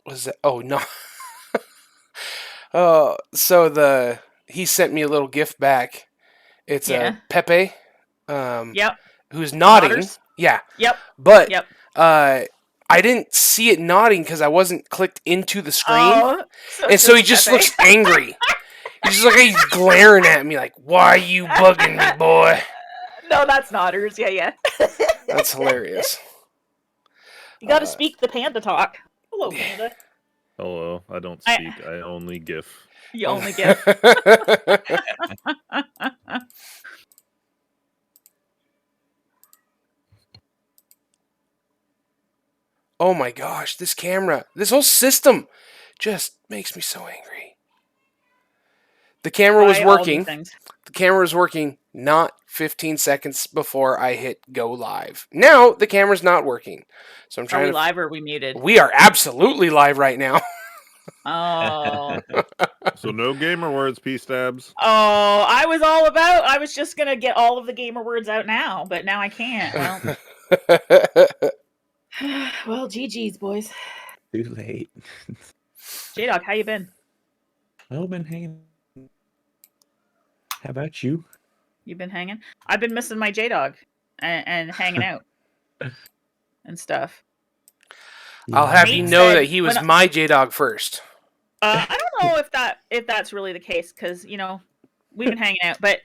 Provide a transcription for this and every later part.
Was it? Oh no. He sent me a little gift back. It's a Yeah. Pepe, Yep. who's nodding. Nodders. Yeah, Yep. but Yep. I didn't see it nodding because I wasn't clicked into the screen, Oh, so and it's so he a just Pepe. looks angry. He's just like he's glaring at me like, "Why are you bugging me, boy?" No, that's Nodders. Yeah. That's hilarious. You got to speak the panda talk. Hello, panda. Hello, I don't I- speak. I only GIF. You only get. Oh my gosh, this camera, this whole system just makes me so angry. The camera was Try all new working. things. The camera was working not 15 seconds before I hit go live. Now the camera's not working. So I'm Are trying we to live or are we muted? We are absolutely live right now. Oh. So no gamer words, P-stabs. Oh, I was just going to get all of the gamer words out now, but now I can't. Well, well, GG's, boys. Too late. J-Dog, how you been? I've been hanging. How about you? You been hanging? I've been missing my J-Dog and hanging out and stuff. I'll have you Nate know said that he was when I- my J-Dog first. I don't know if that's really the case because we've been hanging out. But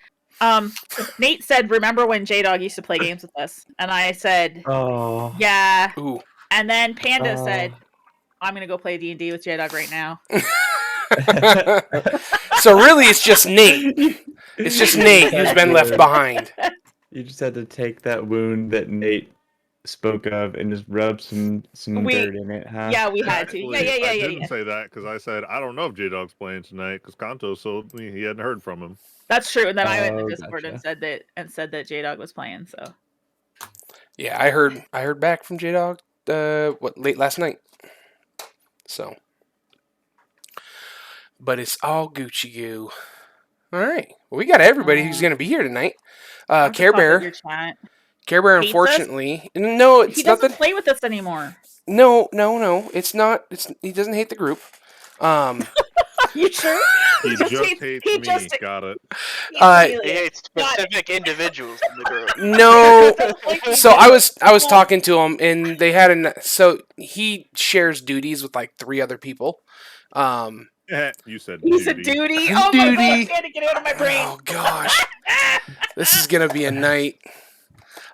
Nate said, "Remember when J-Dog used to play games with us?" And I said, Oh. "Yeah." Ooh. And then Panda said, "I'm gonna go play D&D with J-Dog right now." So really, it's just Nate. It's just Nate who's been left behind. You just had to take that wound that Nate spoke of and just rub some dirt in it, huh? Yeah, we had to. Actually, Yeah. I didn't say that because I said I don't know if J-Dog's playing tonight because Kanto told me he hadn't heard from him. That's true. And then I went to Oh, Discord gotcha. and said that J-Dog was playing. So Yeah, I heard back from J-Dog late last night. So, but it's all Gucci goo. All right, well, we got everybody who's going to be here tonight. Care Bear, Care Bear, unfortunately, no, it's he not doesn't that. play with us anymore. No, it's not. He doesn't hate the group. You sure? He just hates me. Got it. He hates specific individuals in the group. No, so I was talking to him, and they had so he shares duties with like 3 other people. You said he said duty. Oh my god, I can't get out of my brain. Oh gosh, this is gonna be a night.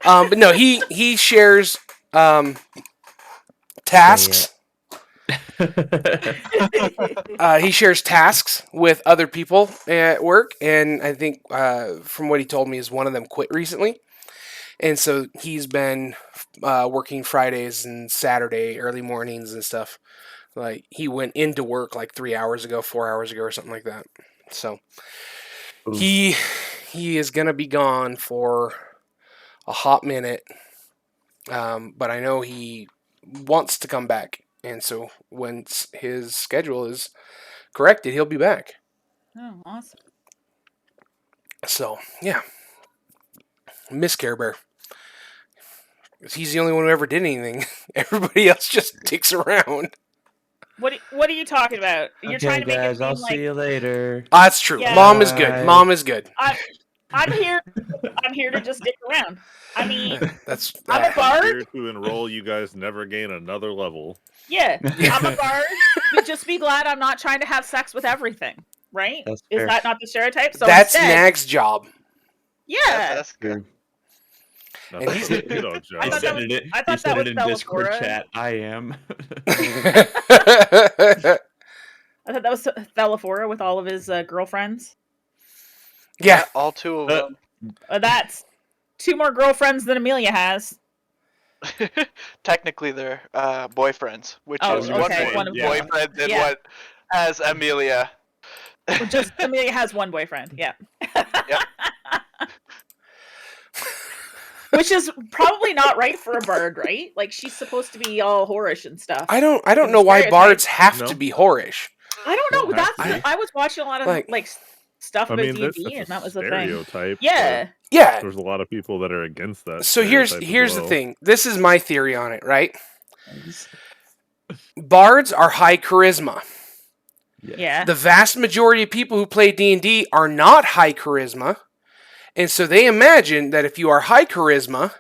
But no, he shares tasks. He shares tasks with other people at work, and I think from what he told me is one of them quit recently, and so he's been working Fridays and Saturday early mornings and stuff. Like he went into work like 3 hours ago, 4 hours ago, or something like that. So he is gonna be gone for a hot minute, but I know he wants to come back, and so once his schedule is corrected, he'll be back. Oh, awesome. So yeah, miss Care Bear. He's the only one who ever did anything. Everybody else just dicks around. What are you talking about? You're trying to make guys, it seem I'll like see you later. That's true. Yeah. Mom is good. Mom is good. I'm here to just dick around. I mean, I'm a bard. Here to enroll you guys never gain another level. Yeah, I'm a bard. But just be glad I'm not trying to have sex with everything, right? Is that not the stereotype? So that's instead, Nag's job. Yeah, that's good. And he's a job. I thought that was in Discord Bellaphora. chat. I am. I thought that was Bellaphora with all of his girlfriends. Yeah, all 2 of them. That's 2 more girlfriends than Amelia has. Technically, they're boyfriends, which is okay. one boyfriend and one has Amelia. Just Amelia has one boyfriend. Yeah. Yep. Which is probably not right for a bard, right? Like she's supposed to be all whorish and stuff. I don't know why bards have to be whorish. I don't know. I was watching a lot of like stuff about D&D, and that was the stereotype. Yeah. Yeah. There's a lot of people that are against that. So here's the thing. This is my theory on it, right? Bards are high charisma. Yeah. The vast majority of people who play D&D are not high charisma, and so they imagine that if you are high charisma,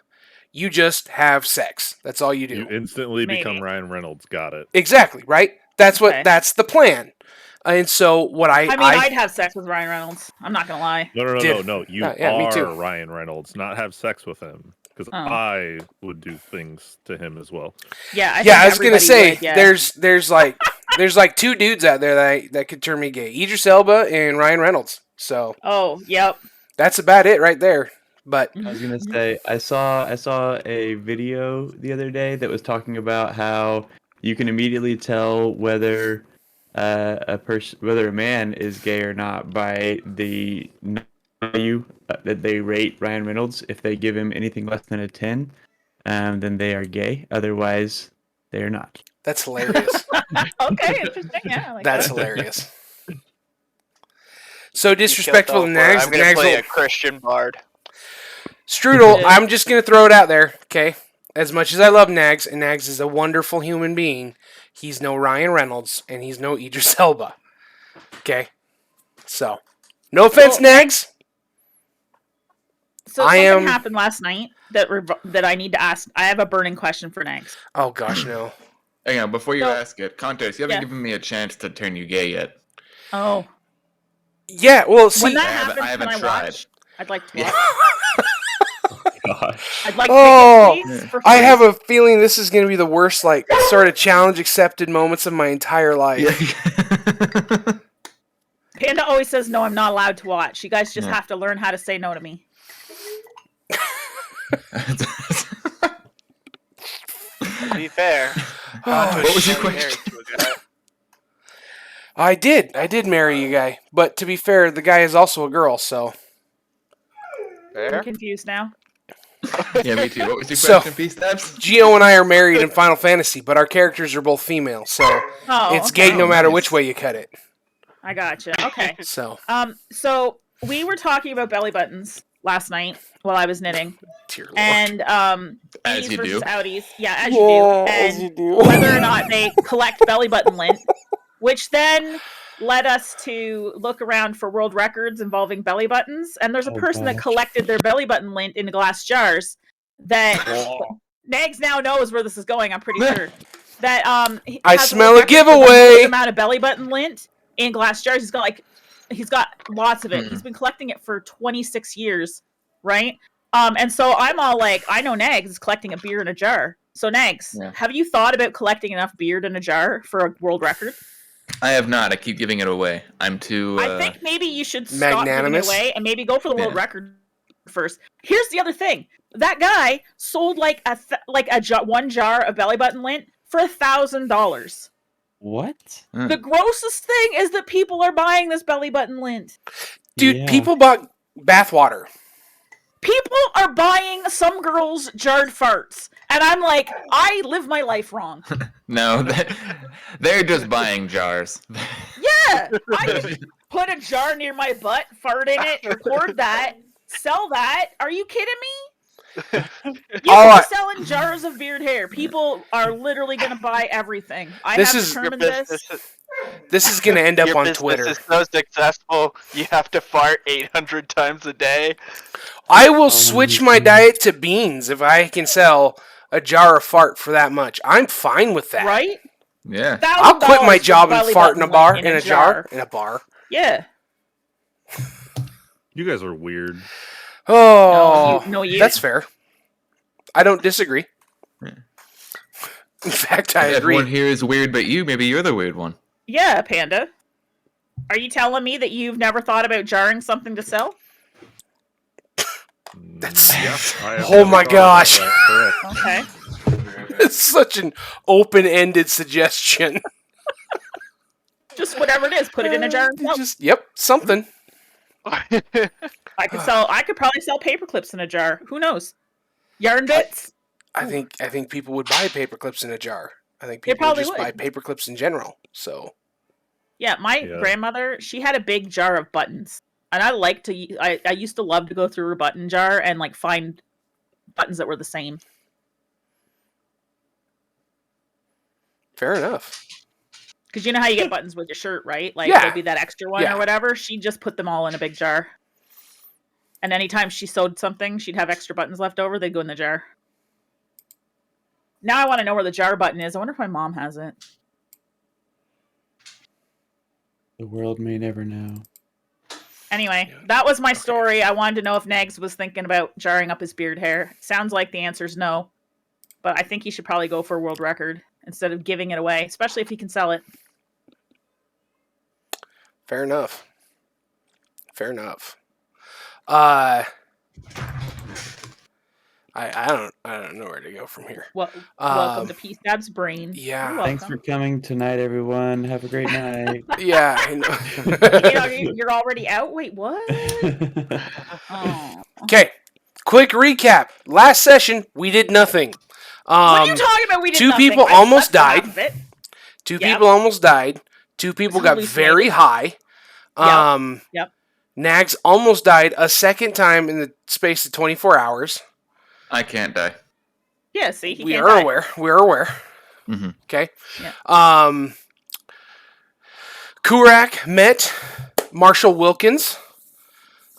you just have sex. That's all you do. You instantly become Maybe. Ryan Reynolds. Got it. Exactly, right? That's Okay. that's the plan. And so what I mean, I'd have sex with Ryan Reynolds. I'm not gonna lie. No. Did- You yeah, me too. are Ryan Reynolds, not have sex with him. Because Oh. I would do things to him as well. Yeah. I yeah, think I was gonna everybody say would, yeah. there's like two dudes out there that could turn me gay: Idris Elba and Ryan Reynolds. So Oh, yep. that's about it right there. But I was gonna say I saw a video the other day that was talking about how you can immediately tell whether whether a man is gay or not by the value that they rate Ryan Reynolds. If they give him anything less than a 10, then they are gay. Otherwise, they are not. that's hilarious. Okay, interesting. Yeah. I like That's that. hilarious. So You disrespectful to killed all four. Nags. I'm gonna Nags play will- a Christian bard. Strudel, I'm just going to throw it out there, okay? As much as I love Nags, and Nags is a wonderful human being, he's no Ryan Reynolds, and he's no Idris Elba. Okay? So, no offense, Well, Nags. So I something am- happened last night that I need to ask. I have a burning question for Nags. Oh, gosh, no. Hang on, before you So- ask it, Contos, you haven't Yeah. given me a chance to turn you gay yet. Oh, Yeah, well, see, when that I haven't- happens, I haven't can I tried. watch? I'd like to Yeah. watch. Gosh. I'd like Oh, tickets, please, for I free. have a feeling this is going to be the worst, like, sort of challenge accepted moments of my entire life. Yeah. Panda always says no. I'm not allowed to watch. You guys just Yeah. have to learn how to say no to me. To be fair, Oh, What was your Conto's question? married to a guy. I did marry you guy, but to be fair, the guy is also a girl, so I'm Fair? confused now. Yeah, me too. What was your So- question, P-Stabs? Gio and I are married in Final Fantasy, but our characters are both female, so Oh, it's okay. gay no Oh, matter nice. which way you cut it. I gotcha. Okay. So, So we were talking about belly buttons last night while I was knitting, dear Lord. and As E's you versus do. outies. Yeah, as you do. And do. whether or not they collect belly button lint, which then led us to look around for world records involving belly buttons. And there's a Oh, person that gosh. collected their belly button lint in glass jars that Nags now knows where this is going, I'm pretty sure. That I has smell world a record for the giveaway. most amount of belly button lint in glass jars. He's got lots of it. He's been collecting it for 26 years, right? And so I'm all like, I know Nags is collecting a beer in a jar. So Nags, Yeah. have you thought about collecting enough beer in a jar for a world record? I have not. I keep giving it away. I'm too. I think maybe you should stop giving it Magnanimous? away and maybe go for the world Yeah. record first. Here's the other thing: that guy sold like one jar of belly button lint for $1,000. What? The grossest thing is that people are buying this belly button lint. Dude, Yeah. people bought bathwater. People are buying some girl's jarred farts, and I'm like, I live my life wrong. No, they're just buying jars. Yeah, I just put a jar near my butt, fart in it, record that, sell that. Are you kidding me? You All are right. selling jars of beard hair. People are literally going to buy everything. I This have is- Your determined this. business, This is going to end up your on business Twitter. is so successful, you have to fart 800 times a day. I will switch my diet to beans if I can sell a jar of fart for that much. I'm fine with that. Right? Yeah. I'll quit my $1,000 for job and belly fart in a button bar, lint in a jar, in a bar. Yeah. You guys are weird. Oh, No, you. that's fair. I don't disagree. Yeah. In fact, I agree. Everyone here is weird, but you, maybe you're the weird one. Yeah, Panda. Are you telling me that you've never thought about jarring something to sell? That's- Yeah, I have Oh never my thought about gosh. that, correct. Okay. It's such an open-ended suggestion. Just whatever it is, put it in a jar and sell. Just something. I could probably sell paper clips in a jar. Who knows? Yarn bits? I think people would buy paper clips in a jar. I think They people would probably just buy would. paper clips in general. So Yeah, my Yeah. grandmother, she had a big jar of buttons. And I used to love to go through her button jar and like find buttons that were the same. Fair enough. Because you know how you get buttons with your shirt, right? Like Yeah. there'd be that extra one Yeah. or whatever. She'd just put them all in a big jar. And anytime she sewed something, she'd have extra buttons left over. They'd go in the jar. Now I want to know where the jar button is. I wonder if my mom has it. The world may never know. Anyway, that was my story. I wanted to know if Negs was thinking about jarring up his beard hair. Sounds like the answer's no. But I think he should probably go for a world record instead of giving it away, especially if he can sell it. Fair enough. Fair enough. I don't know where to go from here. Well, welcome to P Stab's brain. Yeah. You're Thanks for welcome. coming tonight, everyone. Have a great night. Yeah, I know. You're already out? Wait, what? Oh. Okay, quick recap. Last session, we did nothing. What are you talking about? We did two nothing. people I almost slept half died. of it. Two Yep. people almost died. Two people got Totally very high. Yep. Nags almost died a second time in the space of 24 hours. I can't die. Yeah, see, he We can't are die. aware. We are aware. Mhm. Okay. Yeah. Kurak met Marshall Wilkins.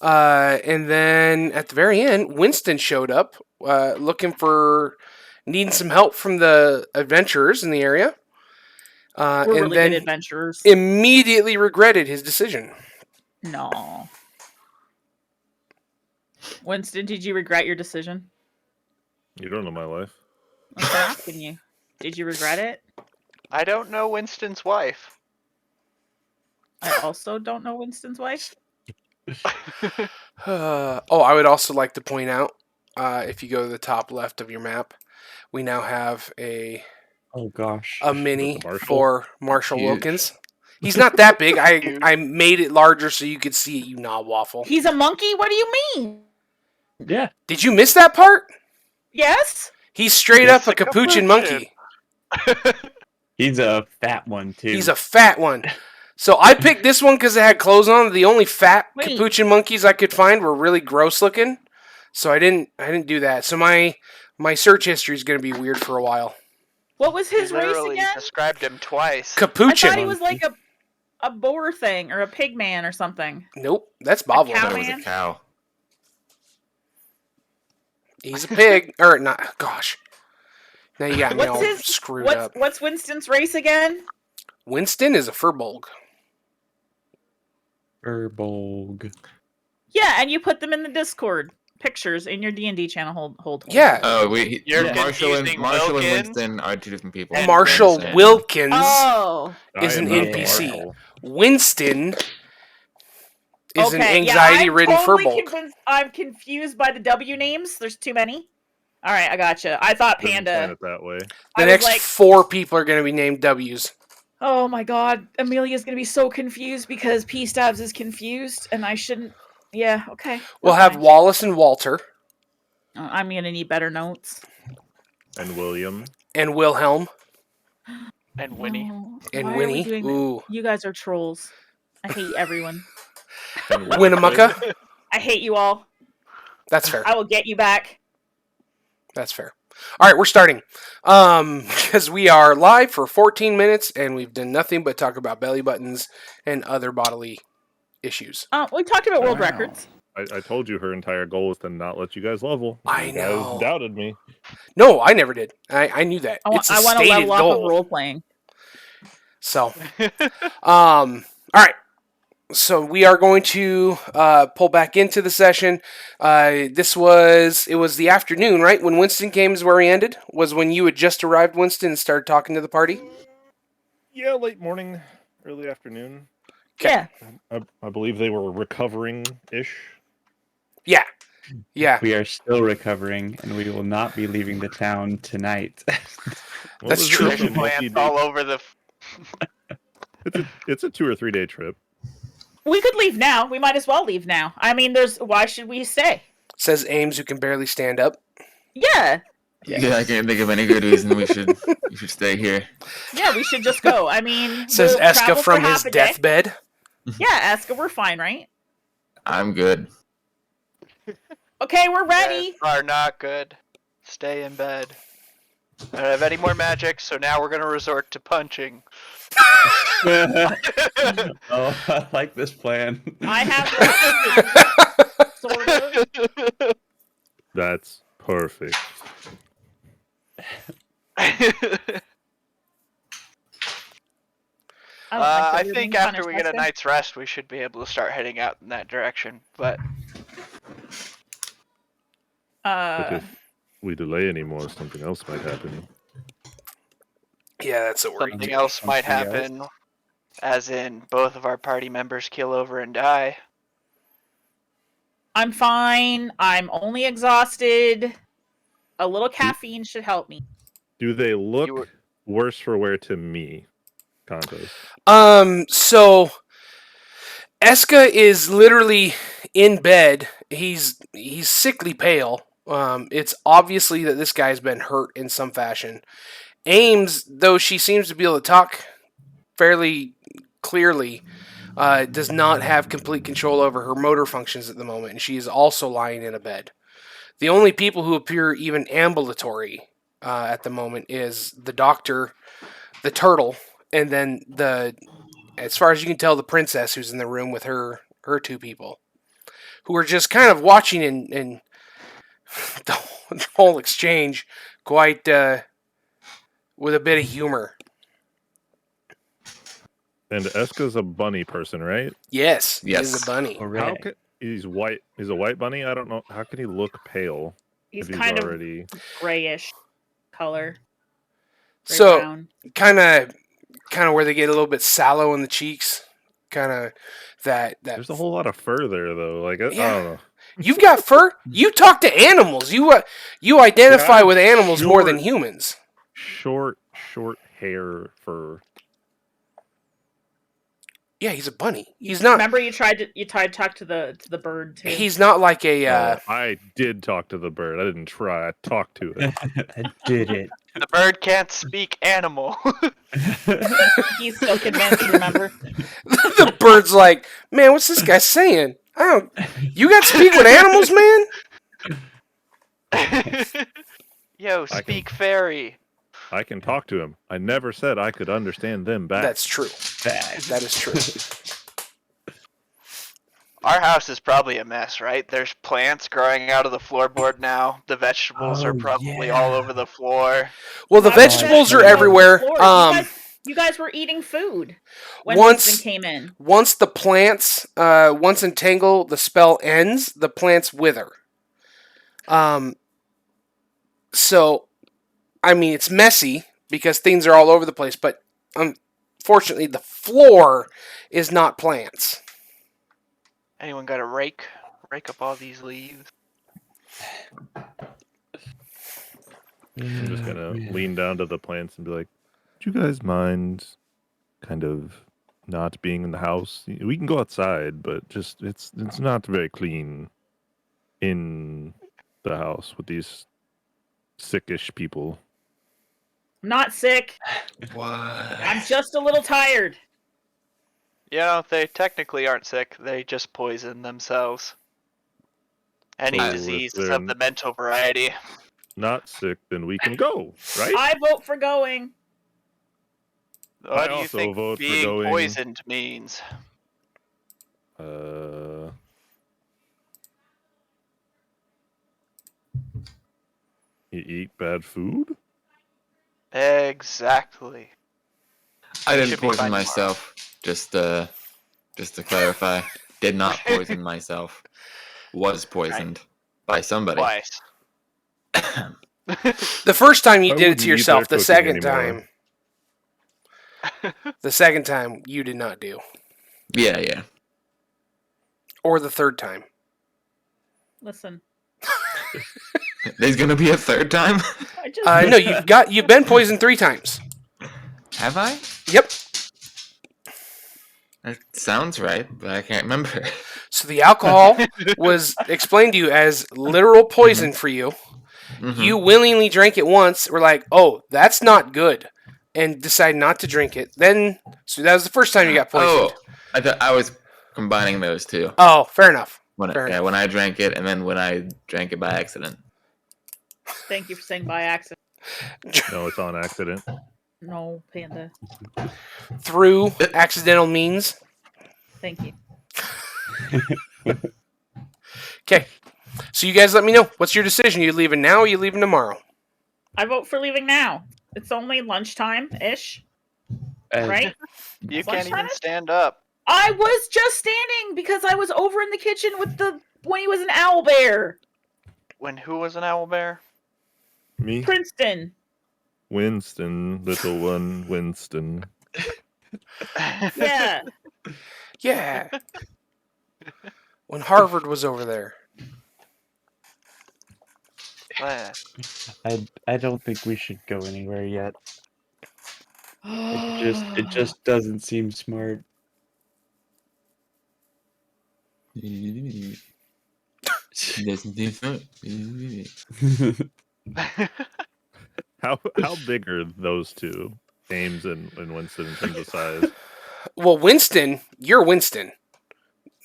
And then at the very end, Winston showed up needing some help from the adventurers in the area. We're and really then good adventurers. immediately regretted his decision. No. Winston, did you regret your decision? You don't know my life. I'm just asking you. Did you regret it? I don't know Winston's wife. I also don't know Winston's wife. I would also like to point out, if you go to the top left of your map, we now have a Oh gosh. mini Marshall? for Marshall Huge. Wilkins. He's not that big. Huge. I made it larger so you could see it, you knob waffle. He's a monkey? What do you mean? Yeah. Did you miss that part? Yes? He's straight It's up a a capuchin capuchin. monkey. He's a fat one too. He's a fat one. So I picked this one because it had clothes on. The only fat Wait. capuchin monkeys I could find were really gross looking. So I didn't do that. So my search history is going to be weird for a while. What was his You race literally again? described him twice. I Capuchin. thought he was like a boar thing or a pig man or something. Nope, that's cow? Bobo. I thought it was man? a cow. He's a pig. Or not. Gosh. Now you got me What's all his- screwed up. What's Winston's race again? Winston is a furbolg. Urbolg. Yeah, and you put them in the Discord pictures in your D&D channel. Hold. Yeah. Oh, You're Marshall and confusing Marshall and Wilkin Winston are two different people. and Marshall Winston. Wilkins. Oh. Is I an am not the NPC. Marshall. Winston is an Okay, anxiety-ridden yeah, I'm totally furbolg. I'm confused by the W names. There's too many. All right, I gotcha. I thought Didn't plan Panda. it that way. The I was next like, 4 people are going to be named W's. oh my god, Amelia's gonna be so confused because P Stabs is confused, and I shouldn't. Yeah, okay. We'll that's have fine. Wallace and Walter I'm gonna need better notes. And William. and Wilhelm And Winnie. No, and why are we Winnie. doing that? Ooh, You guys are trolls. I hate everyone. And Winnemucca. I hate you all. That's fair. I will get you back. That's fair. All right, we're starting. Because we are live for 14 minutes and we've done nothing but talk about belly buttons and other bodily issues. We talked about world Wow. records. I told you her entire goal was to not let you guys level. I You guys know. doubted me. No, I never did. I knew that. It's a I want to stated level up of goal. role playing. So, all right. So we are going to pull back into the session. It was the afternoon, right? When Winston came is where we ended? Was when you had just arrived, Winston, and started talking to the party? Yeah, late morning, early afternoon. Okay. Yeah. I believe they were recovering-ish. Yeah. Yeah. We are still recovering, and we will not be leaving the town tonight. Well, That's it was true. actually There's plants multi-day. all over the. It's a 2 or 3 day trip. We could leave now. We might as well leave now. I mean, why should we stay? Says Ames, who can barely stand up. Yeah. Yeah, I can't think of any good reason we should stay here. Yeah, we should just go. I mean, Says we'll Eska travel for from his half a day. deathbed. Yeah, Eska, we're fine, right? I'm good. Okay, we're ready. Are not good. Stay in bed. I don't have any more magic, so now we're gonna resort to punching. Oh, I like this plan. I have sort of. That's perfect. I, don't like that I you're think being after we punished, get a Jessica. night's rest, we should be able to start heading out in that direction. But But if we delay anymore, something else might happen. Yeah, that's a worry. something too. else might Something happen, as in both of our party members keel over and die. I'm fine. I'm only exhausted. A little caffeine should help me. Do they look You were- worse for wear to me, Contos? So Eska is literally in bed. He's sickly pale. It's obviously that this guy's been hurt in some fashion. Ames, though she seems to be able to talk fairly clearly, does not have complete control over her motor functions at the moment, and she is also lying in a bed. The only people who appear even ambulatory at the moment is the doctor, the turtle, and then as far as you can tell, the princess who's in the room with her two people, who are just kind of watching and the whole exchange quite with a bit of humor. And Eska's a bunny person, right? Yes, he is Yes. a bunny. How Correct. can, he's white. He's a white bunny. I don't know. How can he look pale He's if he's kind already? of grayish color. Gray So brown. kind of where they get a little bit sallow in the cheeks, kind of that. There's a whole lot of fur there, though. Like I Yeah. don't know. You've got fur. You talk to animals. You identify Yeah, with animals more than sure. humans. Short hair fur. Yeah, he's a bunny. He's not. Remember you tried to talk to the bird too. He's not like a. I did talk to the bird. I didn't try. I talked to it. I did it. The bird can't speak animal. He's so convinced. Remember? The bird's like, man, what's this guy saying? I don't. You got to speak with animals, man. Yo, can- speak fairy. I can talk to him. I never said I could understand them back. That's true. That is true. Our house is probably a mess, right? There's plants growing out of the floorboard now. The vegetables are Oh, probably yeah. all over the floor. Well, the Why was vegetables that are on the everywhere. floor? You guys were eating food when Once- Winston came in. Once the plants, once entangle, the spell ends. The plants wither. So, I mean, it's messy because things are all over the place. But unfortunately, the floor is not plants. Anyone got a rake? Rake up all these leaves. I'm just gonna lean down to the plants and be like, "Do you guys mind, kind of, not being in the house? We can go outside, but just it's not very clean in the house with these sickish people." I'm not sick. What? I'm just a little tired. You know, they technically aren't sick. They just poison themselves. Any So disease if is they're of the mental variety. not sick, then we can go, right? I vote for going. What do you also think vote for being going- poisoned means? You eat bad food? Exactly. I didn't Should be fine poison tomorrow. myself. Just to clarify, did not poison myself. Was poisoned by somebody. Twice. The first time you I did it wouldn't to eat yourself. their The cooking second anymore. time. The second time you did not do. Yeah. Or the third time. Listen, There's gonna be a third time. I just No, you've been poisoned 3 times. Have I? Yep. That sounds right, but I can't remember. So the alcohol was explained to you as literal poison for you. Mhm. You willingly drank it once. Were like, oh, that's not good, and decided not to drink it. Then, so that was the first time you got poisoned. Oh, I thought I was combining those two. Oh, fair enough. When Fair when I drank it, and then when I drank it by accident. thank you for saying by accident. No, it's on accident. No, Panda. Through accidental means. Thank you. Okay. So you guys let me know. What's your decision? You leaving now or you leaving tomorrow? I vote for leaving now. It's only lunchtime-ish, Uh, right? You It's can't even lunchtime-ish? stand up. I was just standing because I was over in the kitchen with when he was an owl bear. When who was an owl bear? Me, Princeton. Winston, little one, Winston. Yeah. Yeah. When Harvard was over there. Eh, I don't think we should go anywhere yet. It just doesn't seem smart. Doesn't seem so. How big are those two, Ames and Winston, in terms of size? Well, Winston, you're Winston.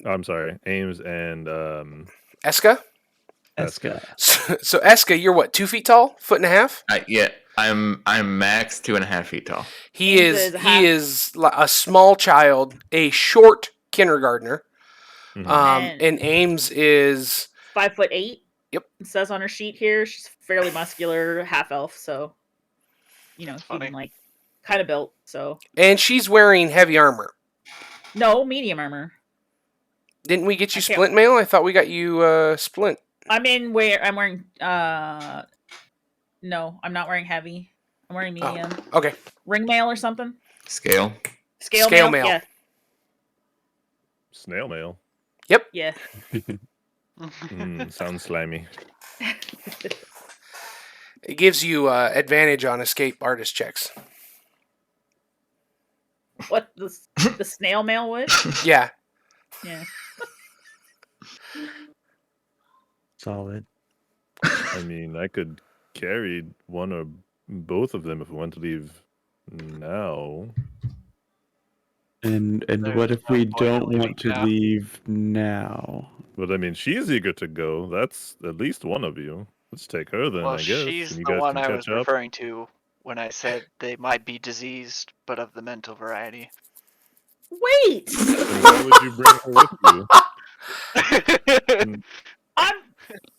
I'm sorry, Ames and Eska? Eska. So Eska, you're what, 2 feet tall? 1.5 feet? Yeah, I'm max 2.5 feet tall. He Ames is is half- he is a small child, a short kindergartner. Mhm. And Ames is 5'8". Yep. It says on her sheet here she's fairly muscular, half elf, so Funny. even like kind of built. So and she's wearing heavy armor. no, medium armor. Didn't we get you I can't- splint mail? I thought we got you splint. I'm wearing no, I'm not wearing heavy. I'm wearing medium. Okay. Ring mail or something? Scale. Scale mail. Yeah. Snail mail. Yeah. Sounds slimy. It gives you advantage on escape artist checks. What the snail mail would? Yeah. Yeah. Solid. I mean, I could carry one or both of them if we want to leave now. And There's what if no we point don't in want to leaving now. leave now? But I mean, she's eager to go. That's at least one of you. Let's take her then, well, I guess. she's and you the guys one can I catch was up. referring to when I said they might be diseased, but of the mental variety. Wait! Then why would you bring her with you? I'm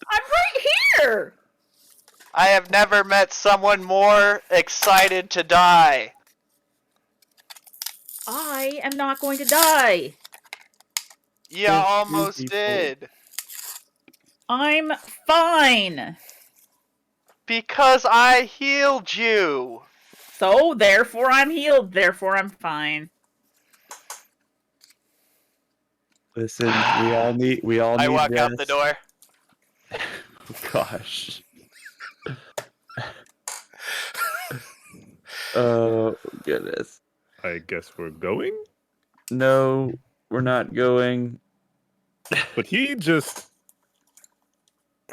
right here! I have never met someone more excited to die. I am not going to die. You There's two almost people. did. I'm fine. Because I healed you. So therefore I'm healed, therefore I'm fine. Listen, we all need I walk out the rest. door. Gosh. Oh goodness. I guess we're going? No, we're not going. But he just...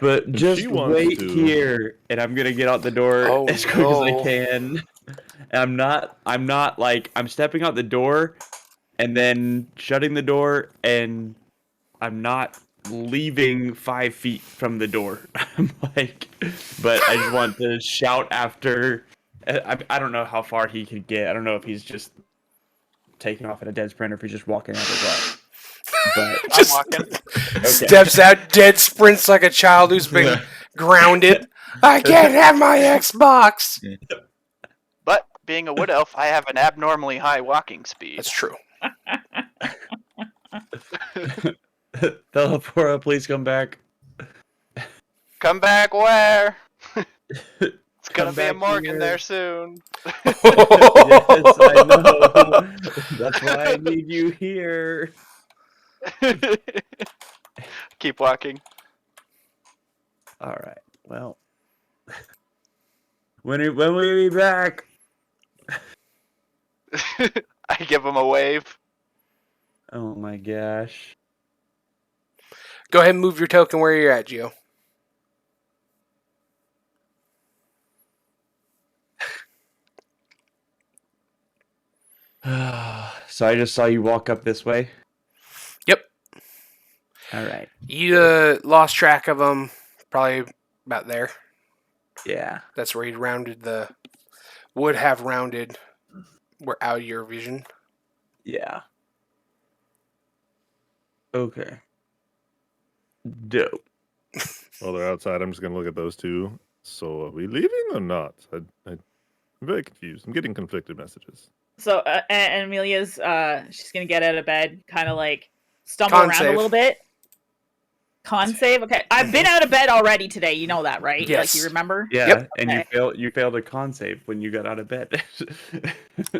But If just she wants wait to- here, and I'm gonna get out the door Oh, as quick as no. I can. And I'm not like I'm stepping out the door, and then shutting the door, and I'm not leaving 5 feet from the door. I'm like, but I just want to shout after. I don't know how far he could get. I don't know if he's just taking off at a dead sprint or if he's just walking out the what. But I'm Just walking. steps out, dead sprints like a child who's been grounded. I can't have my Xbox. But being a wood elf, I have an abnormally high walking speed. That's true. Telepora, please come back. Come back where? It's gonna Come be a back Morgan here. there soon. Yes, I know. That's why I need you here. Keep walking. All right. Well, when will we be back? I give him a wave. Oh my gosh. Go ahead and move your token where you're at, Gio. So I just saw you walk up this way. Yep. All right. You lost track of them, probably about there. Yeah. That's where he would have rounded where out of your vision. Yeah. Okay. Dope. While they're outside, I'm just gonna look at those two. So are we leaving or not? I'm very confused. I'm getting conflicted messages. So and Amelia's she's gonna get out of bed, kind of like stumble Con around save. a little bit. Con save. Okay, I've been out of bed already today. You know that, right? Yes. Like you remember. Yeah, Yep. and Okay. you failed a con save when you got out of bed. And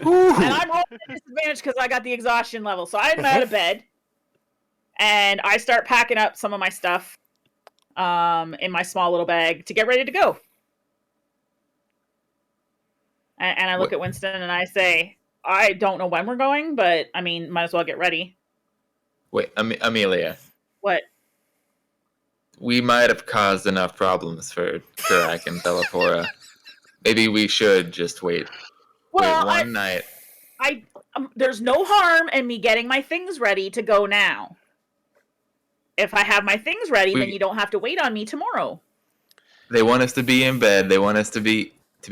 I'm rolling at disadvantage because I got the exhaustion level. So I'm out of bed, and I start packing up some of my stuff, in my small little bag to get ready to go. And I look at Winston and I say, I don't know when we're going, but I mean, might as well get ready. Wait, Amelia. What? We might have caused enough problems for Kurak and Bellepora. Maybe we should just wait. Well, wait one night. There's no harm in me getting my things ready to go now. If I have my things ready, then you don't have to wait on me tomorrow. They want us to be in bed. They want us to be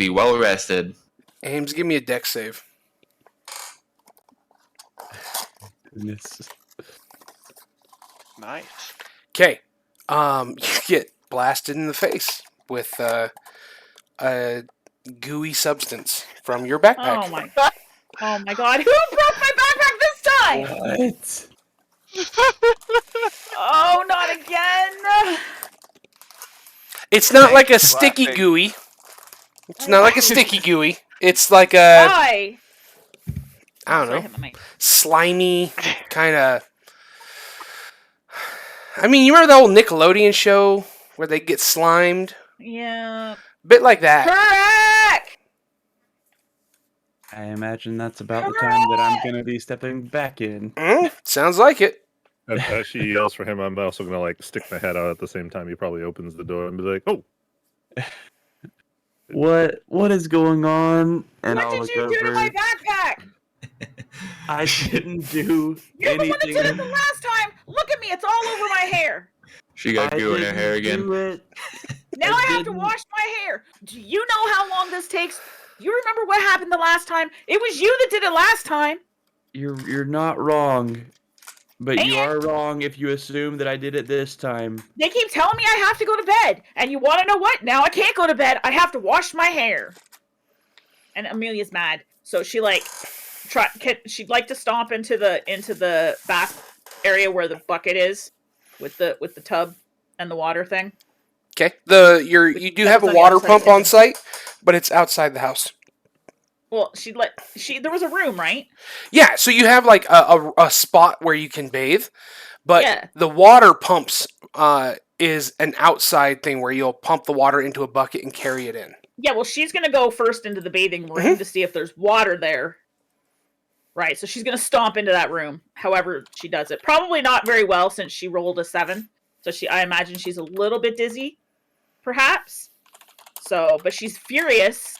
well rested. Ames, give me a dex save. Goodness. Nice. Okay. You get blasted in the face with a gooey substance from your backpack. Oh my god. Oh my god. Who broke my backpack this time? What? Oh, not again. It's not like a Thanks for sticky laughing. gooey. It's not like a sticky gooey. It's like a, Why? I don't Sorry, know, hit the mic. slimy kind of. I mean, you remember the old Nickelodeon show where they get slimed? Yeah. Bit like that. Correct. I imagine that's about the time that I'm gonna be stepping back in. Sounds like it. As she yells for him, I'm also gonna like stick my head out at the same time. He probably opens the door and be like, "Oh, What is going on?" And What I'll did look you do to my over. backpack? I didn't do You're the one that did it anything. the last time. Look at me. It's all over my hair. She got I goo in her didn't hair again. do it. Now I I have to didn't. wash my hair. Do you know how long this takes? You remember what happened the last time? It was you that did it last time. You're not wrong, but you And- are wrong if you assume that I did it this time. They keep telling me I have to go to bed. And you want to know what? Now I can't go to bed. I have to wash my hair. And Amelia's mad. So she she'd like to stomp into the bath area where the bucket is with the tub and the water thing. Okay. You do have a on the water outside pump of the on site, but it's outside the house. Well, there was a room, right? Yeah, so you have like a spot where you can bathe, but Yeah. the water pumps is an outside thing where you'll pump the water into a bucket and carry it in. Yeah, well, she's gonna go first into the bathing room to see if there's water there. Right, so she's gonna stomp into that room. However, she does it. Probably not very well since she rolled a 7. So I imagine she's a little bit dizzy, perhaps. So, but she's furious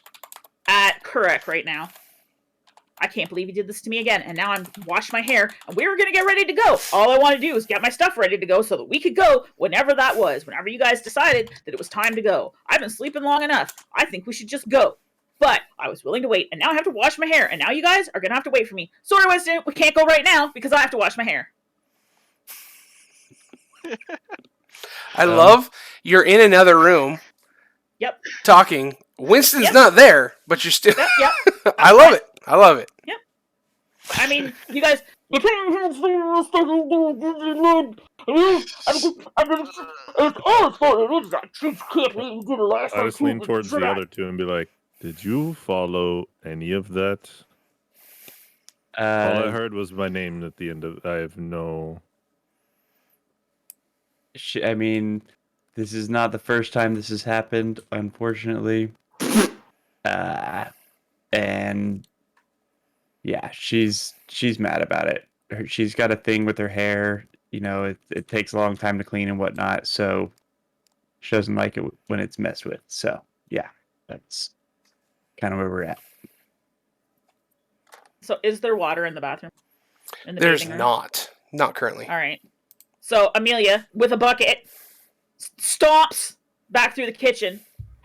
at Kurek right now. I can't believe he did this to me again. And now I'm wash my hair, and we were gonna get ready to go. All I want to do is get my stuff ready to go so that we could go whenever that was. Whenever you guys decided that it was time to go. I've been sleeping long enough. I think we should just go. But I was willing to wait, and now I have to wash my hair, and now you guys are gonna have to wait for me. Sorry, Winston, we can't go right now because I have to wash my hair. I love you're in another room. Yep. Talking. Winston's Yep. not there, but you're still. Yep. I love it. I love it. I mean, you guys. I just lean towards the other two and be like, "Did you follow any of that? All I heard was my name at the end of. I have no. I mean, this is not the first time this has happened, unfortunately. And yeah, she's mad about it. She's got a thing with her hair. You know, it takes a long time to clean and whatnot, so she doesn't like it when it's messed with. So yeah, that's kind of where we're at. So, is there water in the bathroom? In the There's bathing room? not currently. All right. So Amelia, with a bucket, stomps back through the kitchen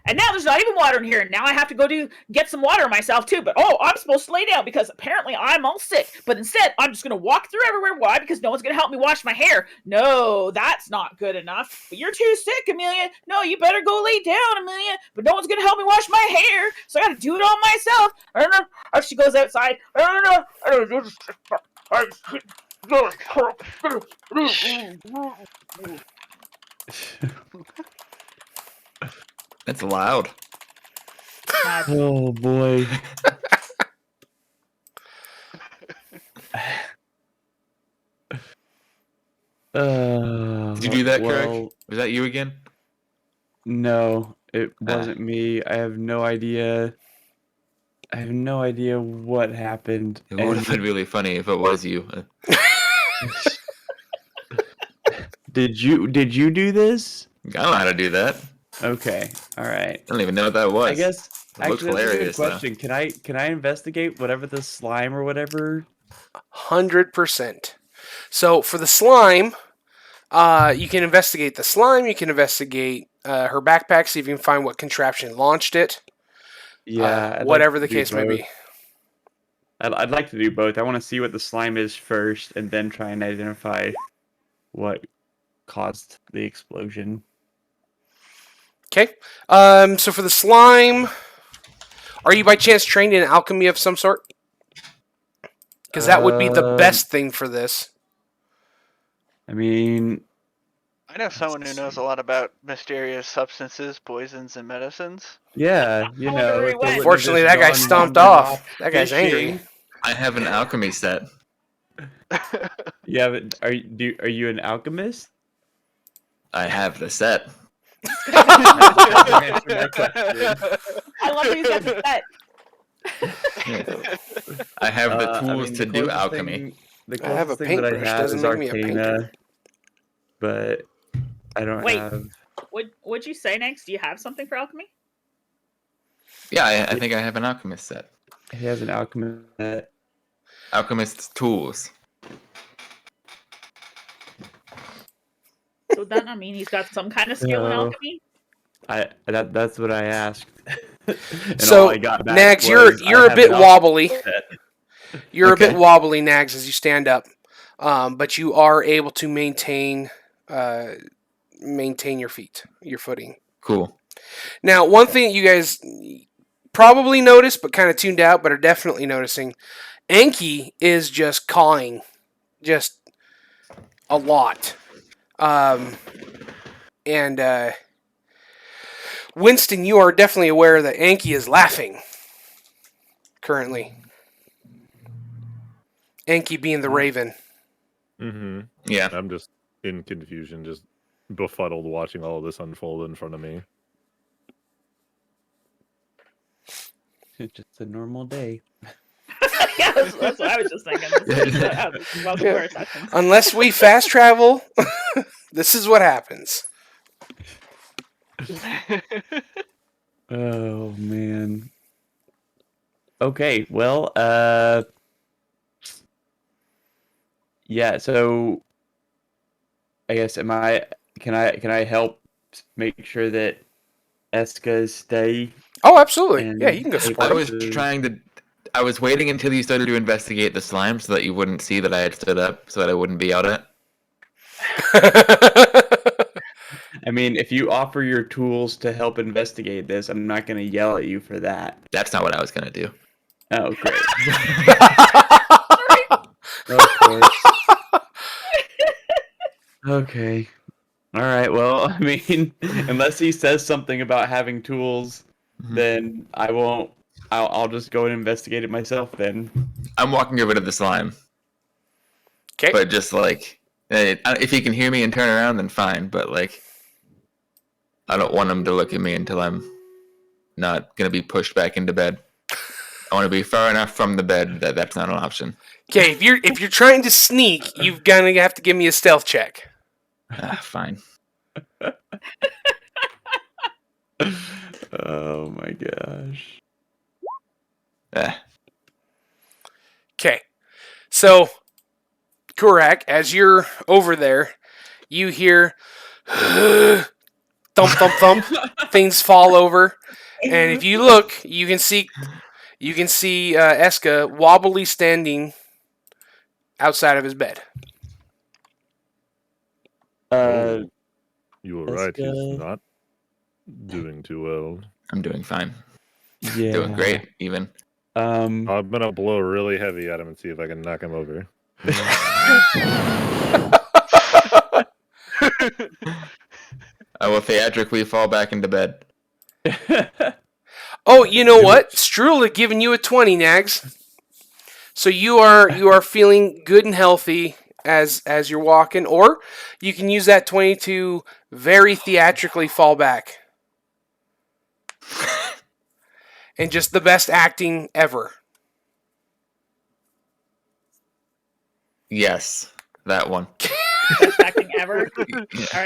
And now there's not even water in here. And now I have to go get some water myself too. But I'm supposed to lay down because apparently I'm all sick. But instead, I'm just gonna walk through everywhere. Why? Because no one's gonna help me wash my hair. No, that's not good enough. But you're too sick, Amelia. No, you better go lay down, Amelia. But no one's gonna help me wash my hair, so I gotta do it all myself. I don't know. As she goes outside, I don't know. That's loud. Oh boy. Did you do that, Craig? well, Was that you again? no, it wasn't me. I have no idea. I have no idea what happened. It would have been really funny if it was you. Did you do this? I don't know how to do that. Okay. All right. I don't even know what that was. I guess It looks actually that's a good hilarious, though. question. Can I investigate whatever the slime or whatever? 100%. So for the slime, you can investigate the slime. You can investigate her backpack, see if you can find what contraption launched it. Yeah. I'd like Whatever to the do case may both. be. I'd like to do both. I want to see what the slime is first, and then try and identify what caused the explosion. Okay. So for the slime, are you by chance trained in alchemy of some sort? Because that would be the best thing for this. I mean, I know someone who knows a lot about mysterious substances, poisons, and medicines. yeah, you I wonder know. where he if they went. wouldn't have Unfortunately, just that guy gone stomped wandering off. That guy's angry. fishing. I have an alchemy set. Yeah, but are you an alchemist? I have the set. I love that he's got the set. I have the I tools mean, to the do closest alchemy. thing- the I have a closest thing that I paintbrush, have doesn't is make me a Arcana, painter. but I don't Wait. have. What'd you say next? Do you have something for alchemy? Yeah, I think I have an alchemist set. He has an alchemist set. Alchemist's tools. So would that not mean he's got some kind of skill in No. alchemy? That's what I asked. And So, all I got back Nags, was, you're "I a have bit an wobbly. set." You're a bit Okay. wobbly, Nags, as you stand up, but you are able to maintain your feet, your footing. Cool. Now, one thing that you guys probably noticed, but kind of tuned out, but are definitely noticing, Anki is just cawing, just a lot, and Winston, you are definitely aware that Anki is laughing currently. Anki being the raven. Mm-hmm. Yeah. I'm just in confusion, just befuddled watching all of this unfold in front of me. It's just a normal day. Yeah, that's what I was just thinking. Welcome to our session. Unless we fast travel, this is what happens. Oh man. Okay, well, yeah, so I guess can I help make sure that Eska's stay? Oh, absolutely. And Yeah, you can go I support I him. was I was waiting until you started to investigate the slime so that you wouldn't see that I had stood up, so that I wouldn't be out it. I mean, if you offer your tools to help investigate this, I'm not going to yell at you for that. That's not what I was gonna do. Oh, great. Of course. Okay. All right. Well, I mean, unless he says something about having tools, then I won't. I'll just go and investigate it myself then. I'm walking over to the slime, Okay. but just like if he can hear me and turn around, then fine. But like, I don't want him to look at me until I'm not gonna be pushed back into bed. I want to be far enough from the bed that that's not an option. Okay, if you're trying to sneak, you've gonna have to give me a stealth check. Fine. Oh my gosh. Okay. So, Kurak, as you're over there, you hear thump, thump, thump. Things fall over, and if you look, you can see Eska wobbly standing outside of his bed. Uh, You were right. He's Eska. not doing too well. I'm doing fine. yeah. Doing great, even. Um, I'm gonna blow really heavy at him and see if I can knock him over. I will theatrically fall back into bed. Oh, you know what? Strul had given you a 20, Nags. So you are feeling good and healthy as you're walking, or you can use that 20 to very theatrically fall back. And just the best acting ever. Yes, that one. Best acting ever. All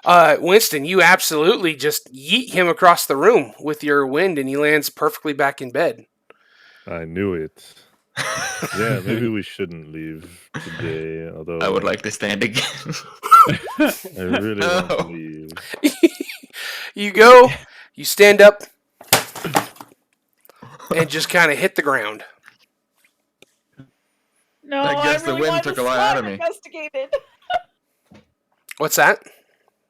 right. Winston, you absolutely just yeet him across the room with your wind, and he lands perfectly back in bed. I knew it. Yeah, maybe we shouldn't leave today. Although I would like to stand again. I really want to No. leave. You go, you stand up, and just kind of hit the ground. No, I guess I the really wind wanted took the a lot out slime of me. investigated. What's that?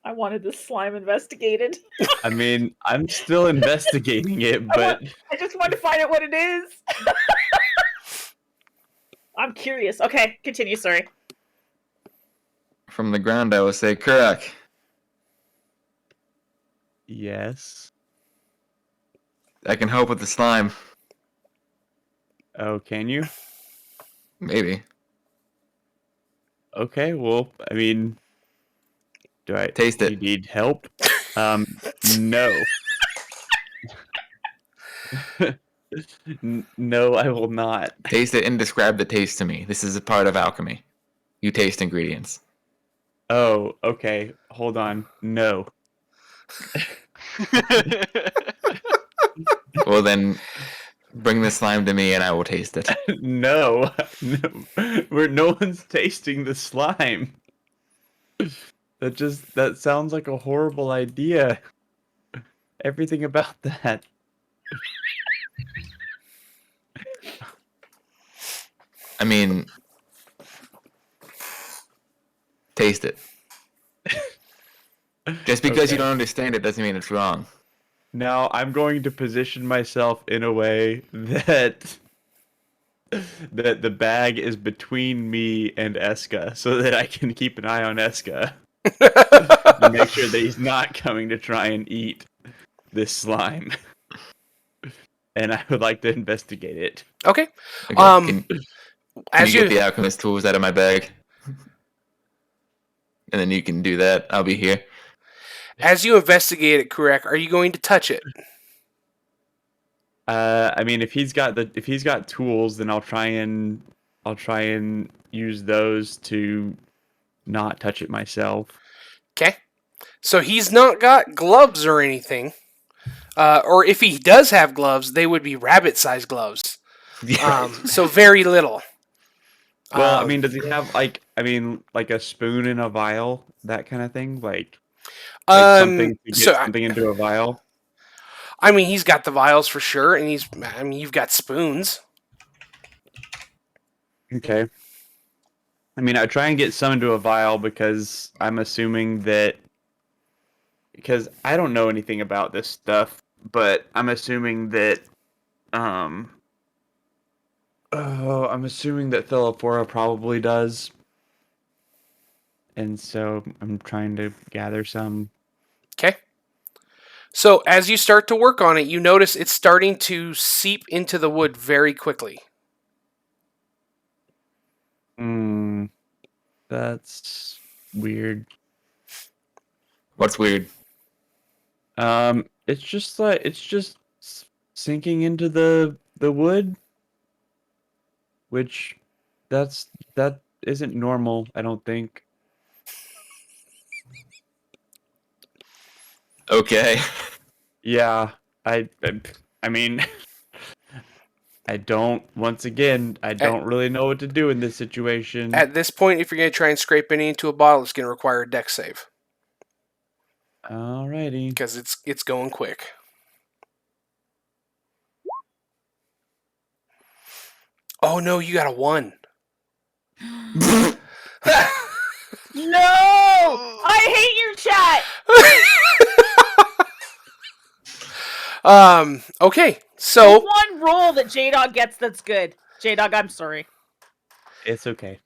I wanted the slime investigated. I mean, I'm still investigating it, but I just wanted to find out what it is. I'm curious. Okay, continue. Sorry. From the ground, I will say, Kurak, yes. I can help with the slime. Oh, can you? Maybe. Okay, well, I mean, do I Taste do it. you need help? No. No, I will not. Taste it and describe the taste to me. This is a part of alchemy. You taste ingredients. Oh, okay. Hold on. No. Well, then, bring the slime to me and I will taste it. No. No one's tasting the slime. That sounds like a horrible idea. Everything about that. I mean, taste it. Just because you Okay. don't understand it doesn't mean it's wrong. Now I'm going to position myself in a way that the bag is between me and Eska, so that I can keep an eye on Eska and make sure that he's not coming to try and eat this slime. And I would like to investigate it. Okay. Okay, Um, can As you you get the alchemist tools out of my bag? And then you can do that. I'll be here. as you investigate it, Kurek, are you going to touch it? I mean, if he's got tools, then I'll try and use those to not touch it myself. Okay. So he's not got gloves or anything. Or if he does have gloves, they would be rabbit-sized gloves. So very little. Well, I mean, does he have like a spoon in a vial, that kind of thing, like something to get so something into a vial? I mean, he's got the vials for sure, and you've got spoons. Okay. I mean, I try and get some into a vial because I'm assuming that because I don't know anything about this stuff, but I'm assuming that I'm assuming that Philipora probably does. And so I'm trying to gather some. Okay. So as you start to work on it, you notice it's starting to seep into the wood very quickly. That's weird. What's weird? It's just sinking into the wood, which that isn't normal, I don't think. Okay. Yeah, I mean, I don't. Once again, I don't really know what to do in this situation. At this point, if you're going to try and scrape any into a bottle, it's going to require a dex save. Alrighty. because it's going quick. Oh no, you got a 1. No! I hate your chat. Okay, There's so one roll that J-Dog gets that's good. J-Dog, I'm sorry. It's okay.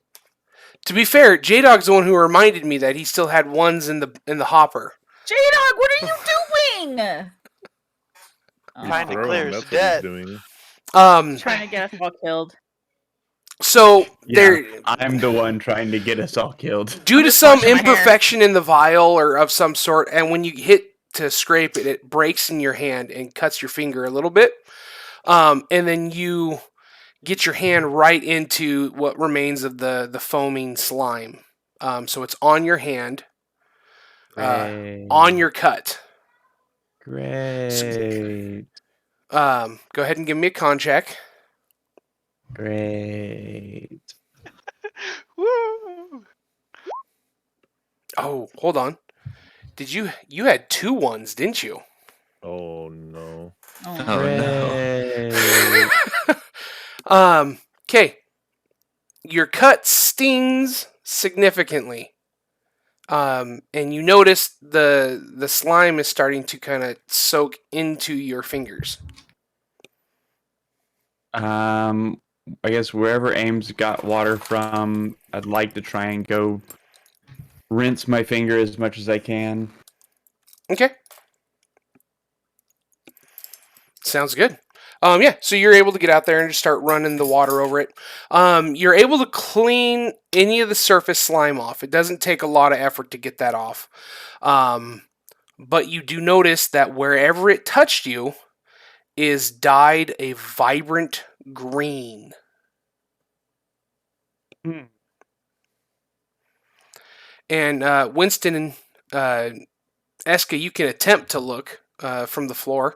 to be fair, J-Dog's the one who reminded me that he still had 1s in the hopper. J-Dog, what are you doing? Kinda Throwing, clear as that's what dead. he's doing. Trying to get us all killed. So Yeah, there, I'm the one trying to get us all killed. due I'm to just some washing my hair. imperfection in the vial or of some sort, and when you hit to scrape it, it breaks in your hand and cuts your finger a little bit. And then you get your hand right into what remains of the foaming slime. So it's on your hand, Great. on your cut. Great. Go ahead and give me a con check. Great. Woo! Oh, hold on. Did you had 2 1s, didn't you? Oh no. Oh. Oh no. Great. Okay. Your cut stings significantly. And you notice the slime is starting to kind of soak into your fingers. I guess wherever Ames got water from, I'd like to try and go rinse my finger as much as I can. Okay. Sounds good. Yeah, so you're able to get out there and just start running the water over it. You're able to clean any of the surface slime off. It doesn't take a lot of effort to get that off. But you do notice that wherever it touched you is dyed a vibrant green. Hmm. And Winston and Eska, you can attempt to look from the floor.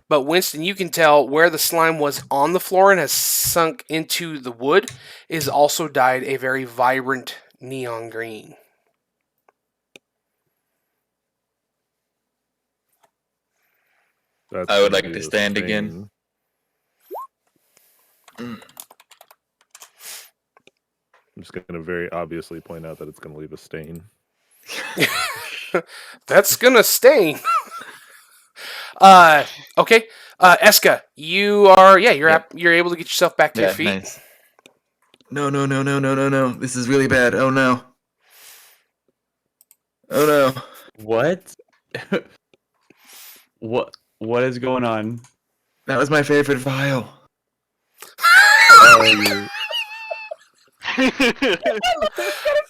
But Winston, you can tell where the slime was on the floor and has sunk into the wood is also dyed a very vibrant neon green. That's I would gonna like be to a stand again. stain. I'm just gonna very obviously point out that it's gonna leave a stain. That's gonna stain. Okay. Eska, you are you're able to get yourself back to your Yeah, feet. nice. No. This is really bad. Oh no. Oh no. What? What is going on? That was my favorite vial. Oh, Got a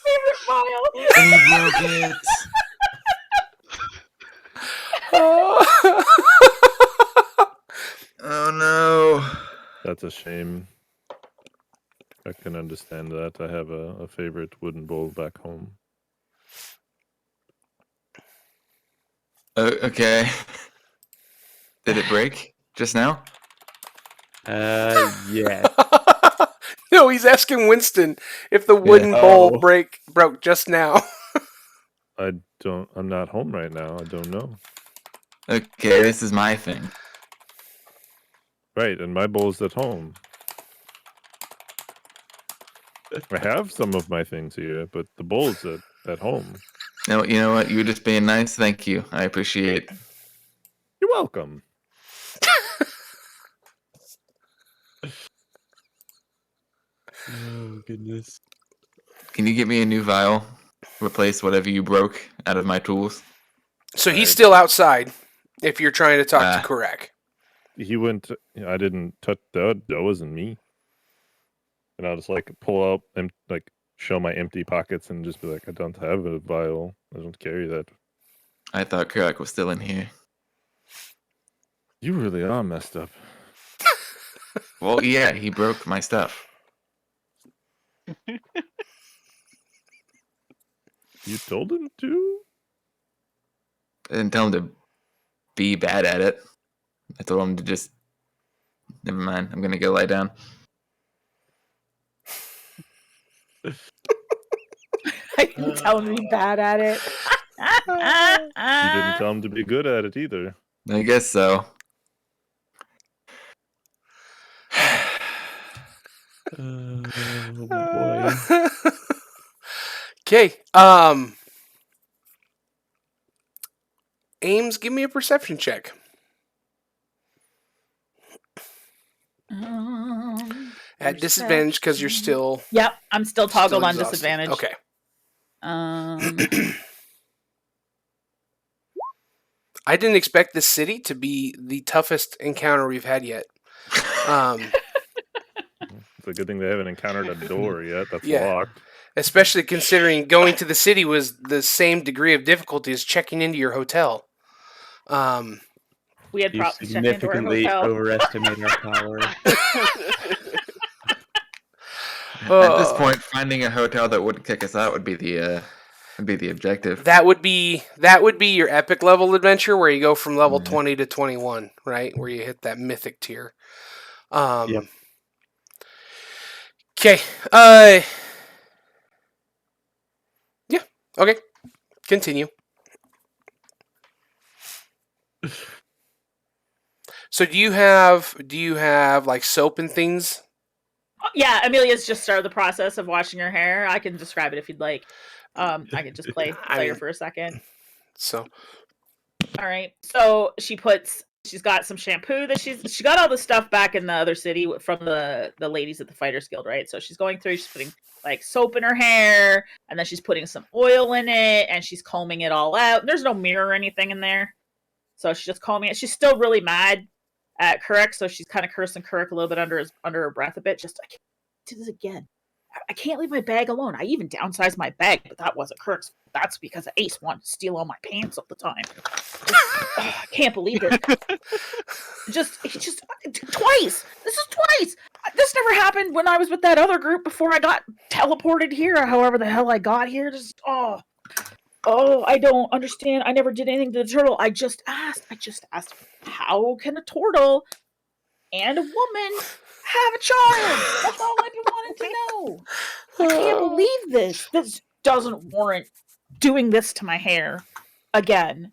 favorite file. And you broke it. Oh no. That's a shame. I can understand that. I have a favorite wooden bowl back home. Okay. Did it break just now? yeah. No, he's asking Winston if the wooden bowl Oh. broke just now. I'm not home right now. I don't know. Okay, this is my thing. Right, and my bowl's at home. I have some of my things here, but the bowl's at home. No, you know what? You were just being nice. Thank you. I appreciate. You're welcome. Oh goodness. Can you get me a new vial? Replace whatever you broke out of my tools. So he's Right. still outside if you're trying to talk Ah. to Kurak. He went. I didn't touch that. That wasn't me. And I'll just like pull out and like show my empty pockets and just be like, I don't have a vial. I don't carry that. I thought Kurak was still in here. You really are messed up. Well, yeah, he broke my stuff. You told him to? I didn't tell him to be bad at it. I told him to just. Never mind. I'm gonna go lie down. I didn't tell him to be bad at it. You didn't tell him to be good at it either. I guess so. Oh boy. Okay. Ames, give me a perception check. At disadvantage because you're still. Yep, I'm still toggled on exhausted. disadvantage. Okay. I didn't expect this city to be the toughest encounter we've had yet. It's a good thing they haven't encountered a door yet. That's Yeah. locked. Especially considering going to the city was the same degree of difficulty as checking into your hotel. We had You problems checking into our significantly hotel. overestimate our power. At this point, finding a hotel that wouldn't kick us out would be the objective. That would be your epic level adventure where you go from level Mhm. 20 to 21, right? Where you hit that mythic tier. Yep. Okay. Yeah. Okay. Continue. So do you have like soap and things? Yeah, Amelia's just started the process of washing her hair. I can describe it if you'd like. I could just play her for a second. So All right. So she's got some shampoo that she got all the stuff back in the other city from the ladies at the Fighters Guild, right? So she's going through, she's putting like soap in her hair, and then she's putting some oil in it, and she's combing it all out. There's no mirror or anything in there. So she's just combing it. She's still really mad at Kurek, so she's kind of cursing Kurek a little bit under her breath a bit. Just, I can't do this again. I can't leave my bag alone. I even downsized my bag, but that wasn't Kurk's. That's because Ace wanted to steal all my pants all the time. I can't believe it. Just twice. This is twice. This never happened when I was with that other group before I got teleported here, or however the hell I got here. Just I don't understand. I never did anything to the turtle. I just asked. How can a turtle and a woman have a child? That's all I've been wanting to know. I can't believe this. This doesn't warrant doing this to my hair again.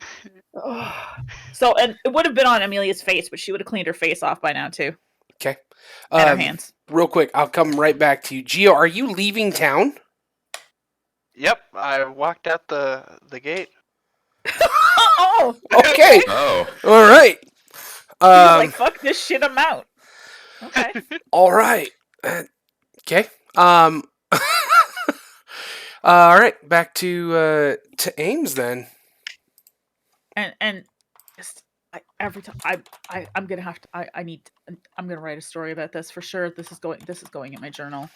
So, and it would have been on Amelia's face, but she would have cleaned her face off by now too. okay. And her hands. Real quick, I'll come right back to you. Gio, are you leaving town? Yep, I walked out the gate. Oh, Okay. Oh, All right. he was like, "Fuck this shit, I'm out." Okay. All right. Okay. All right. Back to Ames then. And just every time I'm gonna have to I'm gonna write a story about this for sure. This is going in my journal.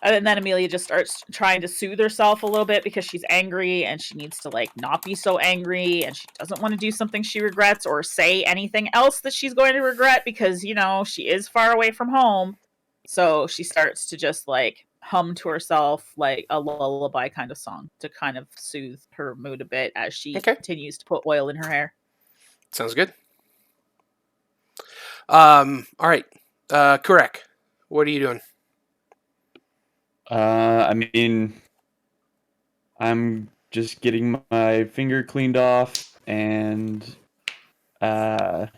And then Amelia just starts trying to soothe herself a little bit because she's angry and she needs to like not be so angry, and she doesn't want to do something she regrets or say anything else that she's going to regret because she is far away from home. So she starts to just like hum to herself like a lullaby kind of song to kind of soothe her mood a bit as she continues to put oil in her hair. Sounds good. All right. Correct. What are you doing? I mean, I'm just getting my finger cleaned off, and I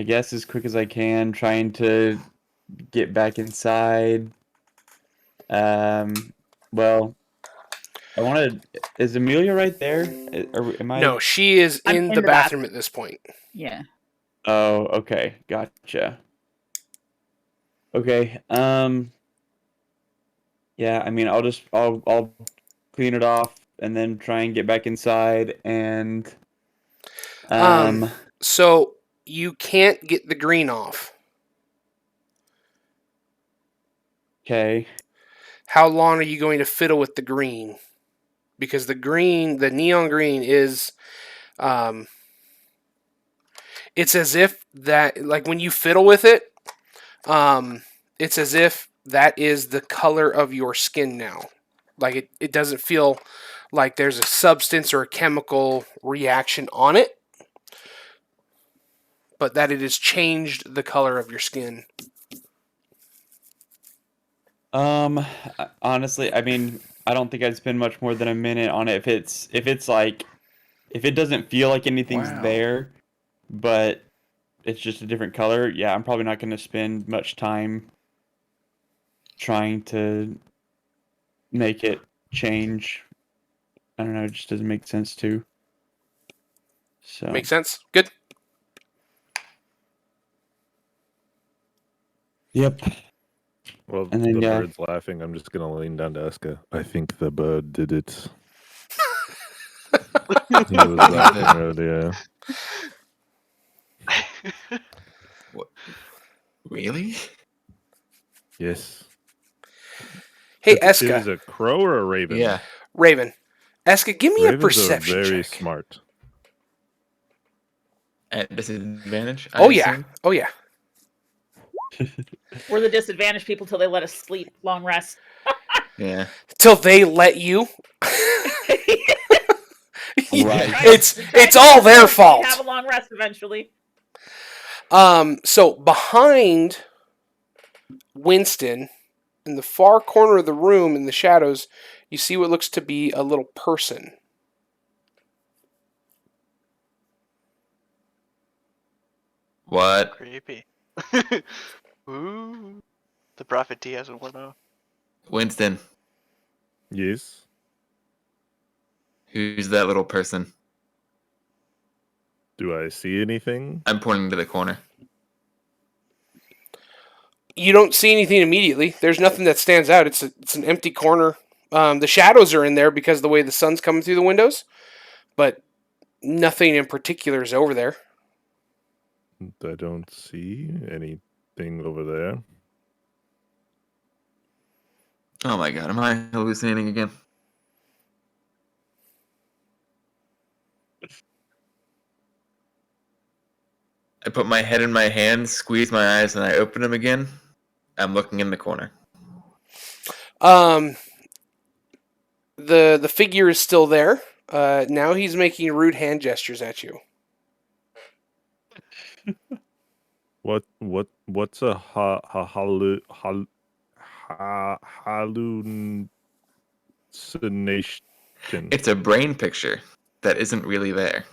guess as quick as I can, trying to get back inside. Well, I wanted. Is Amelia right there? Am I? No, she is I'm in the bathroom at this point. Yeah. Oh, okay, gotcha. Okay. Yeah, I mean, I'll clean it off and then try and get back inside and So you can't get the green off. okay. How long are you going to fiddle with the green? Because the neon green is it's as if that, like when you fiddle with it, it's as if that is the color of your skin now. Like it doesn't feel like there's a substance or a chemical reaction on it, but that it has changed the color of your skin. Honestly, I mean, I don't think I'd spend much more than a minute on it. If it's like, if it doesn't feel like anything's Wow. there, but it's just a different color, yeah, I'm probably not going to spend much time trying to make it change. I don't know, it just doesn't make sense to. So Makes sense. Good. Yep. Well, And then, the yeah. bird's laughing. I'm just gonna lean down to Eska. I think the bird did it. He was laughing earlier. Really? Yes. Hey, Is Eska, a crow or a raven? Yeah. Raven. Eska, give me a Ravens perception are very check. smart. At disadvantage. I Oh yeah. assume? Oh yeah. We're the disadvantaged people till they let us sleep. Long rest. Yeah. Till they let you. Right. It's all their fault. Have a long rest eventually. So behind Winston, in the far corner of the room in the shadows, you see what looks to be a little person. What? Creepy. Ooh. The Prophet T has one off. Winston, Yes. who's that little person? Do I see anything? I'm pointing to the corner. You don't see anything immediately. There's nothing that stands out. It's an empty corner. The shadows are in there because of the way the sun's coming through the windows, but nothing in particular is over there. I don't see anything over there. Oh my god, am I hallucinating again? I put my head in my hands, squeeze my eyes, and I open them again. I'm looking in the corner. The figure is still there. Now he's making rude hand gestures at you. What's a hallucination? It's a brain picture that isn't really there.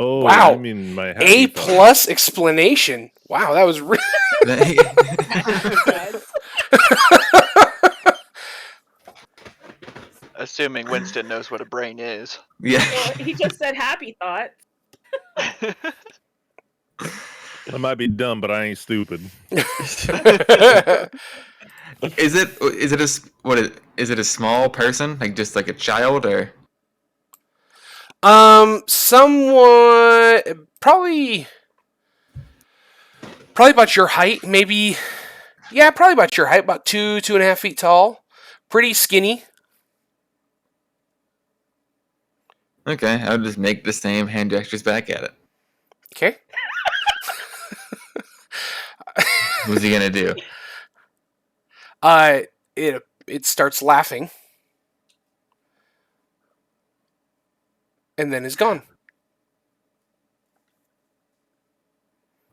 Oh, Wow. I mean my A happy thought. plus explanation. Wow, that was really. Assuming Winston knows what a brain is. Yeah. Well, he just said happy thought. I might be dumb, but I ain't stupid. Is it a small person, like just like a child, or? Somewhat, probably about your height, maybe. Yeah, probably about your height, about 2.5 feet tall, pretty skinny. Okay, I'll just make the same hand gestures back at it. Okay. What's he gonna do? It starts laughing, and then is gone.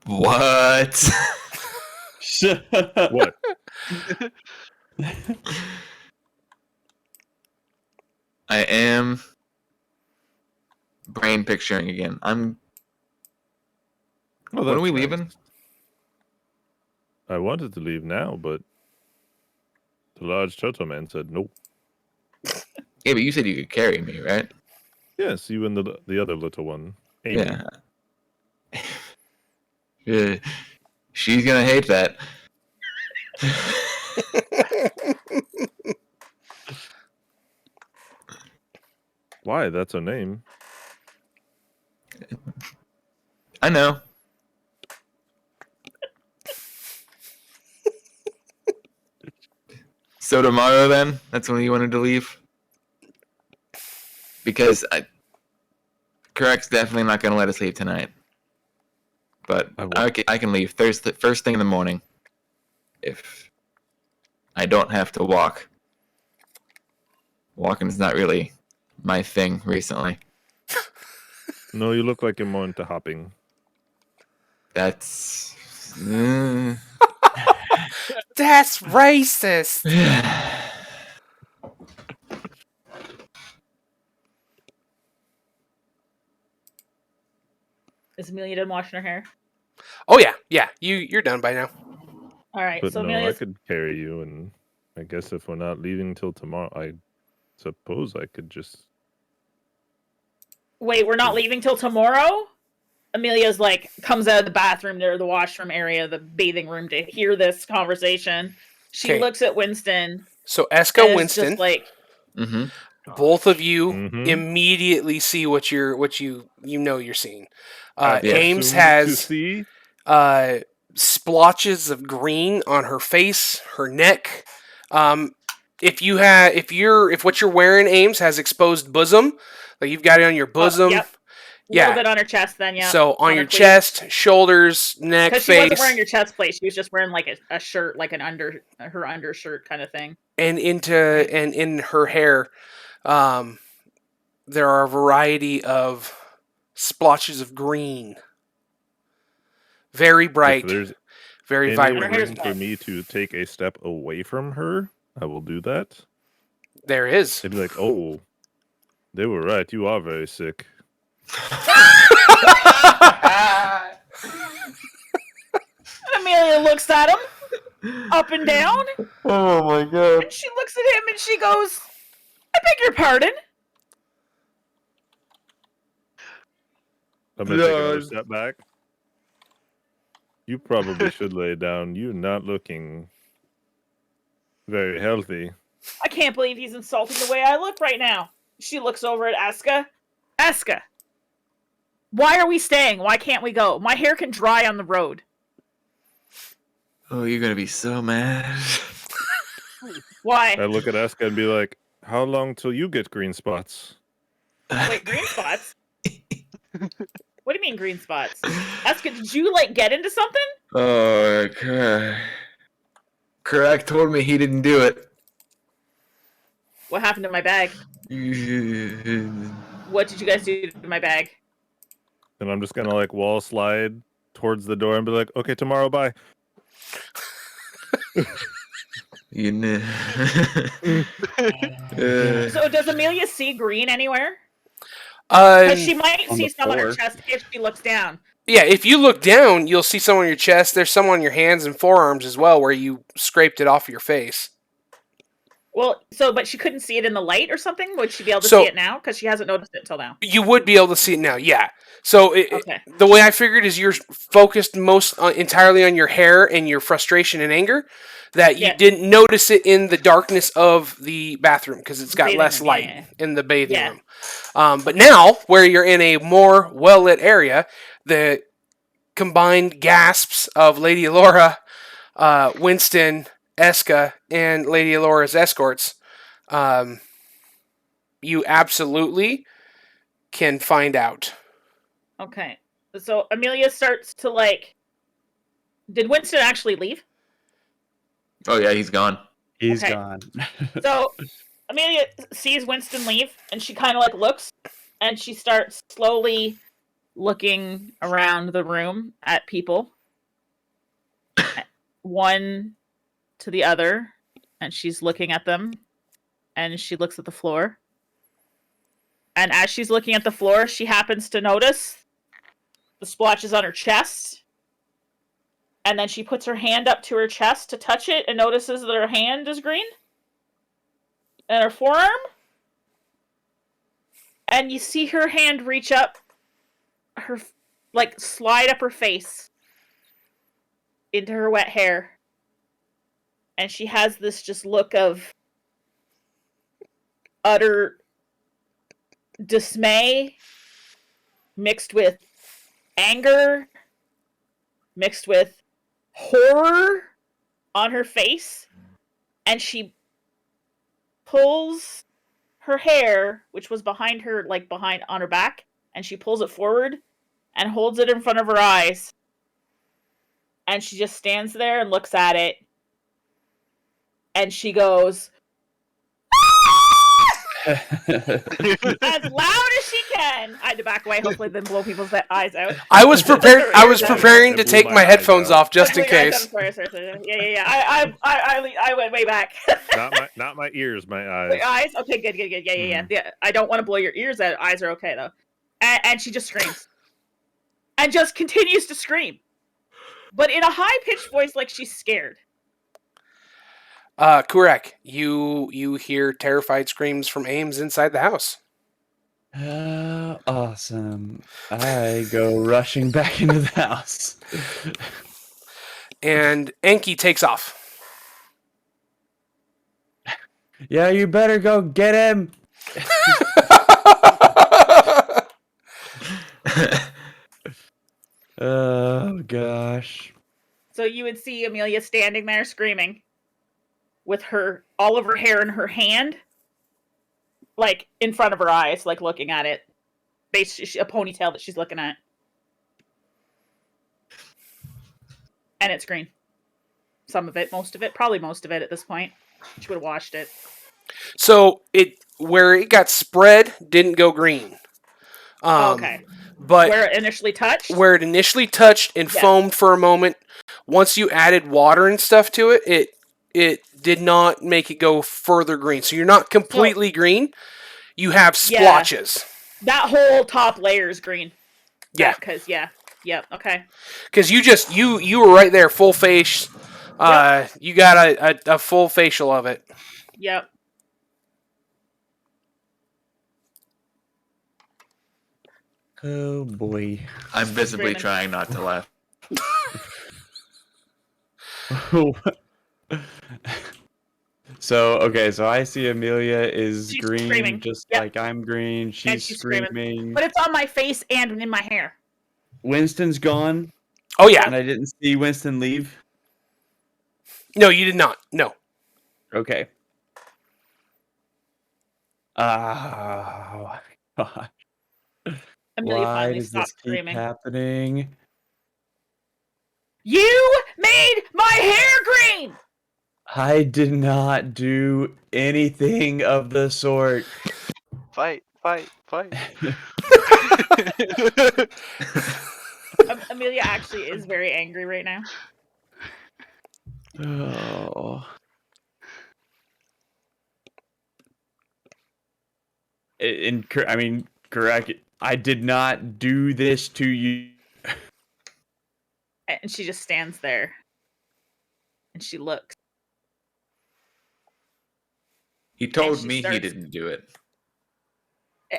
What? What? I am brain picturing again. Well, When are that's we nice. leaving? I wanted to leave now, but the large turtle man said no. Yeah, but you said you could carry me, right? Yes, you and the other little one. Amy. Yeah. Yeah. She's gonna hate that. Why? That's her name. I know. So tomorrow then? That's when you wanted to leave? Because Correct's definitely not going to let us leave tonight. But I can leave Thursday, first thing in the morning. If I don't have to walk. Walking's not really my thing recently. No, you look like you're more into hopping. That's... Dad, That's racist. Is Amelia done washing her hair? Oh yeah, yeah. You're done by now. All right. But so no, I Amelia's could carry you, and I guess if we're not leaving till tomorrow, I suppose I could just. Wait, we're not leaving till tomorrow? Amelia's like comes out of the bathroom near the washroom area, the bathing room, to hear this conversation. She 'Kay. looks at Winston. So And Eska, is Winston, just like, Mm-hmm. both of you Mhm. immediately see what you know you're seeing. I yeah. Ames presume to has see. splotches of green on her face, her neck. If what you're wearing, Ames, has exposed bosom, like you've got it on your bosom. yep. A Yeah. little bit on her chest then, yeah. So on her your cleavage. chest, shoulders, neck, Because she face, wasn't wearing your chest plate. She was just wearing like a shirt, like her undershirt kind of thing. and in her hair, there are a variety of splotches of green. Very If bright, there's very any vibrant. hair's room for wet. me to take a step away from her, I will do that. There is. They'd be like, "Oh, they were right. You are very sick." Amelia looks at him up and down, Oh my god. and she looks at him and she goes, "I beg your pardon." I'm gonna take No. another step back. You probably should lay down. You're not looking very healthy. I can't believe he's insulting the way I look right now. She looks over at Eska. Eska, why are we staying? Why can't we go? My hair can dry on the road. Oh, you're gonna be so mad. Why? I look at Eska and be like, "How long till you get green spots?" Wait, green spots? What do you mean green spots? Eska, did you like get into something? Oh, Karak told me he didn't do it. What happened to my bag? What did you guys do to my bag? And I'm just gonna like wall slide towards the door and be like, "Okay, tomorrow, bye." You know. So does Amelia see green anywhere? Because she might on see the some on her floor. chest if she looks down. Yeah, if you look down, you'll see some on your chest. There's some on your hands and forearms as well, where you scraped it off your face. Well, but she couldn't see it in the light or something? Would she be able to So- see it now? Because she hasn't noticed it until now. You would be able to see it now, yeah. So Okay. the way I figured is you're focused most entirely on your hair and your frustration and anger, that you Yeah. didn't notice it in the darkness of the bathroom because it's got Bathing less room, light yeah. in the bathing Yeah. room. But now, where you're in a more well-lit area, the combined gasps of Lady Laura, Winston, Eska, and Lady Laura's escorts, you absolutely can find out. Okay. So Amelia starts to like. Did Winston actually leave? Oh yeah, he's gone. He's Okay. gone. So Amelia sees Winston leave, and she kind of like looks, and she starts slowly looking around the room at people, one to the other, and she's looking at them, and she looks at the floor. And as she's looking at the floor, she happens to notice the splotches on her chest. And then she puts her hand up to her chest to touch it and notices that her hand is green. And her forearm. And you see her hand reach up, slide up her face into her wet hair. And she has this just look of utter dismay mixed with anger, mixed with horror on her face, and she pulls her hair, which was behind her, like behind on her back, and she pulls it forward and holds it in front of her eyes, and she just stands there and looks at it, and she goes, as loud as she can. I had to back away, hopefully then blow people's eyes out. I was prepared. I was Ears out. preparing It to blew take my my eyes headphones out. off just in Hopefully, case. sorry. Yeah. I went way back. Not my ears, my Wait, eyes. eyes? Okay, good. Yeah. I don't want to blow your ears out. Eyes are okay though. And she just screams. And just continues to scream. But in a high-pitched voice like she's scared. Kurek, you hear terrified screams from Ames inside the house. Awesome. I go rushing back into the house. And Enki takes off. Yeah, you better go get him. Oh gosh. So you would see Amelia standing there screaming with all of her hair in her hand, like in front of her eyes, like looking at it. Basically, a ponytail that she's looking at. And it's green. Some of it, most of it, probably most of it at this point. She would have washed it. So where it got spread didn't go green. Okay. But Where it initially touched? where it initially touched and Yeah. foamed for a moment, once you added water and stuff to it, it did not make it go further green. So you're not completely green. You have Yeah. splotches. That whole top layer is green. Yeah. Because, Yep, okay. Because you were right there, full face. You got a full facial of it. Yep. Oh boy. I'm visibly Screaming. trying not to laugh. So I see Amelia is She's green, screaming. just Yep. like I'm green. She's, she's screaming. screaming. But it's on my face and in my hair. Winston's gone, Oh yeah. and I didn't see Winston leave. No, you did not. No. Okay. Oh, God. Amelia Why finally does stopped this keep screaming. happening? You made my hair green! I did not do anything of the sort. Fight. Amelia actually is very angry right now. Oh. Correct. I did not do this to you. And she just stands there. And she looks. He told she me he starts- didn't do it.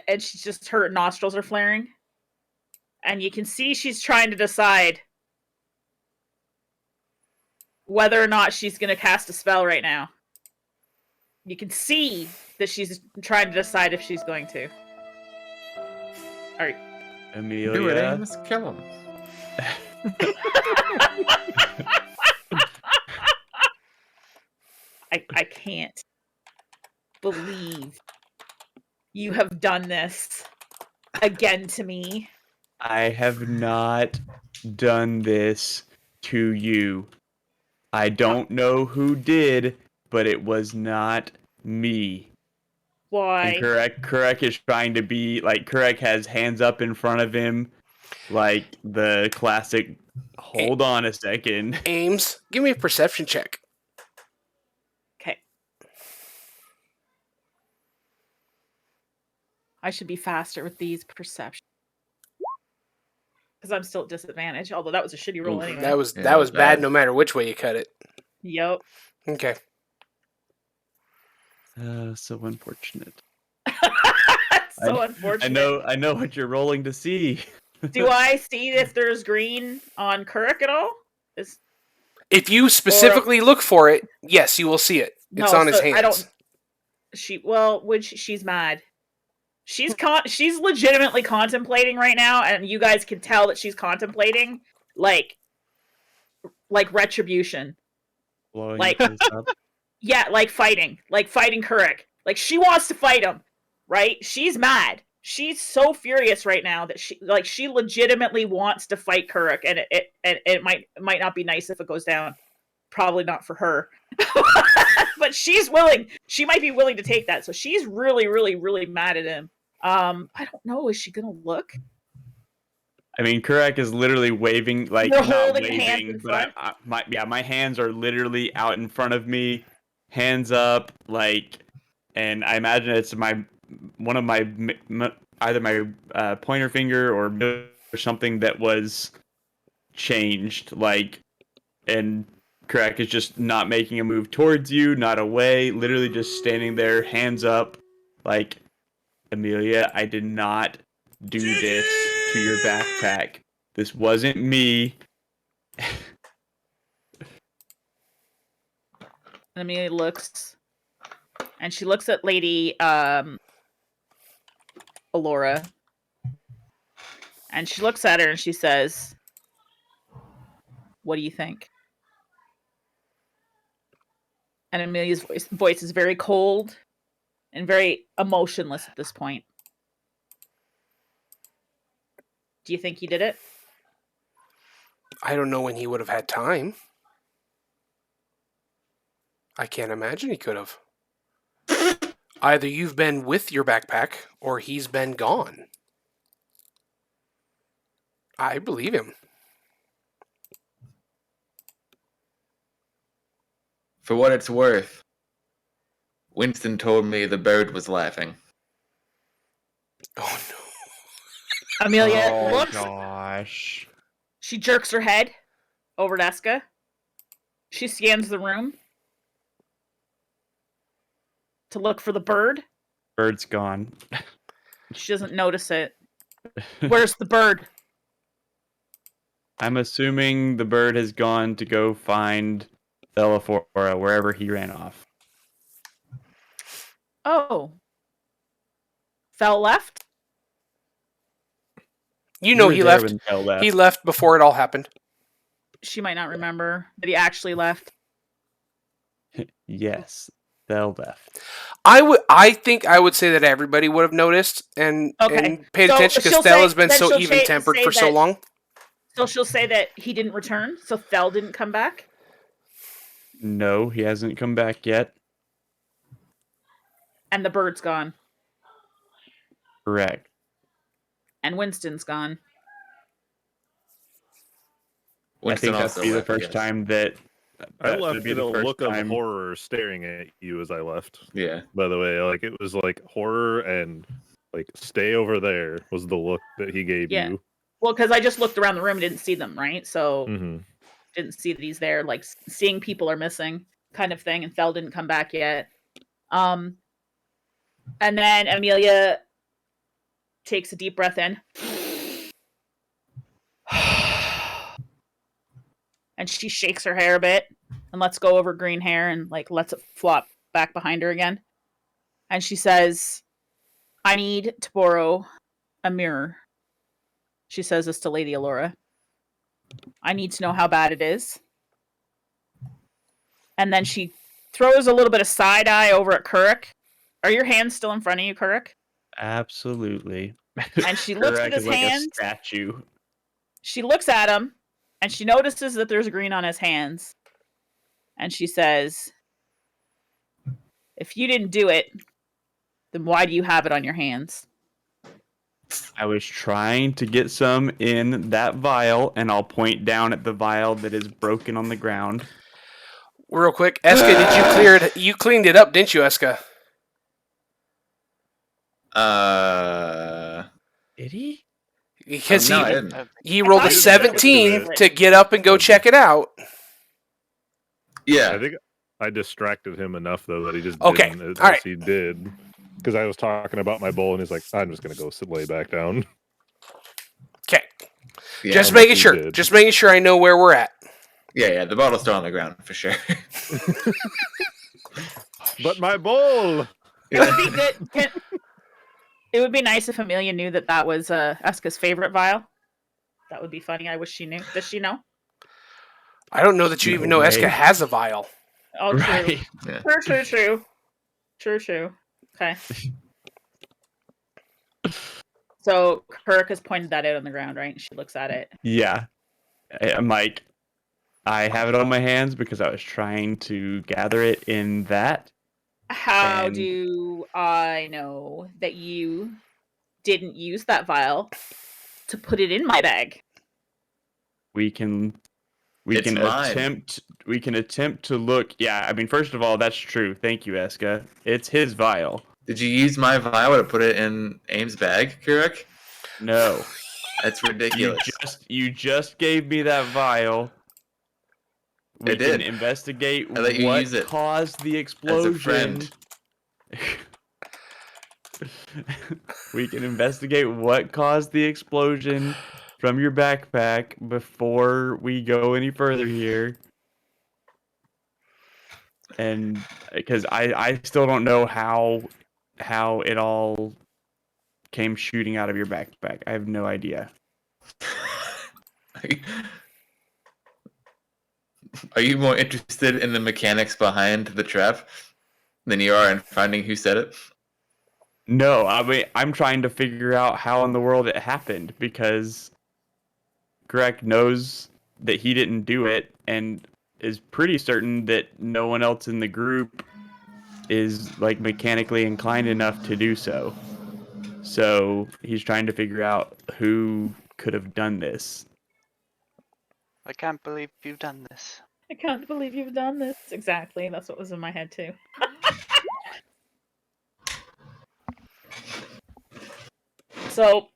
And she's just, her nostrils are flaring. And you can see she's trying to decide whether or not she's going to cast a spell right now. You can see that she's trying to decide if she's going to. Alright. Amelia. Do it, Amos. Kill him. I can't believe you have done this again to me. I have not done this to you. I don't know who did, but it was not me. Why? And Kurek is trying to be like, Kurek has hands up in front of him, like the classic. Hold on a second. Ames, give me a perception check. Okay. I should be faster with these perceptions. Because I'm still at disadvantage, although that was a shitty roll Oof, anyway. That was Yeah, that was bad bad. no matter which way you cut it. Yep. Okay. So unfortunate. So unfortunate. I know what you're rolling to see. Do I see if there's green on Kurek at all? If you specifically look for it, yes, you will see it. It's No, on his so hands. I don't. She's mad. She's legitimately contemplating right now, and you guys can tell that she's contemplating like retribution. Blowing Like- this up. Yeah, like fighting Kurek. Like she wants to fight him, right? She's mad. She's so furious right now that she legitimately wants to fight Kurek, and it might not be nice if it goes down. probably not for her. But she's willing. She might be willing to take that. So she's really, really, really mad at him. I don't know. Is she gonna look? I mean, Kurak is literally waving, like You're not holding hands waving, in but my hands are literally out in front of me, hands up, like, and I imagine it's one of my either my pointer finger or something that was changed, like, and Kurak is just not making a move towards you, not away, literally just standing there, hands up, like, Amelia, I did not do this to your backpack. This wasn't me. And Amelia looks, and she looks at Lady Alora, and she looks at her and she says, "What do you think?" And Amelia's voice is very cold and very emotionless at this point. Do you think he did it? I don't know when he would have had time. I can't imagine he could have. Either you've been with your backpack or he's been gone. I believe him. For what it's worth, Winston told me the bird was laughing. Oh no. Amelia looks. Gosh. She jerks her head over to Eska. She scans the room to look for the bird. Bird's gone. She doesn't notice it. Where's the bird? I'm assuming the bird has gone to go find Thelaphora wherever he ran off. Oh. Fell left? You know were he there left. when Fel left. He left before it all happened. She might not remember that he actually left. Yes, Fel left. I think I would say that everybody would have noticed and paid So attention because she'll Stella's say- been then so she'll even say tempered for so that- long. So she'll say that he didn't return, so Fel didn't come back. No, he hasn't come back yet. And the bird's gone. Correct. And Winston's gone. Winston I think also that'd be the left, first yes. time that I that left would be with the a first look time. of horror staring at you as I left. Yeah. By the way, like it was like horror and like stay over there was the look that he gave Yeah. you. Well, because I just looked around the room and didn't see them, right? So Mm-hmm. didn't see that he's there, like seeing people are missing kind of thing, and Fel didn't come back yet. And then Amelia takes a deep breath in. And she shakes her hair a bit and lets go of her green hair and like lets it flop back behind her again. And she says, "I need to borrow a mirror." She says this to Lady Alora. "I need to know how bad it is." And then she throws a little bit of side eye over at Kurik. Are your hands still in front of you, Kurik? Absolutely. And she looks at Kurak his is like hands. a statue. She looks at him and she notices that there's green on his hands. And she says, "If you didn't do it, then why do you have it on your hands?" I was trying to get some in that vial, and I'll point down at the vial that is broken on the ground. Real quick, Eska, did you clear it? You cleaned it up, didn't you, Eska? Did he? Because no, I he didn't. he rolled a thought you said it was 17 different. to get up and go check it out. Yeah. I think I distracted him enough though that he just Okay, didn't as all right. he did. Because I was talking about my bowl and he's like, I'm just gonna go lay back down. Okay, Yeah. just what making he sure. did. Just making sure I know where we're at. Yeah, the bottle's still on the ground for sure. But my bowl. It would be good. It would be nice if Amelia knew that that was Eska's favorite vial. That would be funny. I wish she knew. Does she know? I don't know that you even know Right. Eska has a vial. Oh, true. Right. Yeah. True. Okay. So Kirk has pointed that out on the ground, right? And she looks at it. Yeah. I'm like, I have it on my hands because I was trying to gather it in that. How And- do I know that you didn't use that vial to put it in my bag? We can It's mine. attempt to look. Yeah, I mean, first of all, that's true. Thank you, Eska. It's his vial. Did you use my vial to put it in Ames' bag, Kurek? No. That's You ridiculous. just gave me that vial. We I can did. investigate I let you what use it caused the As explosion. a friend. We can investigate what caused the explosion from your backpack before we go any further here. And because I still don't know how it all came shooting out of your backpack. I have no idea. Are you more interested in the mechanics behind the trap than you are in finding who said it? No, I mean I'm trying to figure out how in the world it happened because Greg knows that he didn't do it and is pretty certain that no one else in the group is like mechanically inclined enough to do so. So he's trying to figure out who could have done this. I can't believe you've done this. I can't believe you've done this. Exactly. That's what was in my head too. So,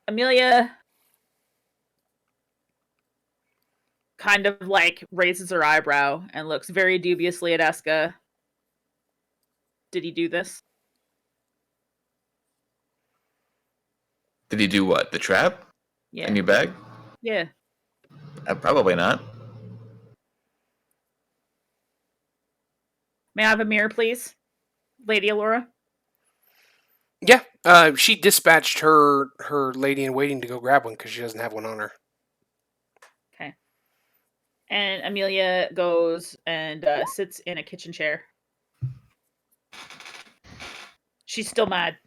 Amelia kind of like raises her eyebrow and looks very dubiously at Eska. Did he do this? Did he do what? The trap? Yeah. In your bag? Yeah. Probably not. May I have a mirror, please? Lady Alora? Yeah, she dispatched her lady in waiting to go grab one because she doesn't have one on her. Okay. And Amelia goes and sits in a kitchen chair. She's still mad.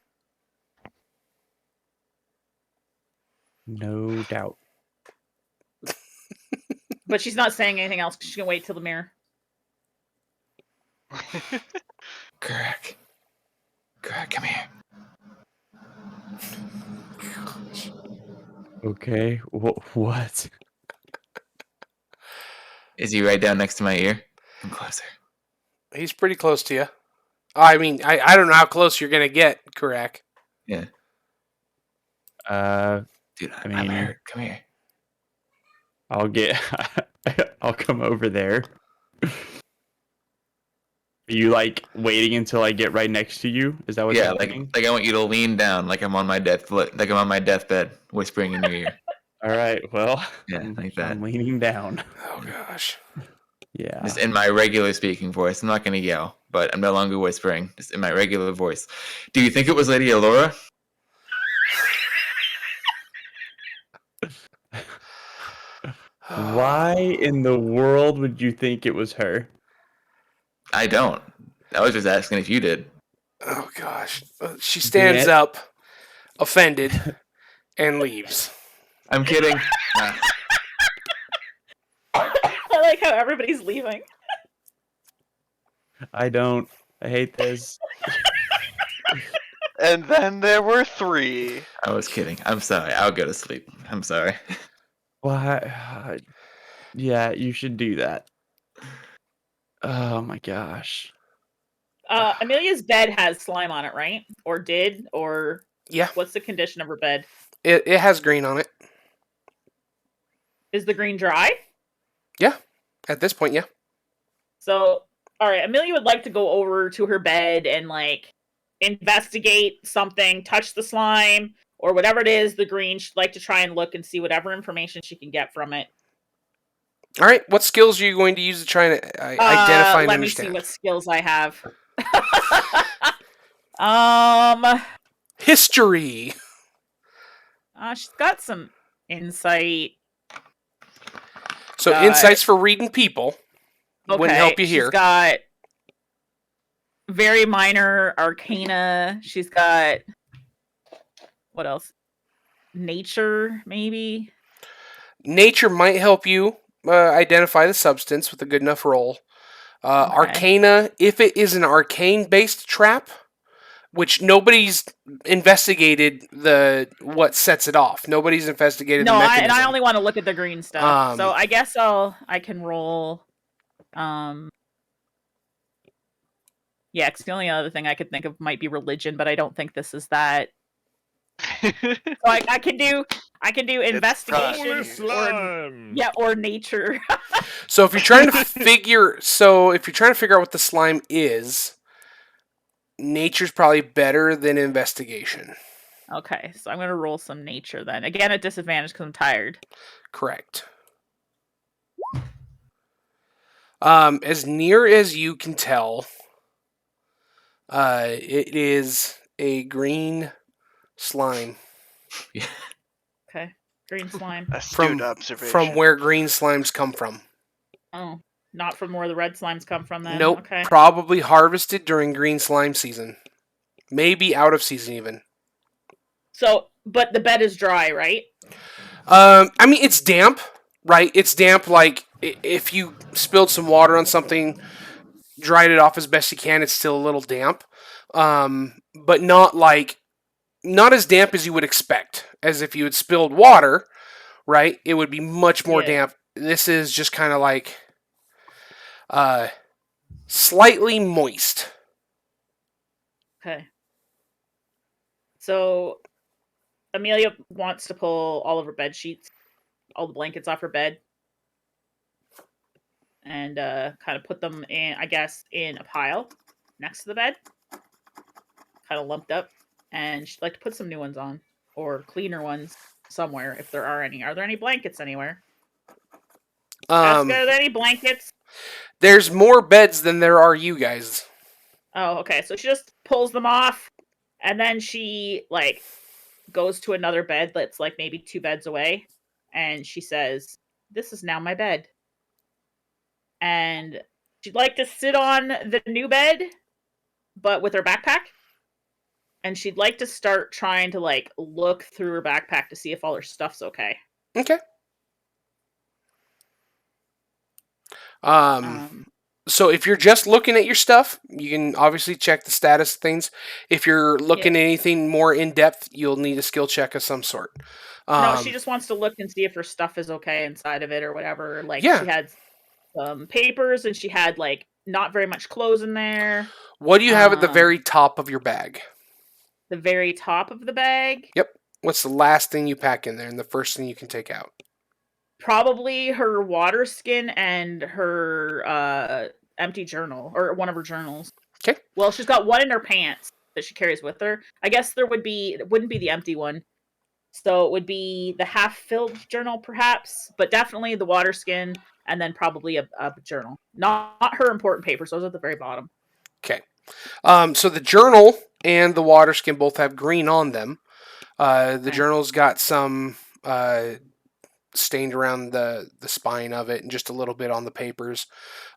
No doubt. But she's not saying anything else. She's going to wait till the mirror. Kurek. Kurek, come here. Okay. What? Is he right down next to my ear? Come closer. He's pretty close to you. I mean, I don't know how close you're going to get, Kurak. Yeah. Dude, I'm mean- hurt. Come here. I'll come over there. Are you like waiting until I get right next to you? Is that what's Yeah, happening? like I want you to lean down like I'm on my deathbed, whispering in your ear. All right. Well, Yeah, like that. I'm leaning down. Oh, gosh. Yeah. Just in my regular speaking voice. I'm not going to yell, but I'm no longer whispering. Just in my regular voice. Do you think it was Lady Alora? Why in the world would you think it was her? I don't. I was just asking if you did. Oh, gosh. She stands Yeah. up, offended, and leaves. I'm kidding. Nah. I like how everybody's leaving. I don't. I hate this. And then there were 3. I was kidding. I'm sorry. I'll go to sleep. I'm sorry. Why? Yeah, you should do that. Oh my gosh. Amelia's bed has slime on it, right? Or did? Or Yeah, what's the condition of her bed? it has green on it. Is the green dry? At this point, yeah. So, all right, Amelia would like to go over to her bed and like investigate something, touch the slime or whatever it is, the green. She'd like to try and look and see whatever information she can get from it. All right, what skills are you going to use to try and identify and Let understand? me see what skills I have. History. She's got some insight. So Got insights for reading people wouldn't Okay, help you here. She's got very minor arcana. She's got what else? Nature, maybe. Nature might help you. identify the substance with a good enough roll. Okay. Arcana, if it is an arcane-based trap, which nobody's investigated what sets it off. Nobody's investigated the No, mechanism. I only want to look at the green stuff. So Um, I guess I can roll. Yeah, because the only other thing I could think of might be religion, but I don't think this is that. So I can do investigation Holy or slime! or nature. So if you're trying to figure out what the slime is, nature's probably better than investigation. Okay, so I'm gonna roll some nature then. Again at disadvantage because I'm tired. Correct. As near as you can tell, it is a green slime. Okay, green slime. Astute observation. From where green slimes come from. Oh, not from where the red slimes come from then. Nope. Okay. Probably harvested during green slime season. Maybe out of season even. So, but the bed is dry, right? I mean, it's damp, right? It's damp. Like if you spilled some water on something, dried it off as best you can, it's still a little damp. But not as damp as you would expect. As if you had spilled water, right? It would be much more Yeah. damp. This is just kind of like slightly moist. Okay. So, Amelia wants to pull all of her bed sheets, all the blankets off her bed, and kind of put them in, I guess, in a pile next to the bed, kind of lumped up, and she'd like to put some new ones on, or cleaner ones somewhere if there are any. Are there any blankets anywhere? Ask her, are there any blankets? There's more beds than there are you guys. Oh, okay. So she just pulls them off, and then she like goes to another bed that's like maybe 2 beds away, and she says, "This is now my bed." And she'd like to sit on the new bed, but with her backpack. And she'd like to start trying to like look through her backpack to see if all her stuff's okay. Okay. So if you're just looking at your stuff, you can obviously check the status of things. If you're looking at anything more in depth, you'll need a skill check of some sort. No, she just wants to look and see if her stuff is okay inside of it or whatever. Like Yeah. she had some papers and she had like not very much clothes in there. What do you have at the very top of your bag? The very top of the bag? Yep. What's the last thing you pack in there and the first thing you can take out? Probably her water skin and her empty journal, or one of her journals. Okay. Well, she's got one in her pants that she carries with her. I guess it wouldn't be the empty one. So it would be the half-filled journal, perhaps, but definitely the water skin, and then probably a journal. Not her important papers; those are at the very bottom. Okay. So the journal and the water skin both have green on them. The journal's got some stained around the spine of it and just a little bit on the papers.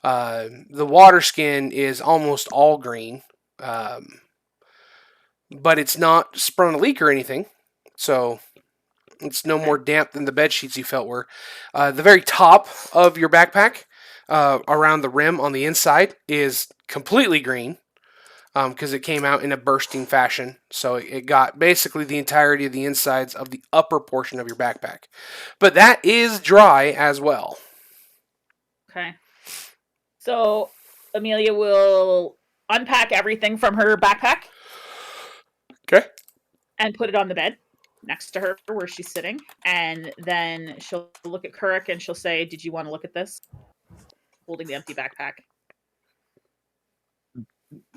The water skin is almost all green, but it's not sprung a leak or anything. So it's no more damp than the bed sheets you felt were. The very top of your backpack, around the rim on the inside, is completely green because it came out in a bursting fashion. So it got basically the entirety of the insides of the upper portion of your backpack. But that is dry as well. Okay. So Amelia will unpack everything from her backpack. Okay. And put it on the bed next to her where she's sitting. And then she'll look at Kurik and she'll say, "Did you want to look at this?" Holding the empty backpack.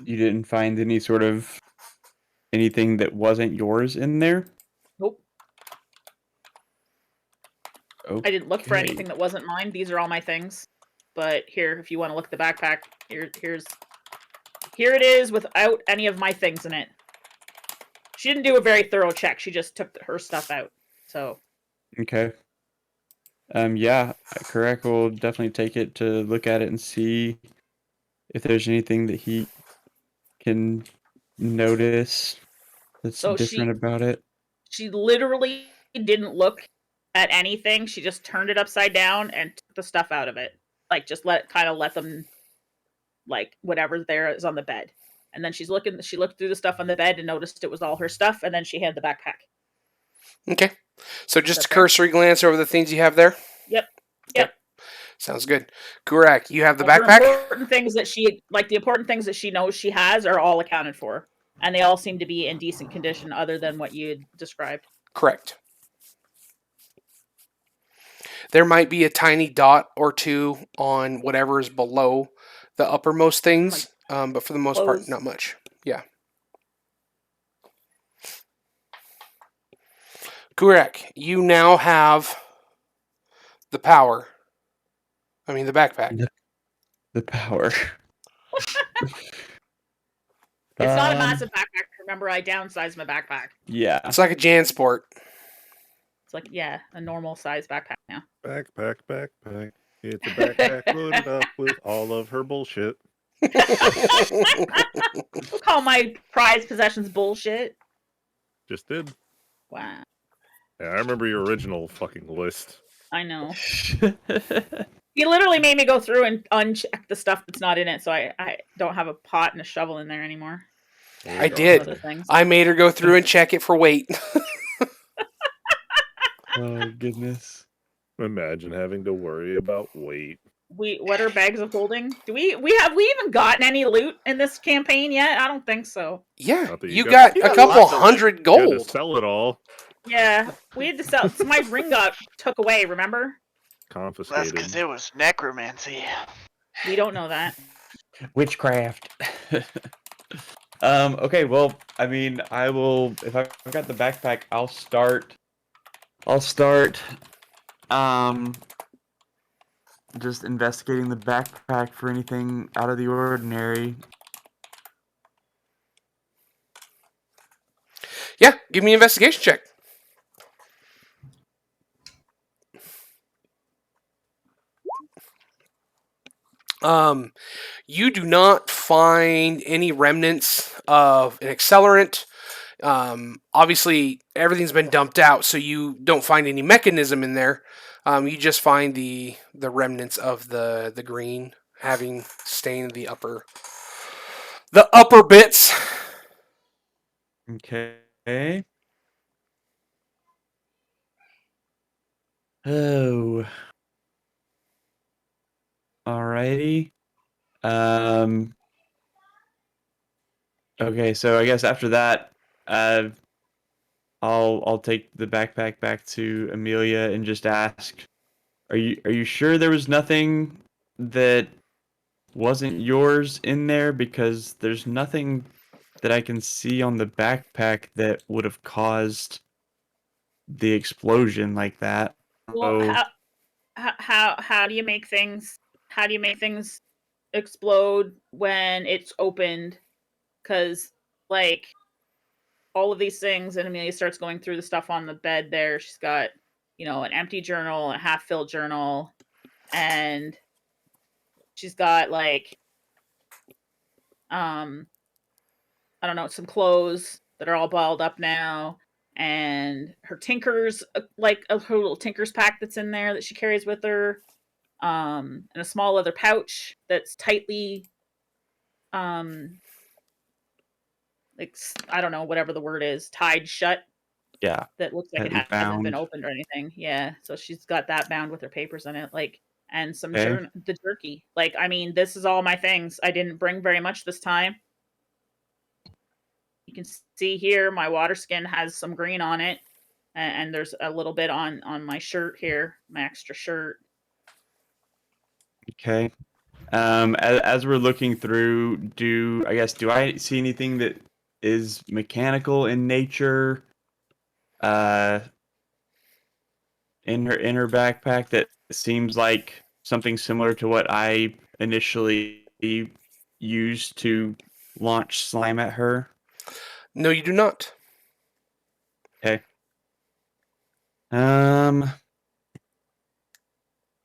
You didn't find any sort of anything that wasn't yours in there? Nope. Okay. I didn't look for anything that wasn't mine. These are all my things. But here, if you want to look at the backpack, here it is without any of my things in it. She didn't do a very thorough check. She just took her stuff out. So. Okay. Yeah, Kurik will definitely take it to look at it and see if there's anything that he can notice that's So different about it. She literally didn't look at anything. She just turned it upside down and took the stuff out of it. Like just let them like whatever there is on the bed. And then she looked through the stuff on the bed and noticed it was all her stuff, and then she had the backpack. Okay. So just Is a that fair? cursory glance over the things you have there. Yep. Sounds good. Gurak, you have the Like, backpack? The important things that she knows she has are all accounted for. And they all seem to be in decent condition other than what you had described. Correct. There might be a tiny dot or two on whatever is below the uppermost things, but for the most part, clothes. not much. Yeah. Gurak, you now have the power. I mean, the backpack. The power. It's not a massive backpack. Remember, I downsized my backpack. Yeah. It's like a JanSport. It's like, yeah, a normal size backpack now. Backpack. It's a backpack loaded up with all of her bullshit. Don't call my prized possessions bullshit. Just did. Wow. Yeah, I remember your original fucking list. I know. You literally made me go through and uncheck the stuff that's not in it, so I don't have a pot and a shovel in there anymore. There I you go. did. Other things. I made her go through and check it for weight. Oh goodness. Imagine having to worry about weight. What are bags of holding? Have we even gotten any loot in this campaign yet? I don't think so. Yeah, Not that you you got you a got couple lots of hundred You had to gold. sell it all. Yeah, we had to sell. So my ring got took away. Remember? That's Confiscated. because it was necromancy. We don't know that. Witchcraft. Okay, well, I mean, I will if I've got the backpack, I'll start just investigating the backpack for anything out of the ordinary. Yeah, give me an investigation check. You do not find any remnants of an accelerant. Obviously, everything's been dumped out, so you don't find any mechanism in there. You just find the remnants of the green having stained the upper bits. Okay. Oh. Alrighty. Okay, so I guess after that, I'll take the backpack back to Amelia and just ask, are you sure there was nothing that wasn't yours in there? Because there's nothing that I can see on the backpack that would have caused the explosion like that. Well, So how do you make things? How do you make things explode when it's opened? Because like all of these things, and Amelia starts going through the stuff on the bed. There, she's got an empty journal, a half-filled journal, and she's got like I don't know, some clothes that are all balled up now, and her Tinkers, her little Tinkers pack that's in there that she carries with her, and a small leather pouch that's tightly, like I don't know, whatever the word is, tied shut. yeah, That looks like it tightly hasn't been bound. opened or anything. Yeah, so she's got that bound with her papers in it, like, and some Okay. the jerky. Like, I mean, this is all my things. I didn't bring very much this time. You can see here my water skin has some green on it, and there's a little bit on my shirt here, my extra shirt. Okay. As we're looking through, do I see anything that is mechanical in nature? In her backpack that seems like something similar to what I initially used to launch slime at her. No, you do not. Okay.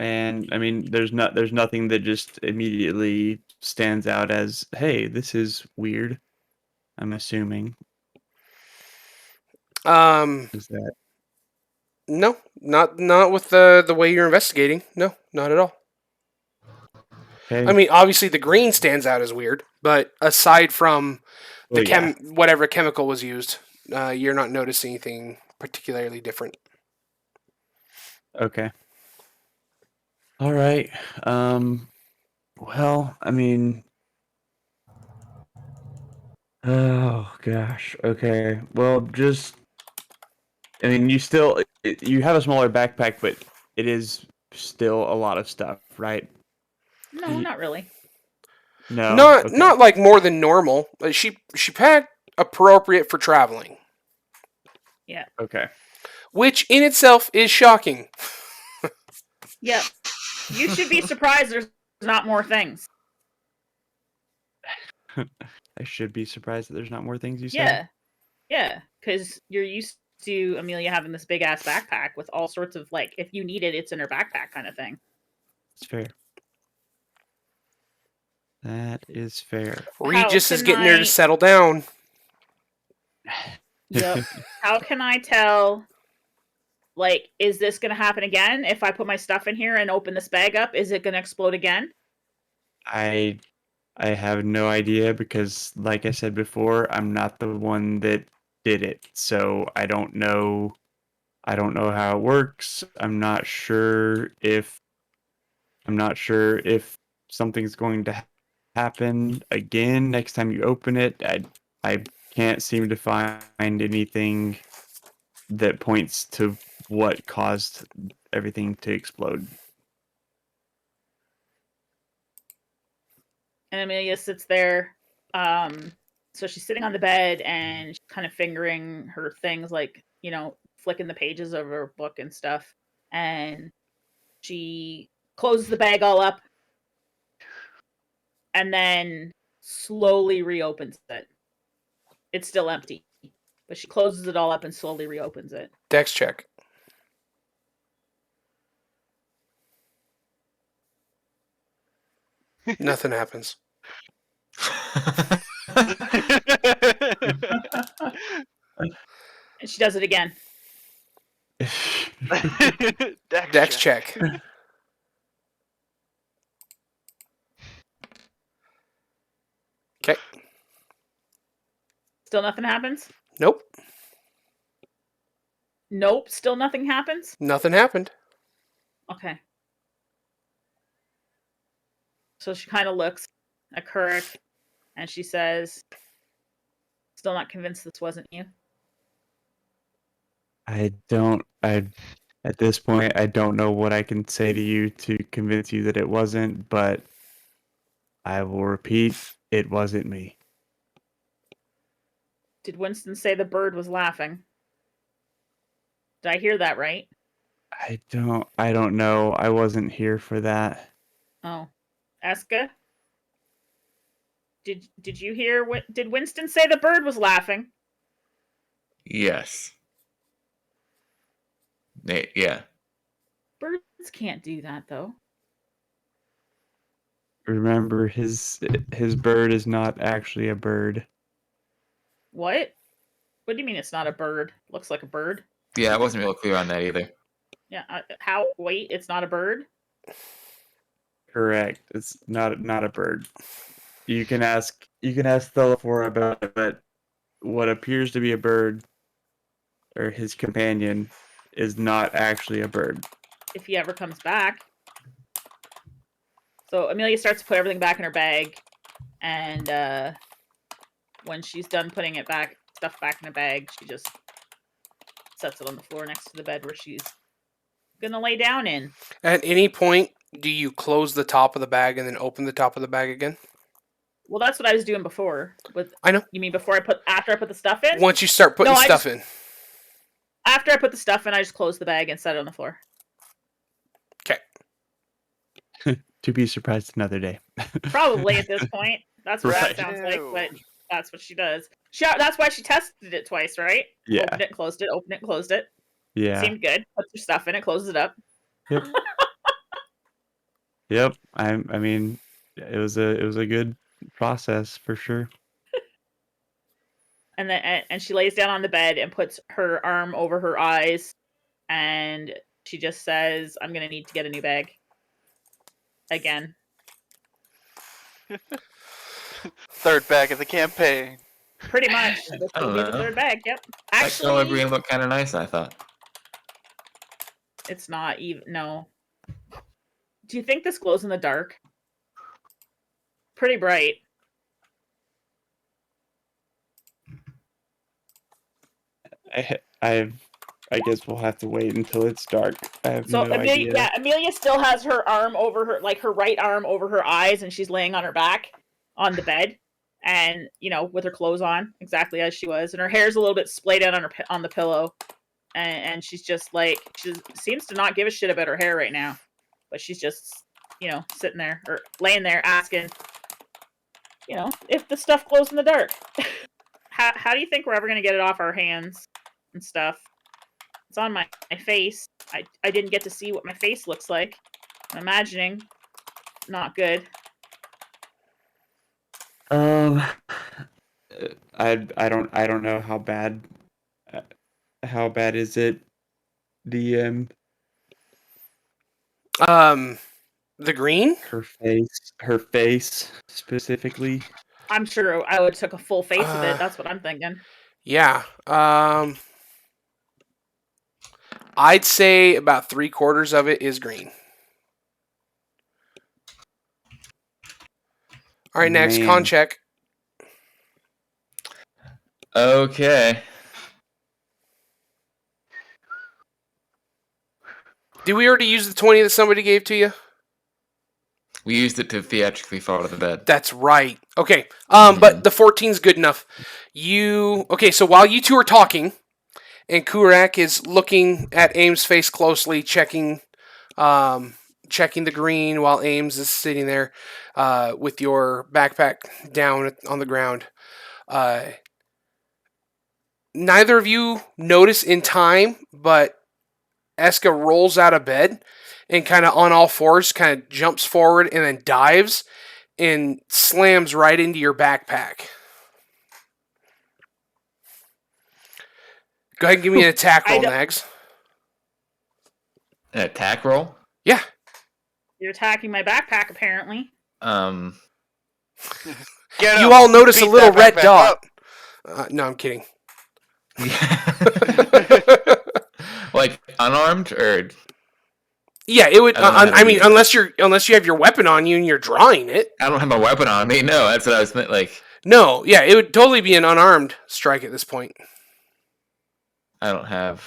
And I mean, there's nothing that just immediately stands out as, hey, this is weird. I'm assuming Um, is that No, not with the way you're investigating. No, not at all. Okay. I mean, obviously the green stands out as weird, but aside from the Well, yeah. whatever chemical was used, you're not noticing anything particularly different. Okay. All right. Well, I mean, oh gosh. Okay. Well, just I mean, you have a smaller backpack, but it is still a lot of stuff, right? No, not really. No. Not Okay. not like more than normal. She packed appropriate for traveling, Okay. which in itself is shocking. Yep. You should be surprised there's not more things. I should be surprised that there's not more things you said. Yeah. Yeah. Because you're used to Amelia having this big ass backpack with all sorts of like, if you need it, it's in her backpack kind of thing. It's fair. That is fair. Regis is can getting her I- to settle down. Yep. How can I tell? Like, is this going to happen again? If I put my stuff in here and open this bag up, is it going to explode again? I have no idea because, like I said before, I'm not the one that did it, so I don't know. I don't know how it works. I'm not sure if something's going to happen again next time you open it. I can't seem to find anything that points to what caused everything to explode. And Amelia sits there. So she's sitting on the bed and she's kind of fingering her things, like, flicking the pages of her book and stuff. And she closes the bag all up and then slowly reopens it. It's still empty, but she closes it all up and slowly reopens it. Dex check. Nothing happens. And she does it again. Dex check. Okay. Still nothing happens? Nope. Nope, still nothing happens? Nothing happened. Okay. So she kind of looks at Kurik and she says, still not convinced this wasn't you? At this point, I don't know what I can say to you to convince you that it wasn't, but I will repeat, it wasn't me. Did Winston say the bird was laughing? Did I hear that right? I don't know. I wasn't here for that. Oh. Eska? Did you hear what did Winston say the bird was laughing? Yes. Yeah. Birds can't do that though. Remember, his bird is not actually a bird. What? What do you mean it's not a bird? Looks like a bird. Yeah, I wasn't real clear on that either. Yeah, how wait, it's not a bird? Correct. It's not a bird. You can ask Thellifor about it, but what appears to be a bird, or his companion, is not actually a bird. If he ever comes back. So Amelia starts to put everything back in her bag, and when she's done putting stuff back in the bag, she just sets it on the floor next to the bed where she's gonna lay down in. At any point, do you close the top of the bag and then open the top of the bag again? Well, that's what I was doing before. I know. You mean after I put the stuff in? Once you start putting No, I stuff just- in. After I put the stuff in, I just closed the bag and set it on the floor. To be surprised another day. Probably at this point. That's what Right. that sounds like, Ew. but that's what she does. That's why she tested it twice, right? Yeah. Opened it, closed it, opened it, closed it. Yeah. Seemed good. Puts your stuff in it, closes it up. Yep. I mean, it was a good process for sure. And then and she lays down on the bed and puts her arm over her eyes and she just says, "I'm gonna need to get a new bag." Again. Third bag of the campaign. Pretty much. This I will don't be the know. third bag, yep. That color Actually, green looked kind of nice, I thought. it's not even, no. Do you think this glows in the dark? Pretty bright. I guess we'll have to wait until it's dark. I have So no Amelia, idea. yeah, Amelia still has her arm over her, like her right arm over her eyes, and she's laying on her back on the bed, and with her clothes on, exactly as she was, and her hair's a little bit splayed out on the pillow, and she's just like, she seems to not give a shit about her hair right now, but she's just sitting there or laying there asking, if the stuff glows in the dark. How do you think we're ever gonna get it off our hands and stuff? It's on my face. I didn't get to see what my face looks like. I'm imagining not good. I don't know how bad. How bad is it? The The green? her face specifically. I'm sure I would have took a full face of it. That's what I'm thinking. Yeah. I'd say about 3/4 of it is green. All right, next con Man. check. Okay. Did we already use the 20 that somebody gave to you? We used it to theatrically fall to the bed. That's right. Okay. But the 14's good enough. So while you two are talking, and Kurak is looking at Ames' face closely, checking the green while Ames is sitting there with your backpack down on the ground. Neither of you notice in time, but Eska rolls out of bed and kind of on all fours kind of jumps forward and then dives and slams right into your backpack. Go ahead and give me an attack roll, Nags. An attack roll? Yeah. You're attacking my backpack, apparently. Get You him. all notice a Beat little that red backpack dot. No, I'm kidding. Like unarmed or Yeah, it would. I don't know how to I mean, do that. unless you have your weapon on you and you're drawing it. I don't have my weapon on me. No, that's what I was meant. Like No, yeah, it would totally be an unarmed strike at this point. I don't have.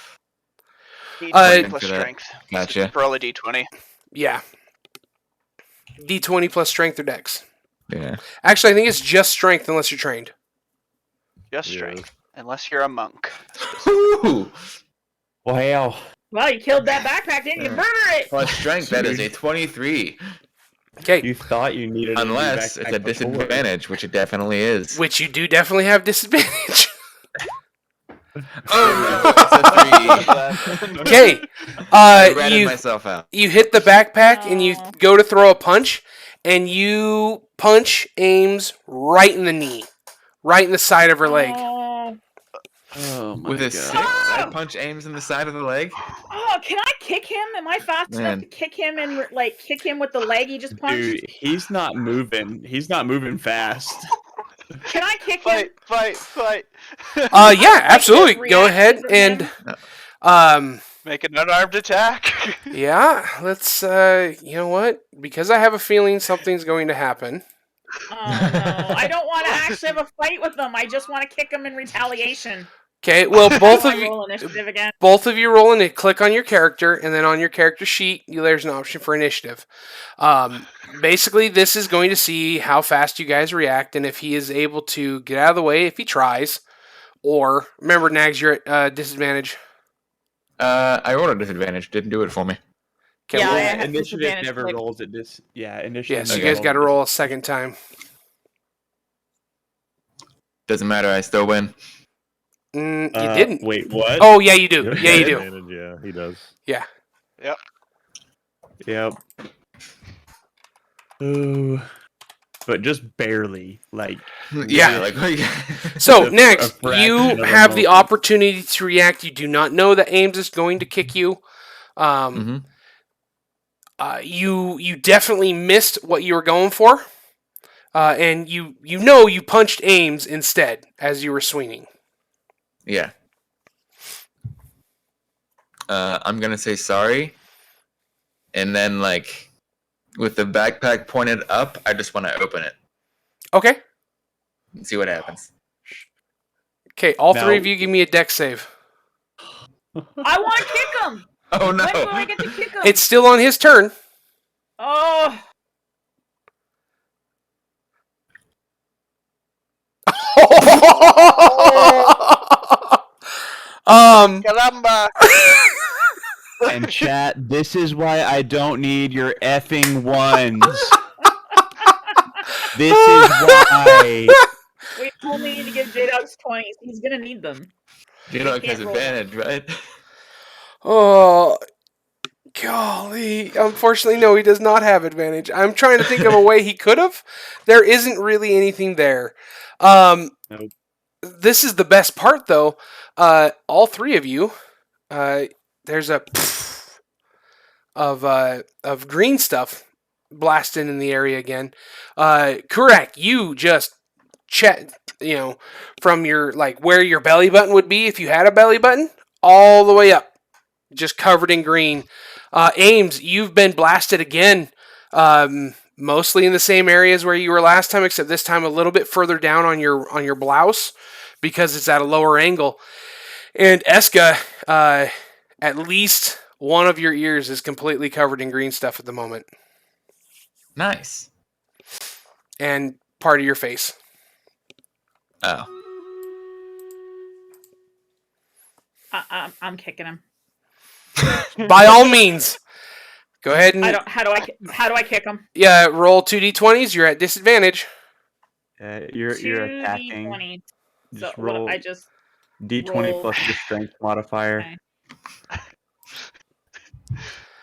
D20 plus For that. strength. Gotcha. Roll a D20. Yeah. D20 plus strength or dex. Yeah. Actually, I think it's just strength unless you're trained. Just Yeah. strength. Unless you're a monk. Ooh. Wow. Well, you killed that backpack, didn't you? Yeah. Murder it! Plus strength. That is a 23. Okay, You thought you needed Unless a new it's a backpack before. disadvantage, which it definitely is. which you do definitely have disadvantage. Oh no, it's a 3. Okay, I ratted you myself out. you hit the backpack and you Aw. go to throw a punch, and you punch Ames right in the knee, right in the side of her leg. Oh my With a god. 6, I punch Ames in the side of the leg. Oh, can I kick him? Am I fast enough Man. to kick him and kick him with the leg he just punched? Dude, he's not moving. He's not moving fast. Can I kick him? Fight. Yeah, absolutely. Like, Go reaction ahead from and him? Make an unarmed attack. yeah, let's. You know what? Because I have a feeling something's going to happen. Oh no, I don't want to actually have a fight with them. I just want to kick him in retaliation. Okay, well, both Do I of you. roll initiative again. Both of you roll in it. Click on your character, and then on your character sheet, there's an option for initiative. Basically, this is going to see how fast you guys react, and if he is able to get out of the way if he tries, or remember, Nags, you're at disadvantage. I rolled a disadvantage. Didn't do it for me. Okay, Yeah, well, I have Initiative disadvantage, never like- rolls at this. Yeah, initiative. yeah, so you never guys got to rolls at roll a second time. Doesn't matter. I still win. You this. didn't. Wait, what? Oh, yeah, you do. Yeah, you do. Advantage, yeah, he does. Yeah. Yep. Oh. but just barely. Like Yeah. Like, So A next, fraction you of a have the moment. opportunity to react. You do not know that Ames is going to kick you. Mhm. You definitely missed what you were going for, and you know you punched Ames instead as you were swinging. Yeah. I'm gonna say sorry, and then like with the backpack pointed up, I just want to open it Okay. and see what happens. Okay. All Now- three of you give me a deck save. I want to kick him. Oh no! When do I get to kick him? It's still on his turn. Oh, Caramba! And chat, this is why I don't need your effing ones. This is why. we only need to give J-Dog's 20s. He's gonna need them. J-Dog has can't roll. advantage, right? Oh, golly. Unfortunately, no, he does not have advantage. I'm trying to think of a way he could have. There isn't really anything there. Nope. This is the best part, though. All three of you, there's a of green stuff blasting in the area again. Correct. You just check, from your like where your belly button would be if you had a belly button, all the way up, just covered in green. Ames, you've been blasted again. Mostly in the same areas where you were last time, except this time a little bit further down on your blouse because it's at a lower angle. And Eska, at least one of your ears is completely covered in green stuff at the moment, Nice. and part of your face. Oh. I'm kicking him. By all means, go ahead and How do I kick him? roll 2d20s. You're at disadvantage. You're attacking. 2d20. So Just roll what, I just D20 roll- plus your strength modifier. Okay.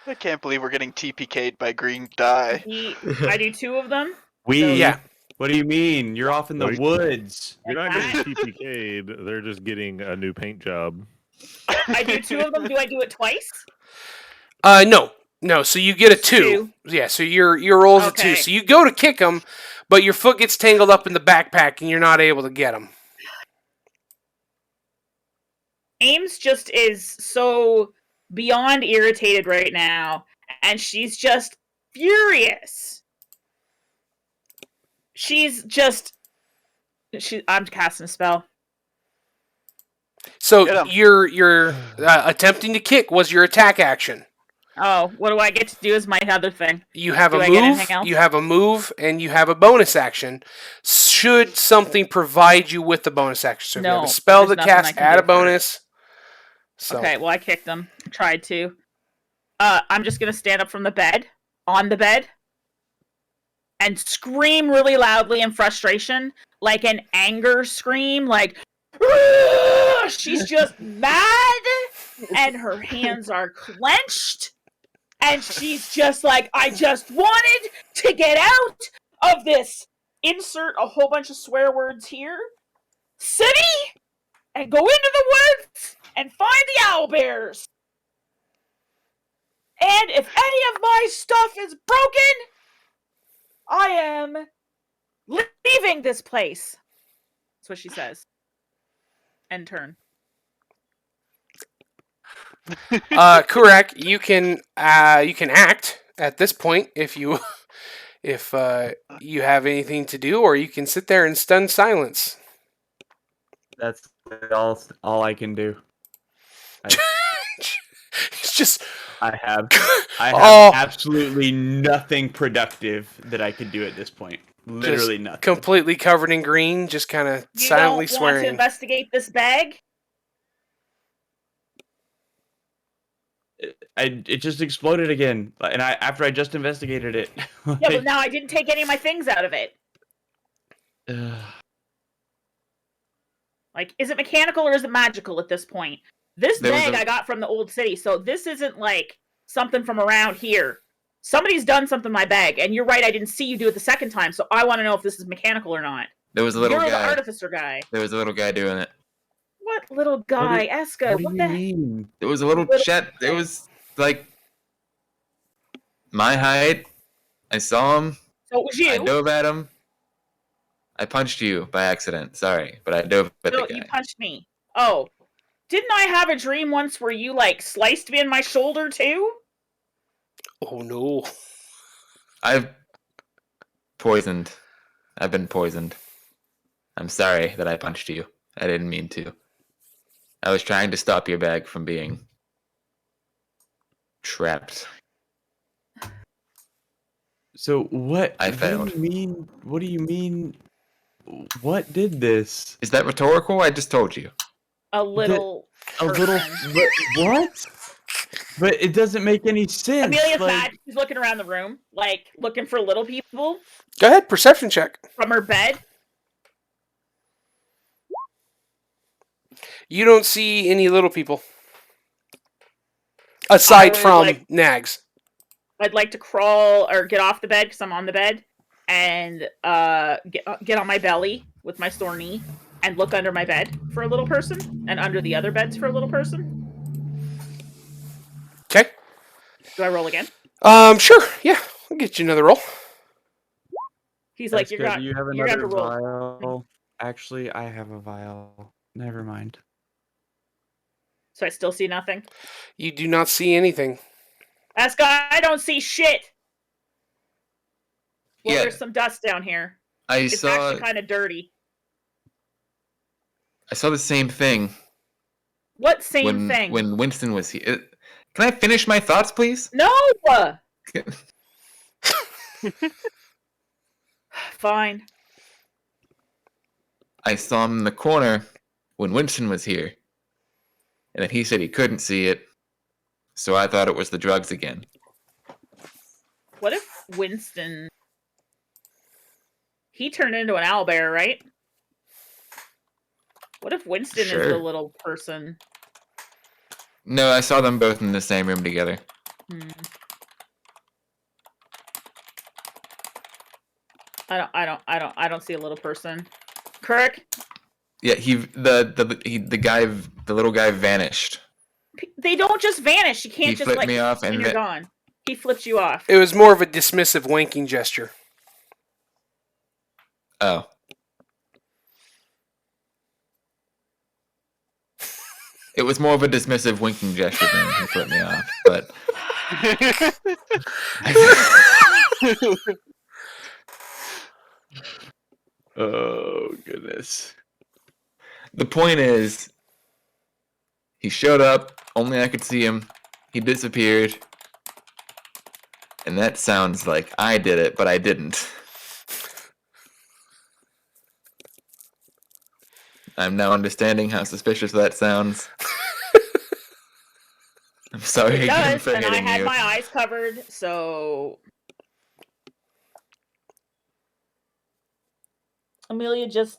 I can't believe we're getting TPK'd by green dye. I do 2 of them. We? Yeah. What do you mean? You're off in the Wait. woods. You're not Like getting TPK'd. They're just getting a new paint job. I do 2 of them. Do I do it twice? No. So you get a 2. Two. Yeah. So your roll's a 2. Okay. So you go to kick him, but your foot gets tangled up in the backpack, and you're not able to get him. Ames just is so beyond irritated right now, and she's just furious. I'm casting a spell. So Get 'em. your attempting to kick was your attack action. Oh, what do I get to do as my other thing? You have Do a I get move. anything else? You have a move, and you have a bonus action. Should something provide you with the bonus action? So if you have No, a spell there's to nothing I cast, can add do a for it. bonus. So Okay, well I kicked him. Tried to. I'm just gonna stand up from the bed, on the bed, and scream really loudly in frustration, like an anger scream, like "Ugh!" She's just mad, and her hands are clenched, and she's just like, I just wanted to get out of this. Insert a whole bunch of swear words here. City, and go into the woods and find the owlbears. And if any of my stuff is broken, I am leaving this place. That's what she says. End turn. correct. You can act at this point if you have anything to do, or you can sit there in stunned silence. That's all I can do. It's just I have Oh. absolutely nothing productive that I could do at this point. Literally nothing. completely covered in green, just kind of You silently don't want to swearing. investigate this bag? It just exploded again, and after I just investigated it. Yeah, but now I didn't take any of my things out of it. Like, is it mechanical or is it magical at this point? This There was bag a- I got from the old city, so this isn't like something from around here. somebody's done something in my bag, and you're right. I didn't see you do it the second time, so I want to know if this is mechanical or not. There was a little You're the guy. artificer guy. There was a little guy doing it. What little guy, Eska? What do What you the? mean? There was a little Chet. It was like my height. I saw him. So it was I you. dove at him. I punched you by accident. Sorry, but I dove at No, the guy. you punched me. Oh, didn't I have a dream once where you like sliced me in my shoulder too? Oh no. I've poisoned. I've been poisoned. I'm sorry that I punched you. I didn't mean to. I was trying to stop your bag from being trapped. So what? I What failed. do you mean? What do you mean? What did this? Is that rhetorical? I just told you. A little. A little. person. What? But it doesn't make any sense. Amelia's like, mad. She's looking around the room, like looking for little people Go ahead, perception check. from her bed. You don't see any little people. Aside would, from like- Nags. I'd like to crawl or get off the bed because I'm on the bed, and get on my belly with my sore knee and look under my bed for a little person, and under the other beds for a little person. Okay. Do I roll again? Sure. Yeah, I'll get you another roll. He's like, Eska, you're gonna, do you have you're gonna have another to roll. vial? Actually, I have a vial. Never mind. So I still see nothing. You do not see anything. Ask I don't see shit. Well, Yeah. there's some dust down here. I It's saw. actually kind of dirty. I saw the same thing What same when thing? when Winston was here. Can I finish my thoughts, please? No. Fine. I saw him in the corner when Winston was here, and then he said he couldn't see it, so I thought it was the drugs again. What if Winston? He turned into an owlbear, right? What if Winston is the Sure. little person? No, I saw them both in the same room together. Hmm. I don't see a little person. Kirk, Yeah, the little guy vanished. they don't just vanish. You can't He just flipped like me off and and you're gone. He flips you off. It was more of a dismissive wanking gesture. Oh. It was more of a dismissive winking gesture than he flipped me off, but Oh goodness. the point is, he showed up, only I could see him, he disappeared, and that sounds like I did it, but I didn't. I'm now understanding how suspicious that sounds. I'm sorry It again does, for and I hitting had you. my eyes covered, so Amelia just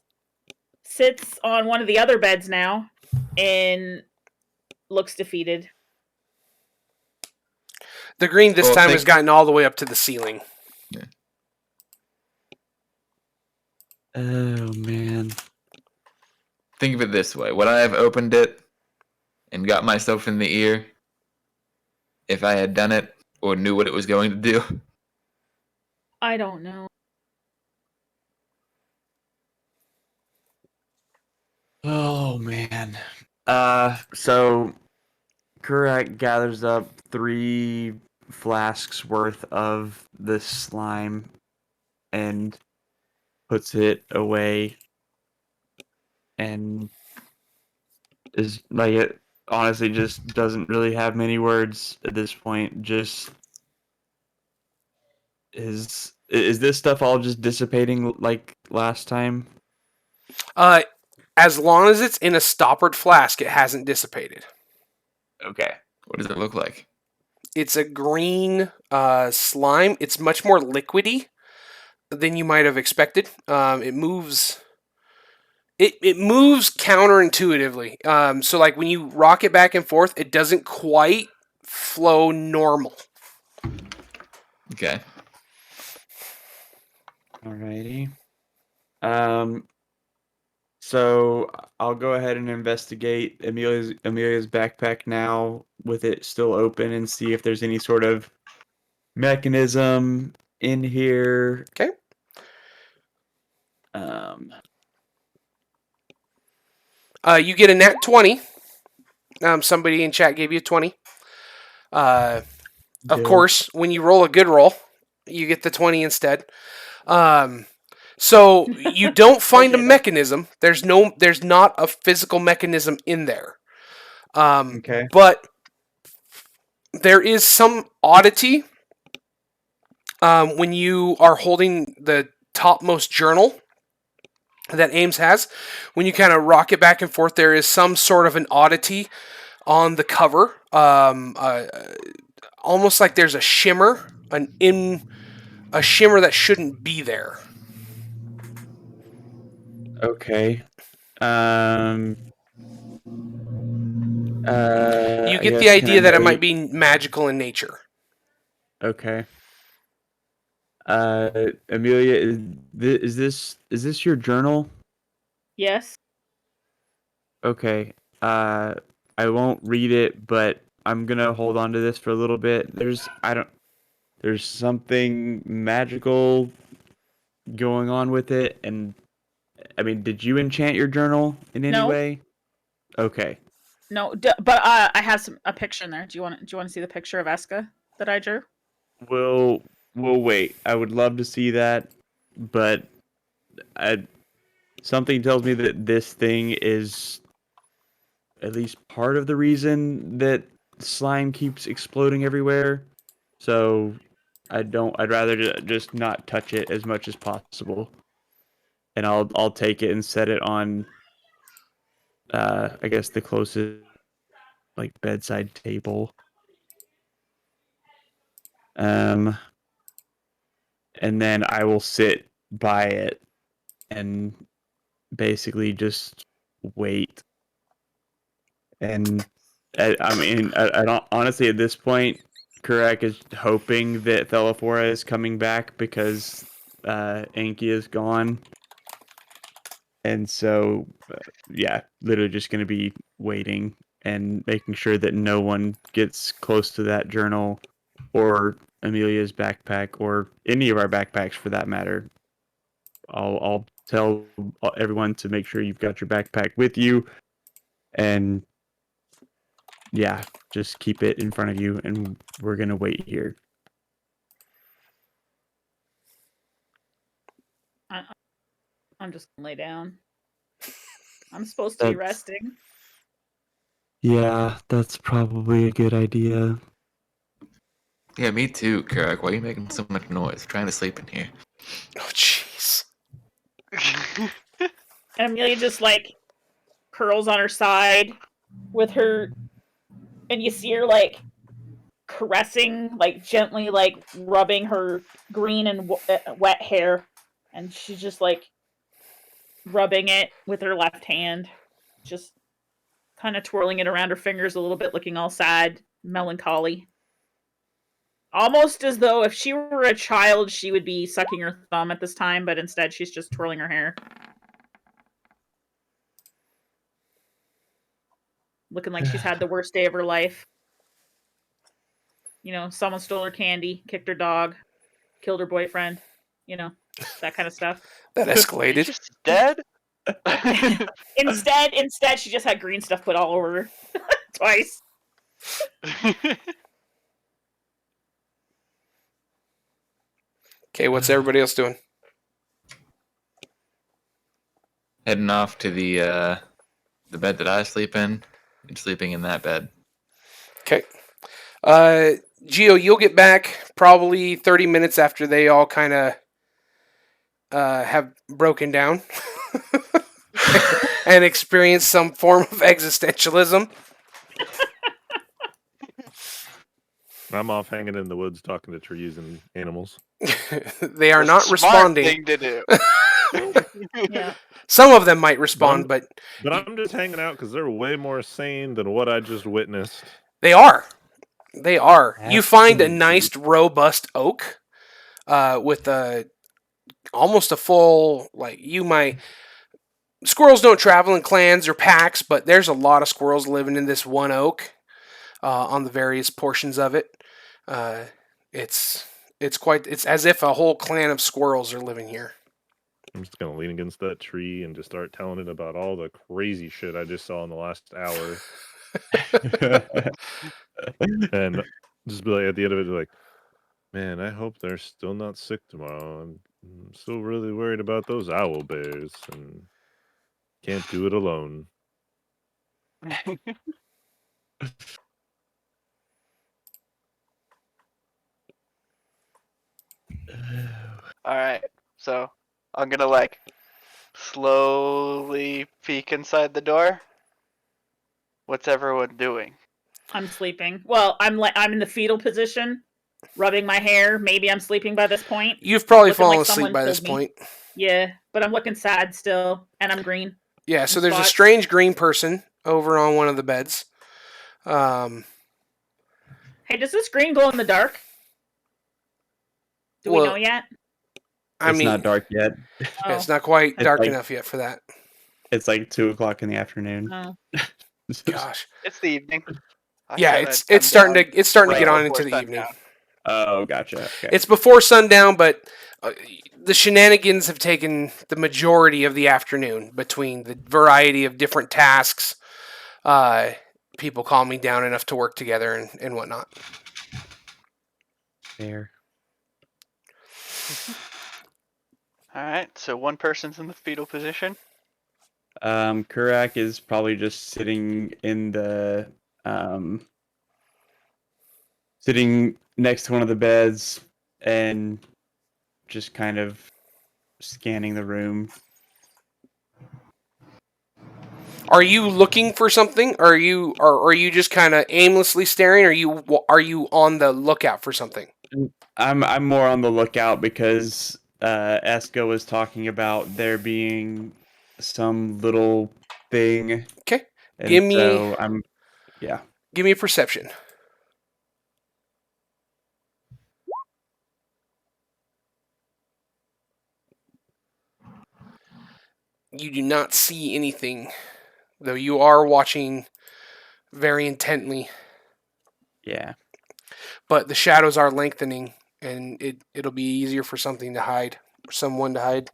sits on one of the other beds now and looks defeated. The green this Well, time thank- has gotten all the way up to the ceiling. Oh man. Think of it this way. Would I have opened it and got myself in the ear if I had done it or knew what it was going to do? I don't know. Oh man. So Kurak gathers up 3 flasks worth of this slime and puts it away and is like it honestly just doesn't really have many words at this point. Just is this stuff all just dissipating like last time? As long as it's in a stoppered flask, it hasn't dissipated. Okay. What does it look like? It's a green slime. It's much more liquidy than you might have expected. It moves. It moves counterintuitively. So like when you rock it back and forth, it doesn't quite flow normal. Okay. Alrighty. So I'll go ahead and investigate Amelia's backpack now with it still open and see if there's any sort of mechanism in here. Okay. You get a nat 20. Somebody in chat gave you a 20. Of Dope. course, when you roll a good roll, you get the 20 instead. So you don't find a Okay, then. mechanism. There's not a physical mechanism in there. Okay. But there is some oddity when you are holding the topmost journal that Ames has. When you kind of rock it back and forth, there is some sort of an oddity on the cover. Almost like there's a shimmer, a shimmer that shouldn't be there. Okay. You I get the guess, idea can that I it might wait? be magical in nature. Okay. Amelia, is this your journal? Yes. Okay. I won't read it, but I'm gonna hold on to this for a little bit. There's something magical going on with it, and I mean, did you enchant your journal in any No. way? Okay. No, but I have a picture in there. Do you want to see the picture of Eska that I drew? We'll wait. I would love to see that, but something tells me that this thing is at least part of the reason that slime keeps exploding everywhere. So I'd rather just not touch it as much as possible. And I'll take it and set it on I guess the closest like bedside table. And then I will sit by it and basically just wait. And I mean, I don't honestly at this point, Kurak is hoping that Thelaphora is coming back because Anki is gone. And so, yeah, literally just going to be waiting and making sure that no one gets close to that journal or Amelia's backpack or any of our backpacks for that matter. I'll tell everyone to make sure you've got your backpack with you, and yeah, just keep it in front of you, and we're gonna wait here. I'm just gonna lay down. I'm supposed to be That's- resting. Yeah, that's probably a good idea. Yeah, me too, Kurak. Why are you making so much noise? I'm trying to sleep in here. Oh, jeez. And Amelia just like curls on her side with her, and you see her like caressing, like gently, like rubbing her green and wet hair, and she's just like rubbing it with her left hand, just kind of twirling it around her fingers a little bit, looking all sad, melancholy. Almost as though if she were a child, she would be sucking her thumb at this time, but instead she's just twirling her hair. Looking like she's had the worst day of her life. You know, someone stole her candy, kicked her dog, killed her boyfriend. You know, that kind of stuff. That escalated. Just dead? Instead, she just had green stuff put all over her. Twice. Okay, what's everybody else doing? Heading off to the bed that I sleep in and sleeping in that bed. Okay. Gio, you'll get back probably 30 minutes after they all kind of have broken down and experienced some form of existentialism. I'm off hanging in the woods talking to trees and animals. They are The not smart responding. thing to do. Yeah. Some of them might respond, but But I'm just hanging out because they're way more sane than what I just witnessed. they are. They are. You find a Absolutely. nice, robust oak with almost a full, like, squirrels don't travel in clans or packs, but there's a lot of squirrels living in this one oak on the various portions of it. It's it's as if a whole clan of squirrels are living here. I'm just gonna lean against that tree and just start telling it about all the crazy shit I just saw in the last hour, and just be like at the end of it, like, man, I hope they're still not sick tomorrow. I'm still really worried about those owl bears, and can't do it alone. Alright, so I'm gonna like slowly peek inside the door. What's everyone doing? I'm sleeping. Well, I'm in the fetal position, rubbing my hair. Maybe I'm sleeping by this point. You've probably Looking like fallen asleep someone by this killed me. point. Yeah, but I'm looking sad still, and I'm green. Yeah, so there's a Spots. strange green person over on one of the beds. Hey, does this green glow in the dark? Do we Well, know yet? I It's mean, not dark yet. Oh, it's not quite It's dark like- enough yet for that. It's like 2:00 in the afternoon. oh. Gosh. It's the evening. I Yeah, said it's I'd come starting down to right get on before into the evening. sundown. Oh, gotcha. Okay. It's before sundown, but the shenanigans have taken the majority of the afternoon between the variety of different tasks, people calming down enough to work together and whatnot. Fair. Alright, so one person's in the fetal position. Kurak is probably just sitting in the sitting next to one of the beds and just kind of scanning the room. Are you looking for something? Or are you just kind of aimlessly staring? Or are you on the lookout for something? I'm more on the lookout because Eska was talking about there being some little thing. Okay. And Give me- so I'm Give me a perception. You do not see anything, though you are watching very intently. yeah. But the shadows are lengthening, and it'll be easier for something to hide, for someone to hide.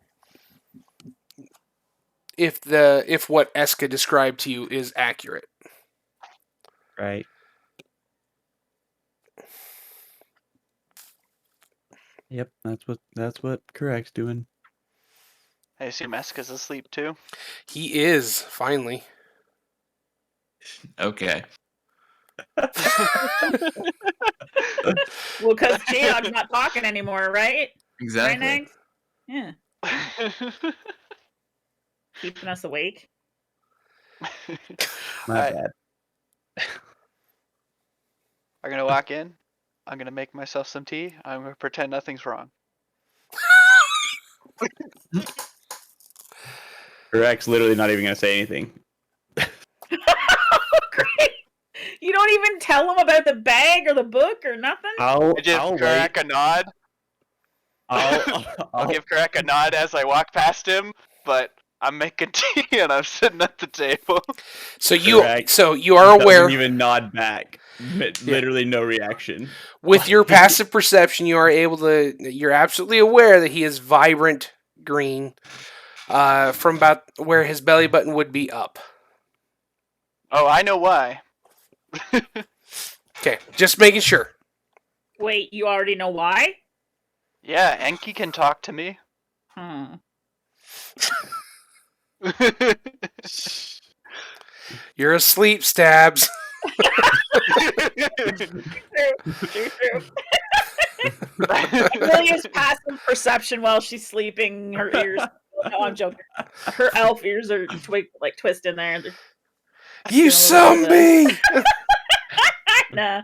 If what Eska described to you is accurate. Right. Yep, that's what Kurak's doing. I assume Eska's asleep too. He is, finally. Okay. Well, because Geog's not talking anymore, right? Exactly. Right, Nags? Yeah. Keeping us awake. My Alright. bad. I'm gonna walk in. I'm gonna make myself some tea. I'm gonna pretend nothing's wrong. Kurak's literally not even gonna say anything. Great. You don't even tell him about the bag or the book or nothing? I'll I just I'll crack wait. a nod. I'll I'll give Crack a nod as I walk past him, but I'm making tea and I'm sitting at the table. So you Correct. are aware Doesn't even nod back. Literally no reaction. with your passive perception. You're absolutely aware that he is vibrant green, from about where his belly button would be up. Oh, I know why. Okay, just making sure. Wait, you already know why? Yeah, Enki can talk to me. Hmm. You're asleep, Stabs. True. Amelia's passive perception while she's sleeping, her ears. No, I'm joking. Her elf ears are twist in there. You Feeling a little zombie! Nah.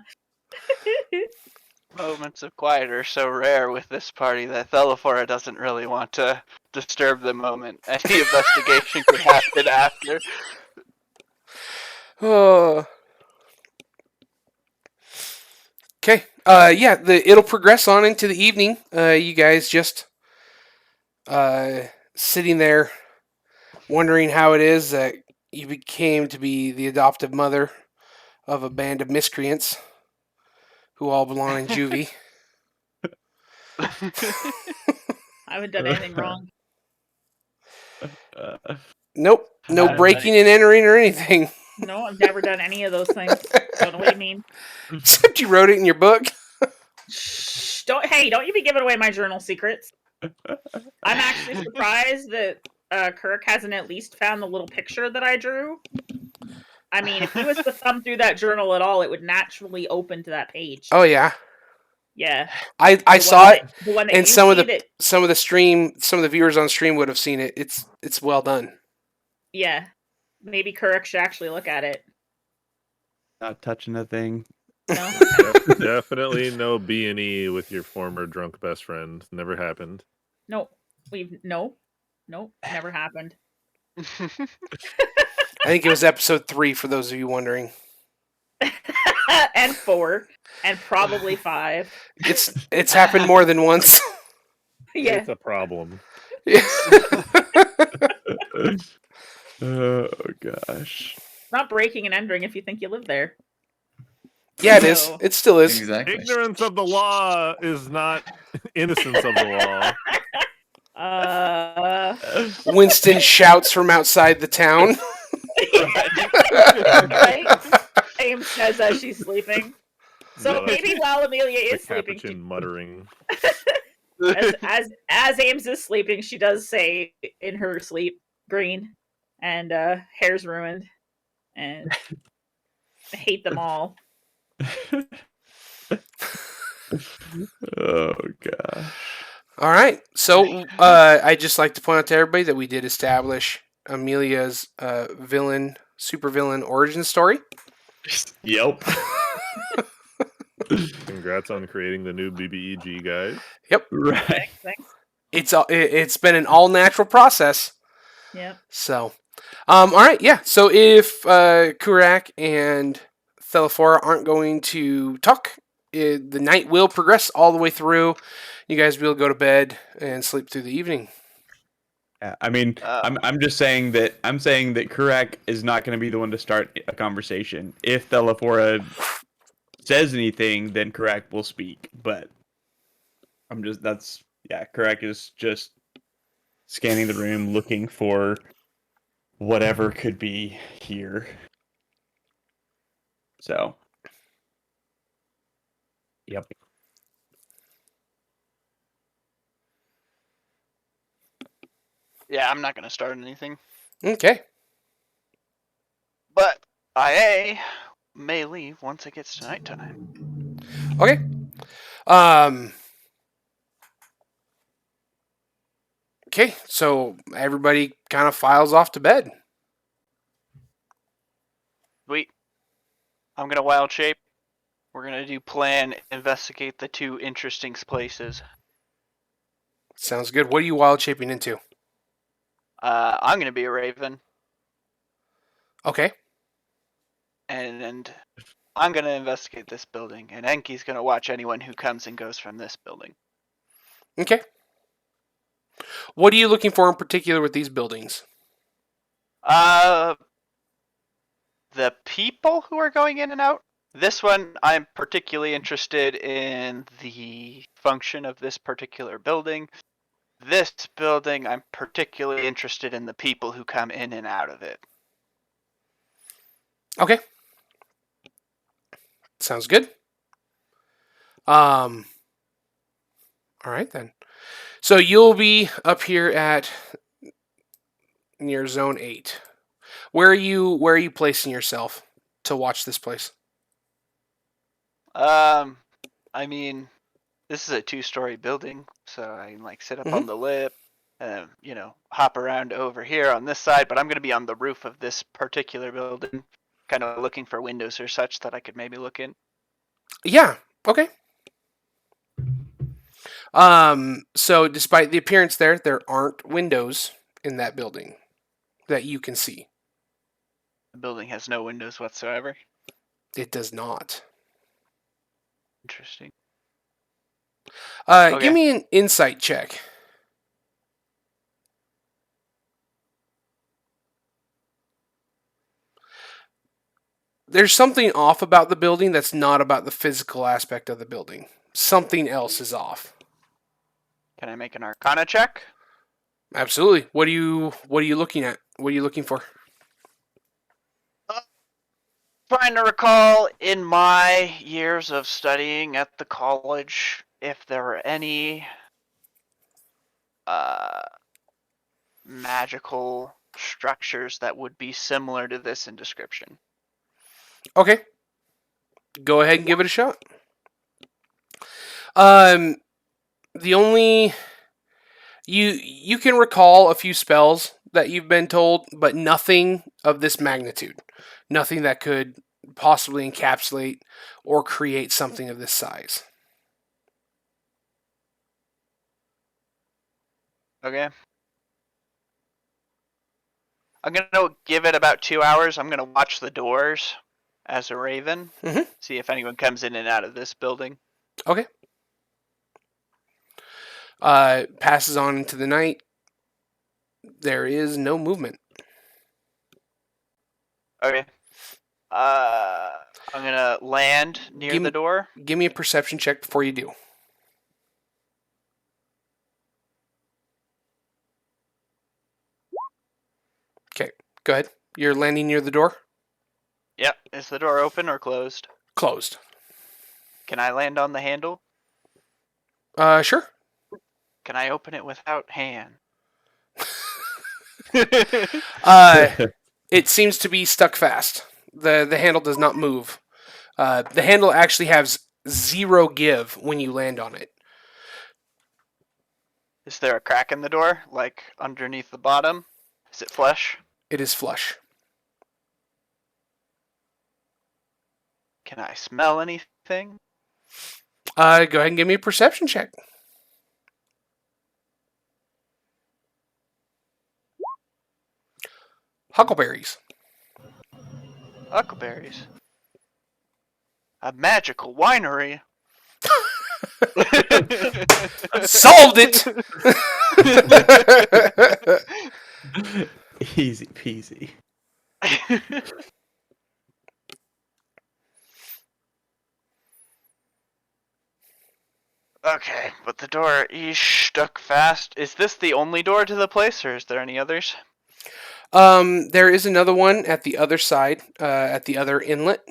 Moments of quiet are so rare with this party that Thelaphora doesn't really want to disturb the moment. Any investigation could happen after. Oh. Yeah, it'll progress on into the evening. You guys just sitting there wondering how it is that you became to be the adoptive mother of a band of miscreants who all belong in juvie. I haven't done anything wrong. Nope, no breaking and entering or anything. No, I've never done any of those things. Don't know what you mean. Except you wrote it in your book. Shh! Don't you be giving away my journal secrets. I'm actually surprised that Kirk hasn't at least found the little picture that I drew. I mean, if he was to thumb through that journal at all, it would naturally open to that page. Oh yeah, Yeah. I The saw one it, that- the one that and you some of see the that- some of the viewers on stream would have seen it. It's well done. yeah. Maybe Kirk should actually look at it. Not touching a thing. No? Definitely no B&E with your former drunk best friend. Never happened. No. Nope. Never happened. I think it was episode 3 for those of you wondering. And 4. And probably 5. It's happened more than once. Yeah. It's a problem. Oh gosh. Not breaking and entering if you think you live there. Yeah, it is. No. It still is. Exactly. Ignorance of the law is not innocence of the law. Winston shouts from outside the town. Right? Ames says as she's sleeping. So The- maybe while Amelia The is sleeping, capuchin muttering. as Ames is sleeping, she does say in her sleep, "Green," and hair's ruined, and I hate them all. Oh gosh. All right. So I'd just like to point out to everybody that we did establish Amelia's supervillain origin story. Yep. Congrats on creating the new BBEG, guys. Right. Thanks. It's been an all natural process. Yeah. So, all right, yeah. So if Kurak and Thelaphora aren't going to talk, the night will progress all the way through. You guys will go to bed and sleep through the evening. Yeah, I mean, I'm just saying that Kurak is not going to be the one to start a conversation. If Thelaphora says anything, then Kurak will speak. But Kurak is just scanning the room, looking for whatever could be here. So, yep. Yeah, I'm not gonna start anything, Okay. but I may leave once it gets to nighttime. Okay. Okay, so everybody kind of files off to bed. Sweet. I'm gonna wild shape. We're gonna do plan, investigate the 2 interesting places. Sounds good. What are you wild shaping into? I'm gonna be a raven, Okay. and I'm gonna investigate this building, and Enki's gonna watch anyone who comes and goes from this building. Okay. What are you looking for in particular with these buildings? The people who are going in and out. This one, I'm particularly interested in the function of this particular building. This building, I'm particularly interested in the people who come in and out of it. Okay. Sounds good. All right then. So you'll be up here at near zone 8. Where are you placing yourself to watch this place? I mean, this is a 2-story building, so I can sit up on the lip, and hop around over here on this side. But I'm gonna be on the roof of this particular building, kind of looking for windows or such that I could maybe look in. Yeah. Okay. So despite the appearance there aren't windows in that building that you can see. The building has no windows whatsoever. It does not. Interesting. Give Okay. me an insight check. There's something off about the building that's not about the physical aspect of the building. Something else is off. Can I make an Arcana check? Absolutely. What are you looking at? What are you looking for? Trying to recall in my years of studying at the college if there were any magical structures that would be similar to this in description. Okay. Go ahead and give it a shot. The only you can recall a few spells that you've been told, but nothing of this magnitude. Nothing that could possibly encapsulate or create something of this size. Okay. I'm gonna give it about 2 hours. I'm gonna watch the doors as a raven. Mhm. See if anyone comes in and out of this building. Okay. Passes on into the night. There is no movement. Okay. I'm gonna land near the door. Give me a perception check before you do. Okay, go ahead. You're landing near the door? Yep. Is the door open or closed? Closed. Can I land on the handle? Sure. Can I open it without hand? It seems to be stuck fast. The handle does not move. The handle actually has 0 give when you land on it. Is there a crack in the door, like underneath the bottom? Is it flush? It is flush. Can I smell anything? Go ahead and give me a perception check. Huckleberries. Huckleberries. A magical winery. Solved it! Easy peasy. Okay, but the door is stuck fast. Is this the only door to the place, or is there any others? There is another one at the other side, at the other inlet.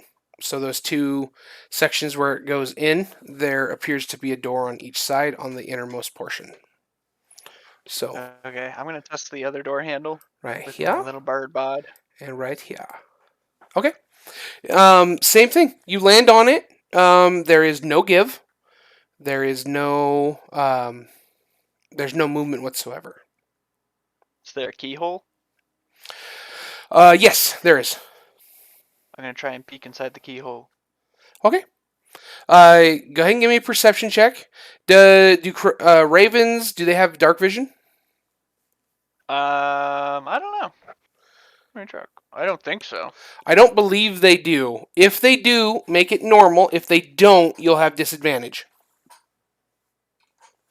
So those 2 sections where it goes in, there appears to be a door on each side on the innermost portion. So Okay, I'm gonna test the other door handle right with my here little bird bod. and right here. Okay. Same thing. You land on it. There is no give. There is no there's no movement whatsoever. Is there a keyhole? Yes, there is. I'm gonna try and peek inside the keyhole. Okay. Go ahead and give me a perception check. Do ravens, do they have dark vision? I don't know. Let me check. I don't think so. I don't believe they do. If they do, make it normal. If they don't, you'll have disadvantage.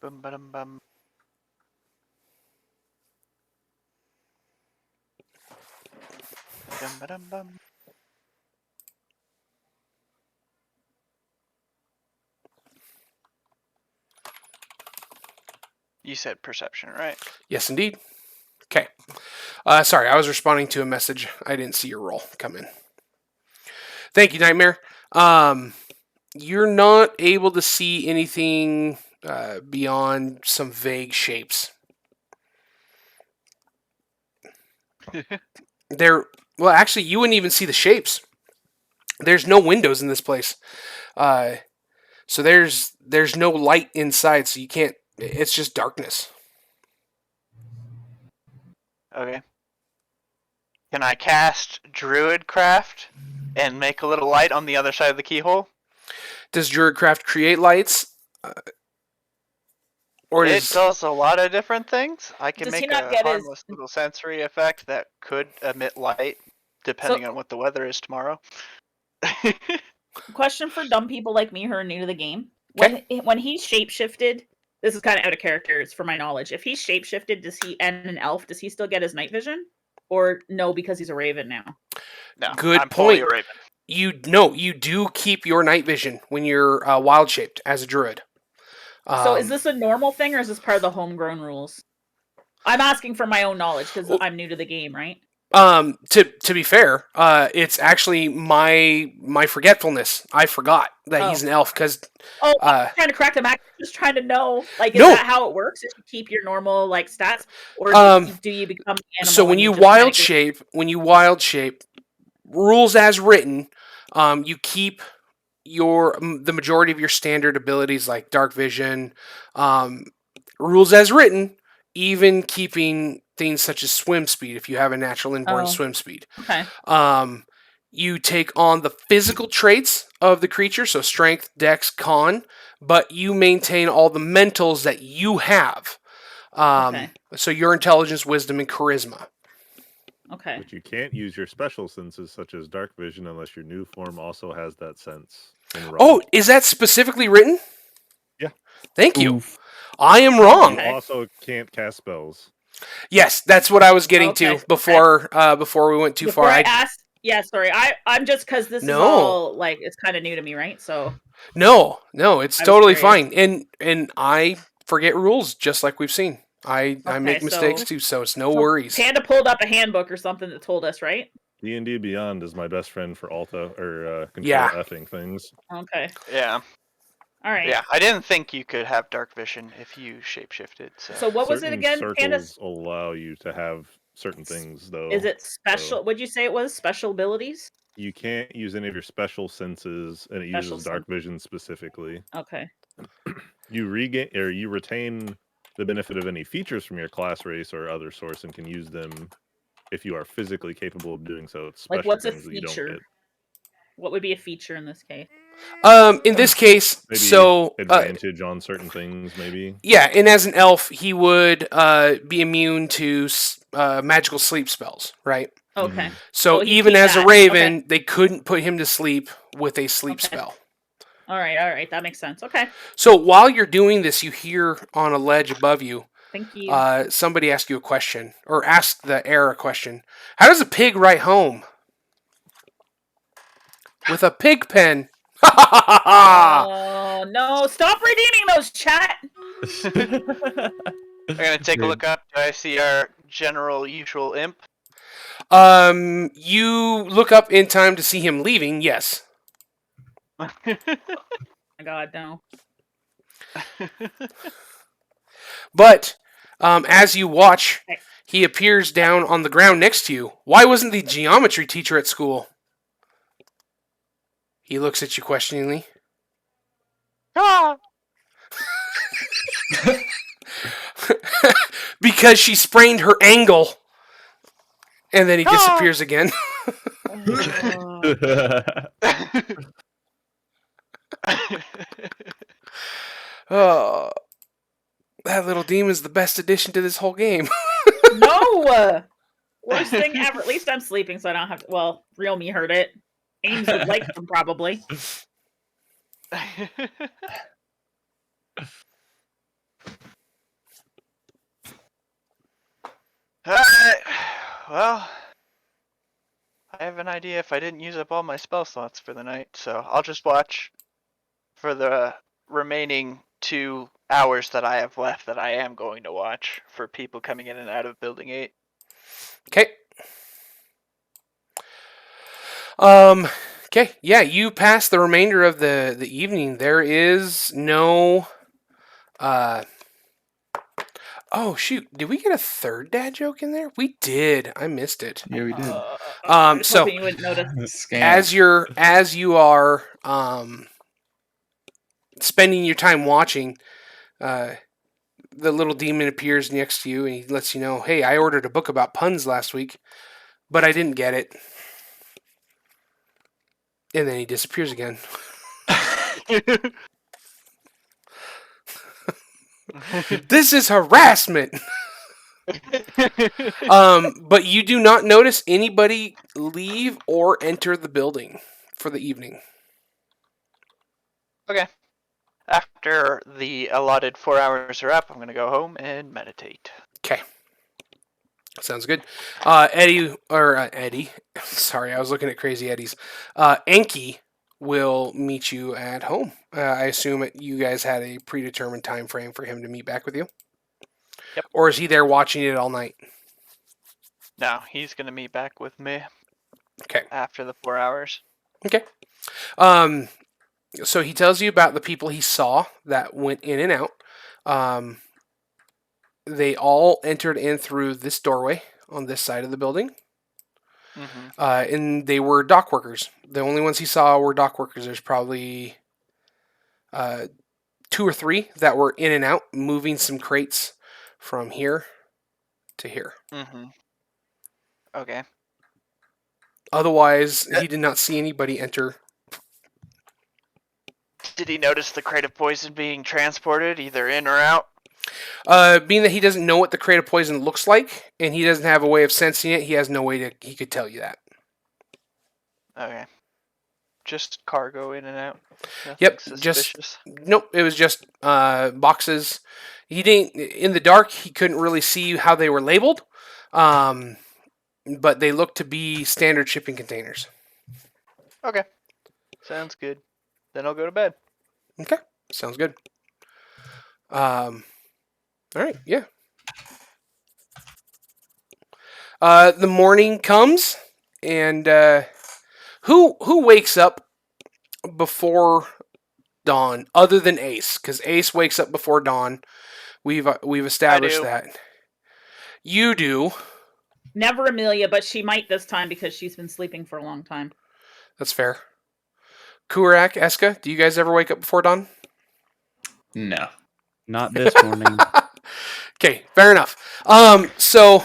Bum ba-dum bum. Dum ba-dum bum. You said perception, right? Yes, indeed. Okay. Sorry, I was responding to a message. I didn't see your roll come in. Thank you, Nightmare. You're not able to see anything beyond some vague shapes. Well, actually, you wouldn't even see the shapes. There's no windows in this place. So there's no light inside, so you can't. It's just darkness. Okay. Can I cast Druidcraft and make a little light on the other side of the keyhole? Does Druidcraft create lights? Or It does a lot of different things. I can Does he make not a get his- harmless little sensory effect that could emit light, depending on what the weather is tomorrow. Question for dumb people like me who are new to the game. When he shapeshifted, this is kind of out of character. It's for my knowledge. If he's shapeshifted, and an elf, does he still get his night vision? Or no, because he's a raven now? No, Good I'm fully point. a raven. You do keep your night vision when you're wild shaped as a druid. So is this a normal thing, or is this part of the homegrown rules? I'm asking for my own knowledge because I'm new to the game, right? To be fair, it's actually my forgetfulness. I forgot that he's an elf because. I'm trying to crack the back. Just trying to know, like, is No. that how it works? If you keep your normal like stats, or do you become the animal? So when and you just kinda wild shape, rules as written, you keep the majority of your standard abilities like dark vision, rules as written, even keeping things such as swim speed if you have a natural inborn swim speed. Okay. You take on the physical traits of the creature, so strength, dex, con, but you maintain all the mentals that you have. Okay. So your intelligence, wisdom, and charisma. Okay. But you can't use your special senses such as dark vision unless your new form also has that sense. Oh, is that specifically written? Yeah. Thank you. Oof. I am wrong. You Okay. also can't cast spells. Yes, that's what I was getting Okay, to before we went too Before far. I asked, yeah, sorry. I'm just because this is No. all like it's kind of new to me, right? So No, it's I was totally curious. fine. And I forget rules just like we've seen. I make Okay, mistakes so- too, so it's no worries. Panda pulled up a handbook or something that told us, right? D&D Beyond is my best friend for Alta or control Yeah. effing things. Okay. Yeah, All right. yeah. I didn't think you could have dark vision if you shapeshifted. So what was it Certain again, Panda? circles allow you to have certain things, though. Is it special? Would you say it was special abilities? You can't use any of your special senses, and it Special uses dark vision specifically. Okay. You retain the benefit of any features from your class, race, or other source, and can use them if you are physically capable of doing so. It's special Like, what's a things that you don't feature? get. What would be a feature in this case? In this case, Maybe so advantage on certain things, maybe. yeah, and as an elf, he would be immune to magical sleep spells, right? Okay. So Oh, he'd even keep as a that. raven, they couldn't put him to sleep with a sleep Okay. spell. All right. That makes sense. Okay. So while you're doing this, you hear on a ledge above you, Thank you. somebody ask you a question, or ask the air a question. How does a pig write home? With a pig pen. Oh no! Stop redeeming those, chat. We're gonna take a look up. Do I see our general usual imp? You look up in time to see him leaving. Yes. Oh my God, no. But as you watch, he appears down on the ground next to you. Why wasn't the geometry teacher at school? He looks at you questioningly. Ah! Because she sprained her ankle. And then he disappears again. Oh, that little demon's the best addition to this whole game. No! Worst thing ever. At least I'm sleeping, so I don't have to. Well, real me heard it. Ames would like them, probably. Alright. Well, I have an idea if I didn't use up all my spell slots for the night, so I'll just watch for the remaining 2 hours that I have left that I am going to watch for people coming in and out of Building 8. Okay. Okay. Yeah, you pass the remainder of the evening. There is no. Oh shoot! Did we get a third dad joke in there? We did. I missed it. Yeah, we did. I was So hoping you wouldn't notice. Scam. as you are spending your time watching, the little demon appears next to you and he lets you know, "Hey, I ordered a book about puns last week, but I didn't get it." And then he disappears again. This is harassment. But you do not notice anybody leave or enter the building for the evening. Okay. After the allotted 4 hours are up, I'm gonna go home and meditate. Okay. Sounds good. Eddie. Sorry, I was looking at Crazy Eddie's. Enki will meet you at home. I assume you guys had a predetermined time frame for him to meet back with you. Yep. Or is he there watching it all night? No, he's gonna meet back with me. Okay. After the 4 hours. Okay. So he tells you about the people he saw that went in and out. They all entered in through this doorway on this side of the building. Mm-hmm. And they were dock workers. The only ones he saw were dock workers. There's probably 2 or 3 that were in and out, moving some crates from here to here. Mm-hmm. Okay. Otherwise, he did not see anybody enter. Did he notice the crate of poison being transported, either in or out? Being that he doesn't know what the crate of poison looks like, and he doesn't have a way of sensing it, he has no way he could tell you that. Okay. Just cargo in and out. Nothing Yep, suspicious. Nope, it was just boxes. He didn't, in the dark, he couldn't really see how they were labeled, but they looked to be standard shipping containers. Okay. Sounds good. Then I'll go to bed. Okay, sounds good. All right, yeah. The morning comes, and who wakes up before dawn, other than Ace? Because Ace wakes up before dawn. We've established do. that. You do. Never Amelia, but she might this time because she's been sleeping for a long time. That's fair. Kurak, Eska, do you guys ever wake up before dawn? No. Not this morning. Okay, fair enough. So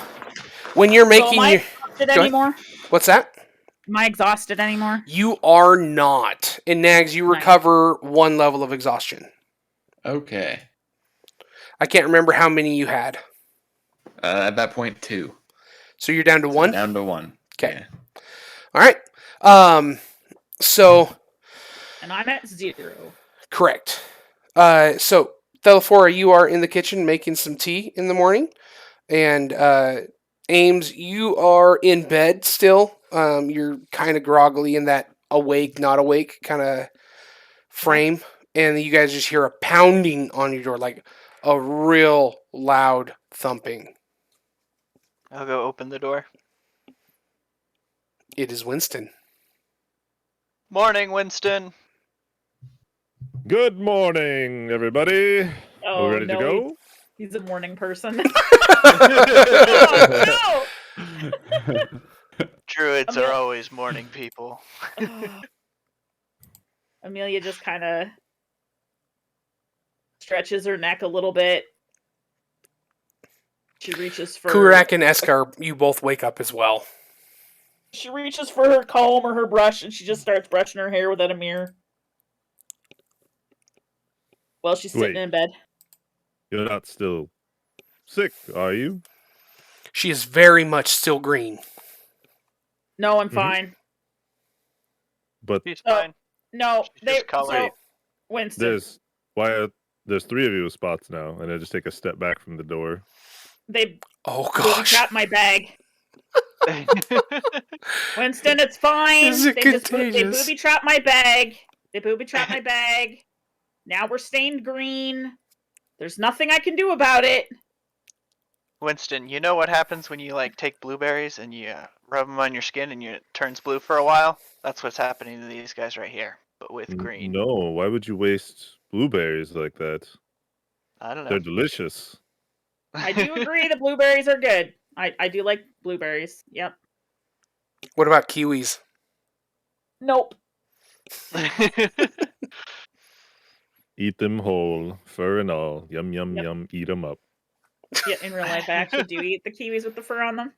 when you're making so am I your exhausted Go ahead. anymore? what's that? Am I exhausted anymore? You are not. In Nags, you Nice. recover 1 level of exhaustion. Okay. I can't remember how many you had. At that point, 2. So you're down to 1? Down to 1. Okay. All right. So And I'm at 0. correct. So Thelafora, you are in the kitchen making some tea in the morning, and Ames, you are in bed still. You're kind of groggily in that awake, not awake kind of frame, and you guys just hear a pounding on your door, like a real loud thumping. I'll go open the door. It is Winston. Morning, Winston. Good morning, everybody. Are Oh, we ready no, to go? He's a morning person. Druids Amel- are always morning people. no! Amelia just kind of stretches her neck a little bit. She reaches for Kurak and Eskar, you both wake up as well. She reaches for her comb or her brush, and she just starts brushing her hair without a mirror. While she's sitting Wait. in bed. You're not still sick, are you? She is very much still green. No, I'm Mhm. fine. But He's Oh. fine. No, She's they just colored. so Winston. there's 3 of you with spots now, and I just take a step back from the door. They Oh booby gosh. trapped my bag. Winston, it's fine. Is it They contagious? booby trapped my bag. They booby trapped my bag. Now we're stained green. There's nothing I can do about it. Winston, you know what happens when you like take blueberries and you rub them on your skin and it turns blue for a while? That's what's happening to these guys right here, but with green. No, why would you waste blueberries like that? I don't know. They're delicious. I do agree the blueberries are good. I do like blueberries. Yep. What about kiwis? Nope. Eat them whole, fur and all. Yum, yum, Yep. yum. Eat them up. Yeah, in real life, I actually do eat the kiwis with the fur on them.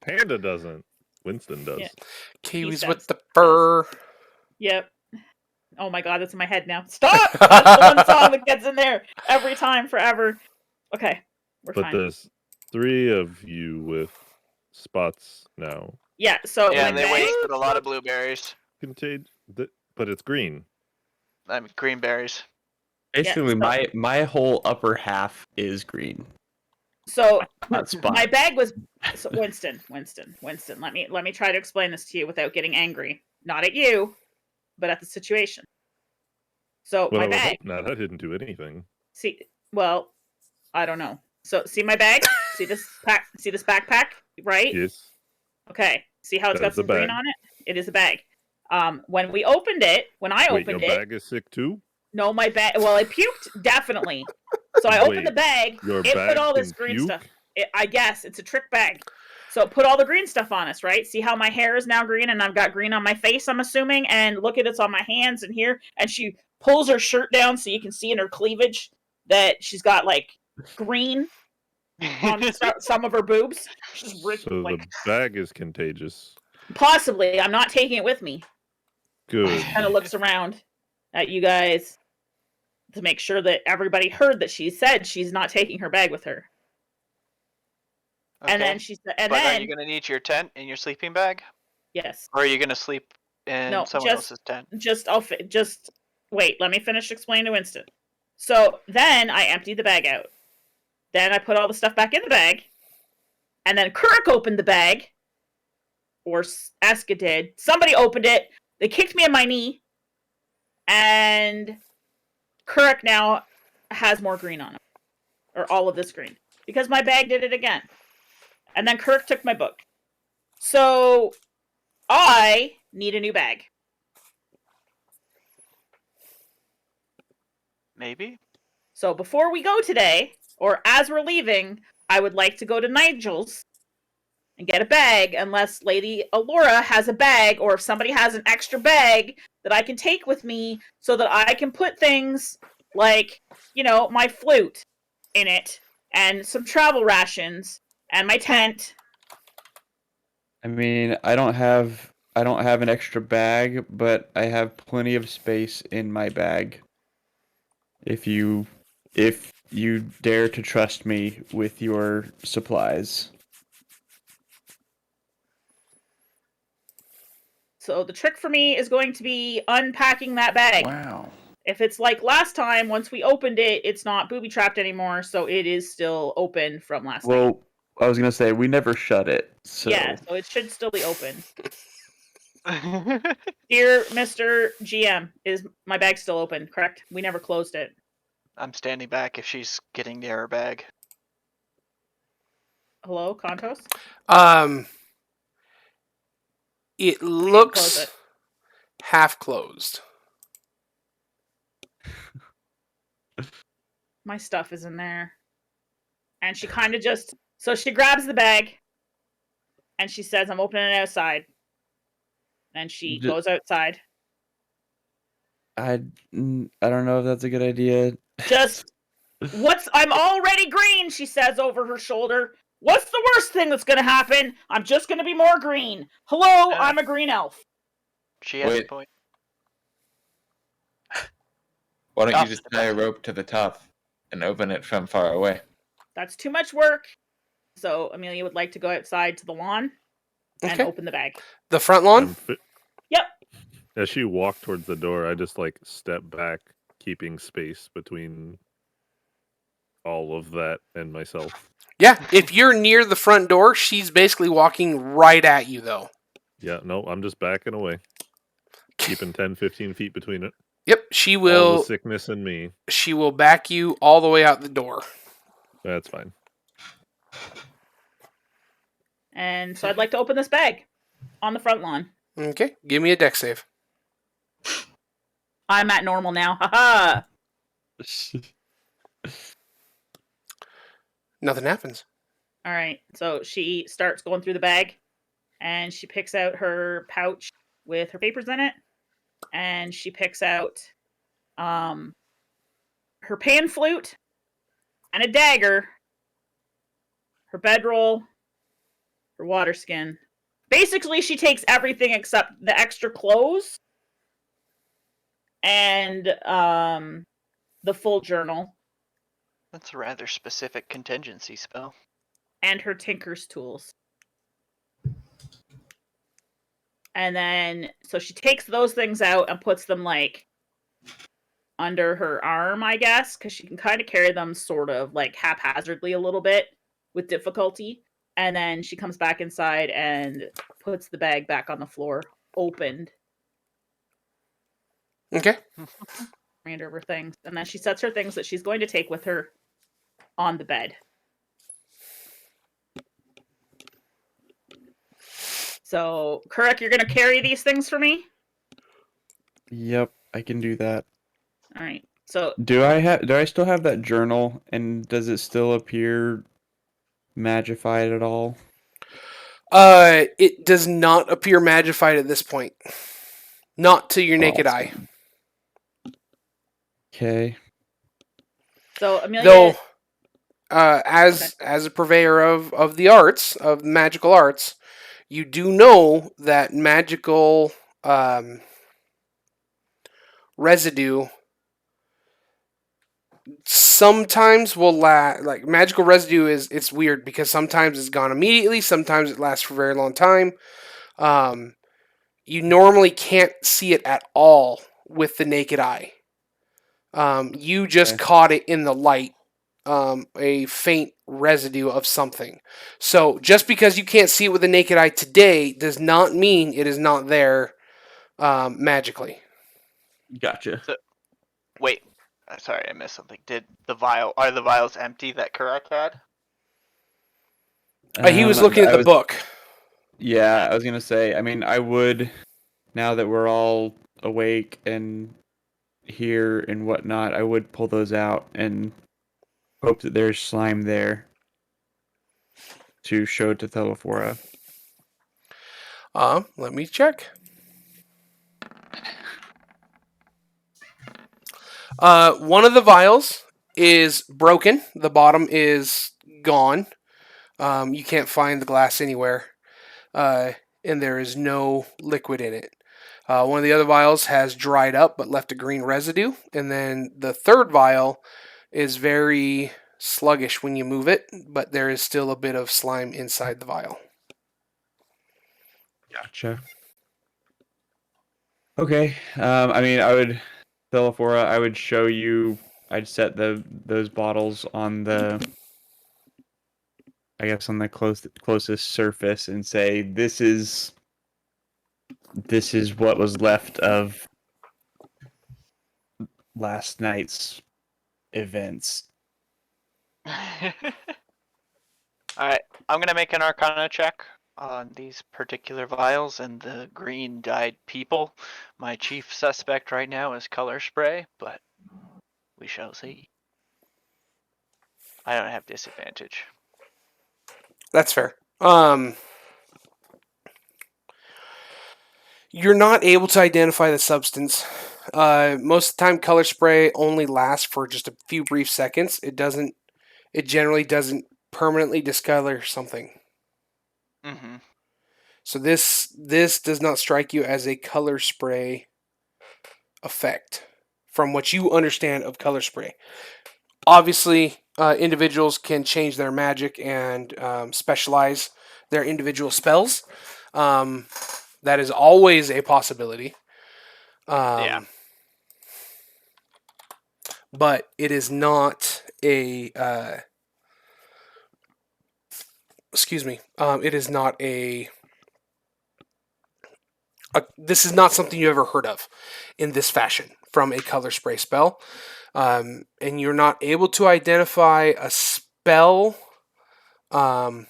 Panda doesn't. Winston does. Yeah. Kiwis says- with the fur. Yep. Oh my god, that's in my head now. Stop! That's the one song that gets in there every time, forever. Okay, we're But fine. there's 3 of you with spots now. Yeah, so yeah, my and they bag, wasted a lot of blueberries. But it's green. I mean, green berries. Basically, so- my whole upper half is green. So That spot. my bag was so Winston. Let me try to explain this to you without getting angry. Not at you, but at the situation. So Well, my I would bag. hope not. I didn't do anything. See, well, I don't know. So see my bag. See this pack. See this backpack, right? Yes. Okay. See how it's That got is a some green bag. on it? It is a bag. When we opened it, when I Wait, your opened it, bag is sick too? no, my bag. Well, I puked definitely. So I opened the Wait, bag. Your It bag put all this can green puke? stuff. I guess it's a trick bag. So it put all the green stuff on us, right? See how my hair is now green and I've got green on my face, I'm assuming. And look at it's on my hands and here. And she pulls her shirt down so you can see in her cleavage that she's got like green on some of her boobs. She's So like the bag is contagious. possibly. I'm not taking it with me. Good. Kind of looks around at you guys to make sure that everybody heard that she said she's not taking her bag with her. Okay. And then she said, and but then are you gonna need your tent and your sleeping bag, yes, or are you gonna sleep in No, someone just- else's tent? just wait. Let me finish explaining to Winston. So then I emptied the bag out. Then I put all the stuff back in the bag, and then Kirk opened the bag, or Eska did. Somebody opened it. They kicked me in my knee, and Kirk now has more green on him, or all of this green, because my bag did it again. And then Kirk took my book. So I need a new bag. Maybe. So before we go today, or as we're leaving, I would like to go to Nigel's and get a bag, unless Lady Alora has a bag, or if somebody has an extra bag that I can take with me so that I can put things like, my flute in it, and some travel rations, and my tent. I mean, I don't have an extra bag, but I have plenty of space in my bag. If you dare to trust me with your supplies. So the trick for me is going to be unpacking that bag. Wow. If it's like last time, once we opened it, it's not booby trapped anymore, so it is still open from last night. Well, I was gonna say we never shut it, so Yeah, so it should still be open. Dear Mr. GM, is my bag still open, correct? We never closed it. I'm standing back if she's getting near her bag. Hello, Contos? It close looks it. half closed. My stuff is in there. And she kind of so she grabs the bag and she says, I'm opening it outside. And she goes outside. I don't know if that's a good idea. I'm already green, she says over her shoulder. What's the worst thing that's gonna happen? I'm just gonna be more green. Hello, I'm a green elf. She has a Wait. point. Why don't Off you just the tie a top. rope to the top and open it from far away? That's too much work. So Amelia would like to go outside to the lawn and Okay. open the bag. The front lawn? Yep. As she walked towards the door, I just step back, keeping space between all of that and myself. Yeah. If you're near the front door, she's basically walking right at you, though. Yeah, no, I'm just backing away, keeping 10, 15 feet between it. Yep. She All will. the sickness and me. She will back you all the way out the door. That's fine. And so I'd like to open this bag on the front lawn. Okay. Give me a deck save. I'm at normal now. Haha. Nothing happens. All right. So she starts going through the bag and she picks out her pouch with her papers in it. And she picks out her pan flute and a dagger, her bedroll, her water skin. Basically, she takes everything except the extra clothes and the full journal That's a rather specific contingency spell. and her tinker's tools. And then, so she takes those things out and puts them under her arm, I guess, because she can kind of carry them sort of like haphazardly a little bit with difficulty. And then she comes back inside and puts the bag back on the floor, opened, Okay. remainder of her things. And then she sets her things that she's going to take with her on the bed. So, Kuruk, you're going to carry these things for me? Yep, I can do that. All right. So, Do I still have that journal, and does it still appear magified at all? It does not appear magified at this point. Not to your naked eye. Okay. so Amelia, Though, as a purveyor of the arts, of magical arts, you do know that magical residue sometimes will last. Like, magical residue it's weird because sometimes it's gone immediately, sometimes it lasts for a very long time. You normally can't see it at all with the naked eye. You just Okay. caught it in the light, a faint residue of something. So just because you can't see it with the naked eye today does not mean it is not there magically. Gotcha. Wait, sorry, I missed something. Are the vials empty that Kurak had? He was looking at the book. Yeah, I was gonna say. I mean, I would, now that we're all awake and here and whatnot, I would pull those out and hope that there's slime there to show to Telephora. Let me check. One of the vials is broken. The bottom is gone. You can't find the glass anywhere. And there is no liquid in it. One of the other vials has dried up but left a green residue. And then the third vial is very sluggish when you move it, but there is still a bit of slime inside the vial. Gotcha. Okay. I mean, Telephora, I would show you. I'd set those bottles on the, I guess, on the closest surface and say, this is what was left of last night's events. Alright, I'm gonna make an Arcana check on these particular vials and the green dyed people. My chief suspect right now is color spray, but we shall see. I don't have disadvantage. That's fair. You're not able to identify the substance. Most of the time, color spray only lasts for just a few brief seconds. It generally doesn't permanently discolor something. Mm-hmm. So this does not strike you as a color spray effect, from what you understand of color spray. Obviously, individuals can change their magic and specialize their individual spells. That is always a possibility. Yeah. But it is not a. Excuse me. It is not a. This is not something you ever heard of in this fashion from a color spray spell. And you're not able to identify a spell, a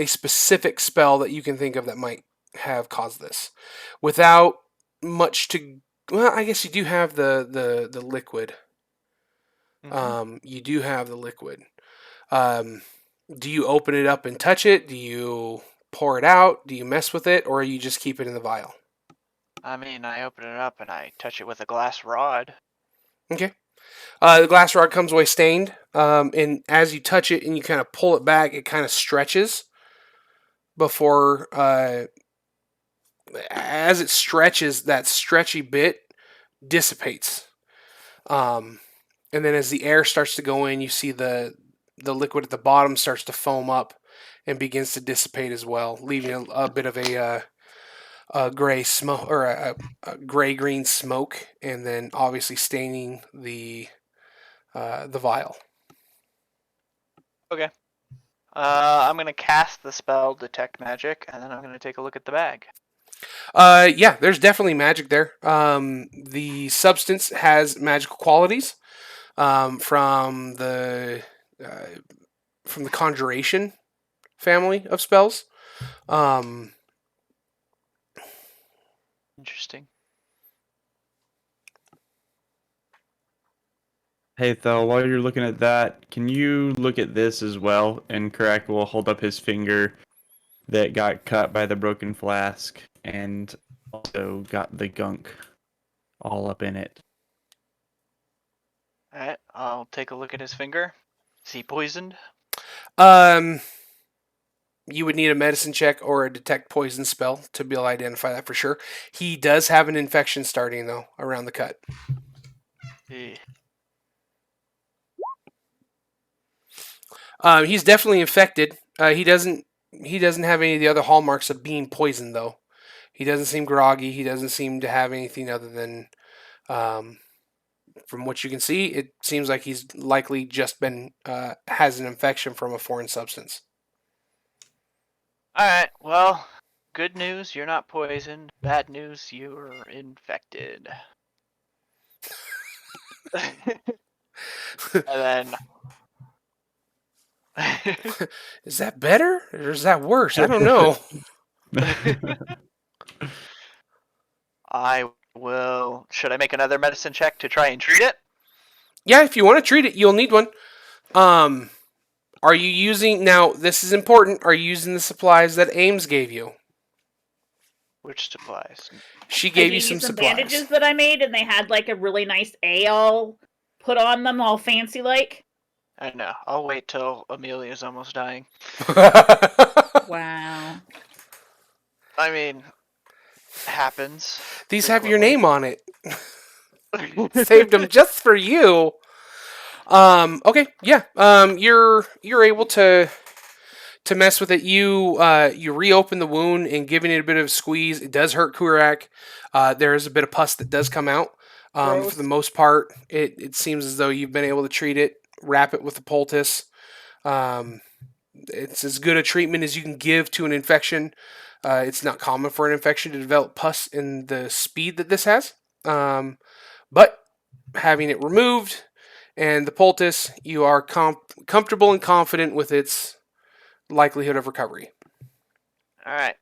specific spell that you can think of that might have caused this, without much to. Well, I guess you do have the liquid. You do have the liquid. Do you open it up and touch it? Do you pour it out? Do you mess with it, or you just keep it in the vial? I mean, I open it up and I touch it with a glass rod. Okay. The glass rod comes away stained, and as you touch it and you kind of pull it back, it kind of stretches before, as it stretches, that stretchy bit dissipates. And then as the air starts to go in, you see the liquid at the bottom starts to foam up and begins to dissipate as well, leaving a bit of a gray smoke or a gray green smoke, and then obviously staining the vial. Okay. I'm gonna cast the spell Detect Magic, and then I'm gonna take a look at the bag. Yeah, there's definitely magic there. The substance has magical qualities from the conjuration family of spells. Um, Interesting. Hey, Thel, while you're looking at that, can you look at this as well? And Karak will hold up his finger that got cut by the broken flask and also got the gunk all up in it. Alright, I'll take a look at his finger. Is he poisoned? um, you would need a medicine check or a detect poison spell to be able to identify that for sure. He does have an infection starting though around the cut. Eh. He's definitely infected. He doesn't have any of the other hallmarks of being poisoned though. He doesn't seem groggy. He doesn't seem to have anything other than, from what you can see, it seems like he's likely just been has an infection from a foreign substance. Alright, well, good news, you're not poisoned. Bad news, you're infected. And then. Is that better or is that worse? I don't know. I will. Should I make another medicine check to try and treat it? Yeah, if you want to treat it, you'll need one. Are you using now? This is important. Are you using the supplies that Ames gave you? Which supplies? She I gave you gave some supplies. bandages that I made, and they had like a really nice A all put on them, all fancy like. I know. I'll wait till Amelia's almost dying. Wow. I mean, happens. These have your name on it. Saved them just for you. Okay, yeah. You're able to mess with it. You reopen the wound and giving it a bit of a squeeze. It does hurt Kurak. There is a bit of pus that does come out. For Gross. the most part, it seems as though you've been able to treat it. Wrap it with the poultice. It's as good a treatment as you can give to an infection. It's not common for an infection to develop pus in the speed that this has. But having it removed and the poultice, you are comfortable and confident with its likelihood of recovery. Alright.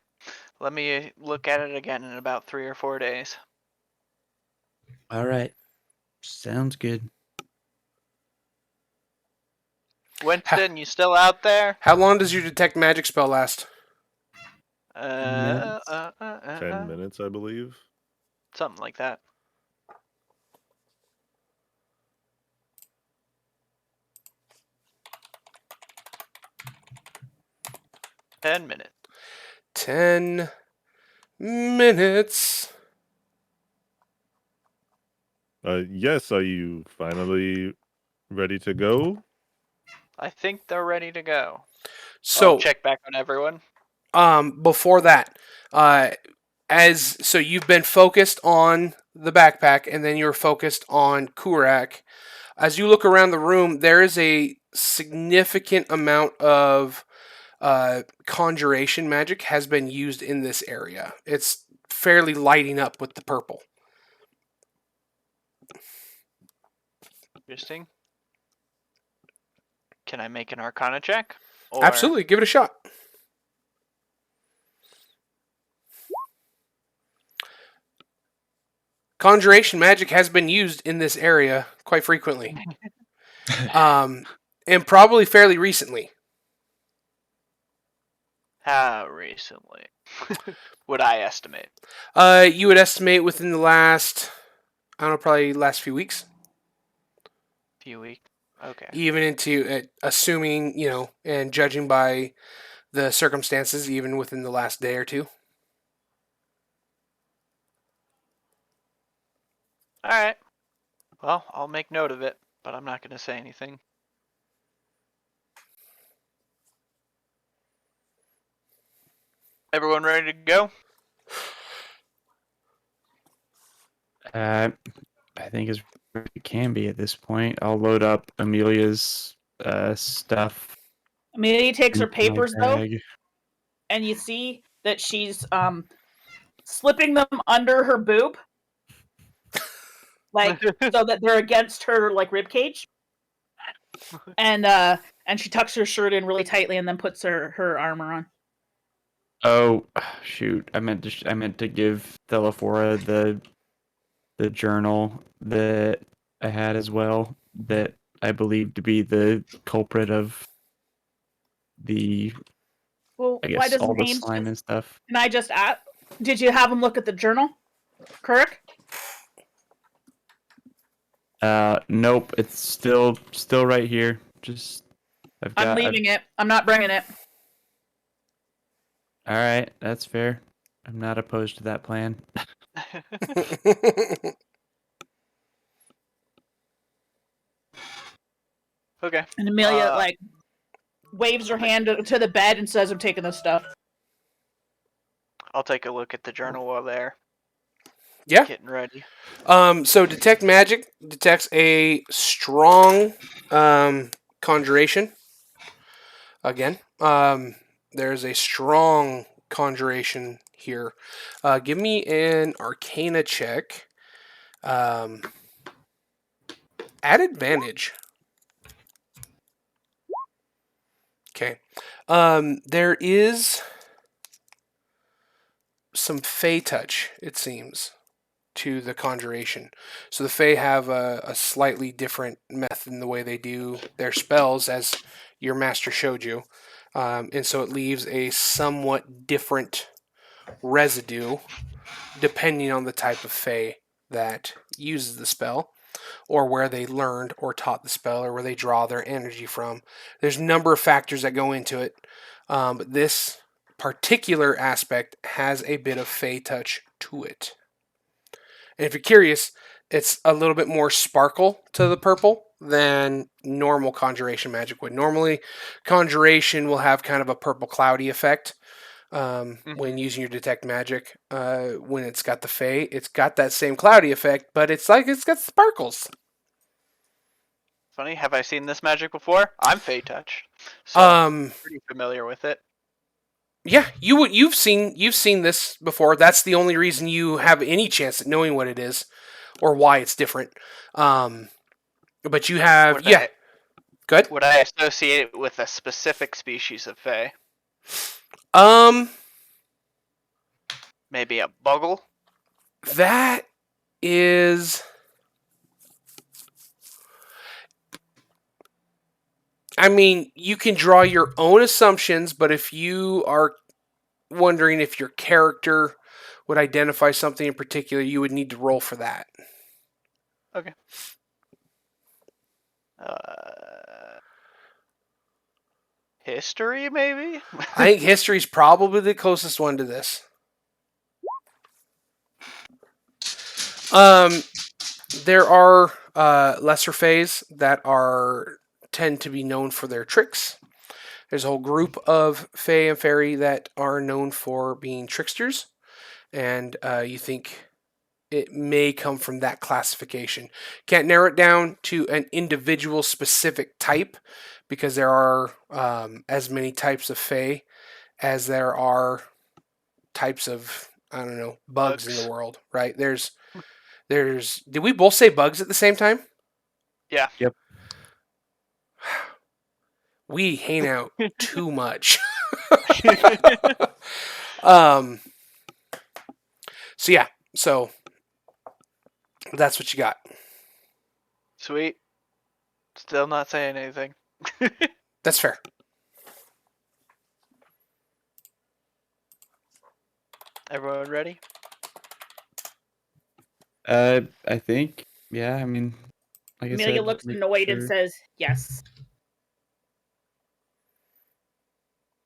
Let me look at it again in about 3 or 4 days. All right. Sounds good. Winston, you still out there? How long does your detect magic spell last? 10 minutes, I believe. Something like that. Ten minutes. 10 minutes. Yes, are you finally ready to go? I think they're ready to go. So, I'll check back on everyone. before that, so you've been focused on the backpack, and then you're focused on Kurak. As you look around the room, there is a significant amount of conjuration magic has been used in this area. It's fairly lighting up with the purple. Interesting. Can I make an Arcana check? Or... Absolutely, give it a shot. Conjuration magic has been used in this area quite frequently, and probably fairly recently. How recently would I estimate? You would estimate within the last, I don't know, probably last few weeks. Few weeks. Okay. Even into assuming, and judging by the circumstances, even within the last day or two. All right. Well, I'll make note of it, but I'm not going to say anything. Everyone ready to go? I think as it can be at this point. I'll load up Amelia's stuff. Amelia takes her into my papers though, bag. and you see that she's slipping them under her boob, like so that they're against her like rib cage. And she tucks her shirt in really tightly and then puts her armor on. Oh shoot! I meant to give Thelaphora the journal that I had as well, that I believe to be the culprit of the, Well, I why guess, all doesn't the Ames slime just, and stuff. can I just ask, did you have him look at the journal, Kirk? Nope, it's still right here. Just I'm leaving it. I'm not bringing it. All right, that's fair. I'm not opposed to that plan. Okay. And Amelia like waves her hand to the bed and says, "I'm taking this stuff." I'll take a look at the journal while they're Yeah. getting ready. So detect magic detects a strong conjuration. Again, there's a strong conjuration here. Give me an Arcana check. At advantage. Okay. There is some Fey touch, it seems, to the conjuration. So the Fey have a slightly different method in the way they do their spells, as your master showed you. And so it leaves a somewhat different residue depending on the type of Fey that uses the spell, or where they learned or taught the spell, or where they draw their energy from. There's a number of factors that go into it, but this particular aspect has a bit of Fey touch to it. And if you're curious, it's a little bit more sparkle to the purple than normal conjuration magic would. Normally, conjuration will have kind of a purple cloudy effect when using your detect magic. When it's got the Fey, it's got that same cloudy effect, but it's like it's got sparkles. Funny, have I seen this magic before? I'm Fey Touch, so I'm pretty familiar with it. Yeah, you've seen this before. That's the only reason you have any chance at knowing what it is or why it's different. But you have good. Would I associate it with a specific species of Fey? Maybe a Buggle? That is, I mean, you can draw your own assumptions, but if you are wondering if your character would identify something in particular, you would need to roll for that. Okay. History, maybe? I think history is probably the closest one to this. There are lesser Fays that tend to be known for their tricks. There's a whole group of Fae and Fairy that are known for being tricksters, and you think it may come from that classification. Can't narrow it down to an individual specific type, because there are as many types of Fae as there are types of, I don't know, bugs in the world, right? There's did we both say bugs at the same time? Yeah. Yep. We hang out too much. So yeah, so that's what you got. Sweet. Still not saying anything. That's fair. Everyone ready? I think, yeah. I mean, like I Amelia said, looks make annoyed and sure- says, "Yes."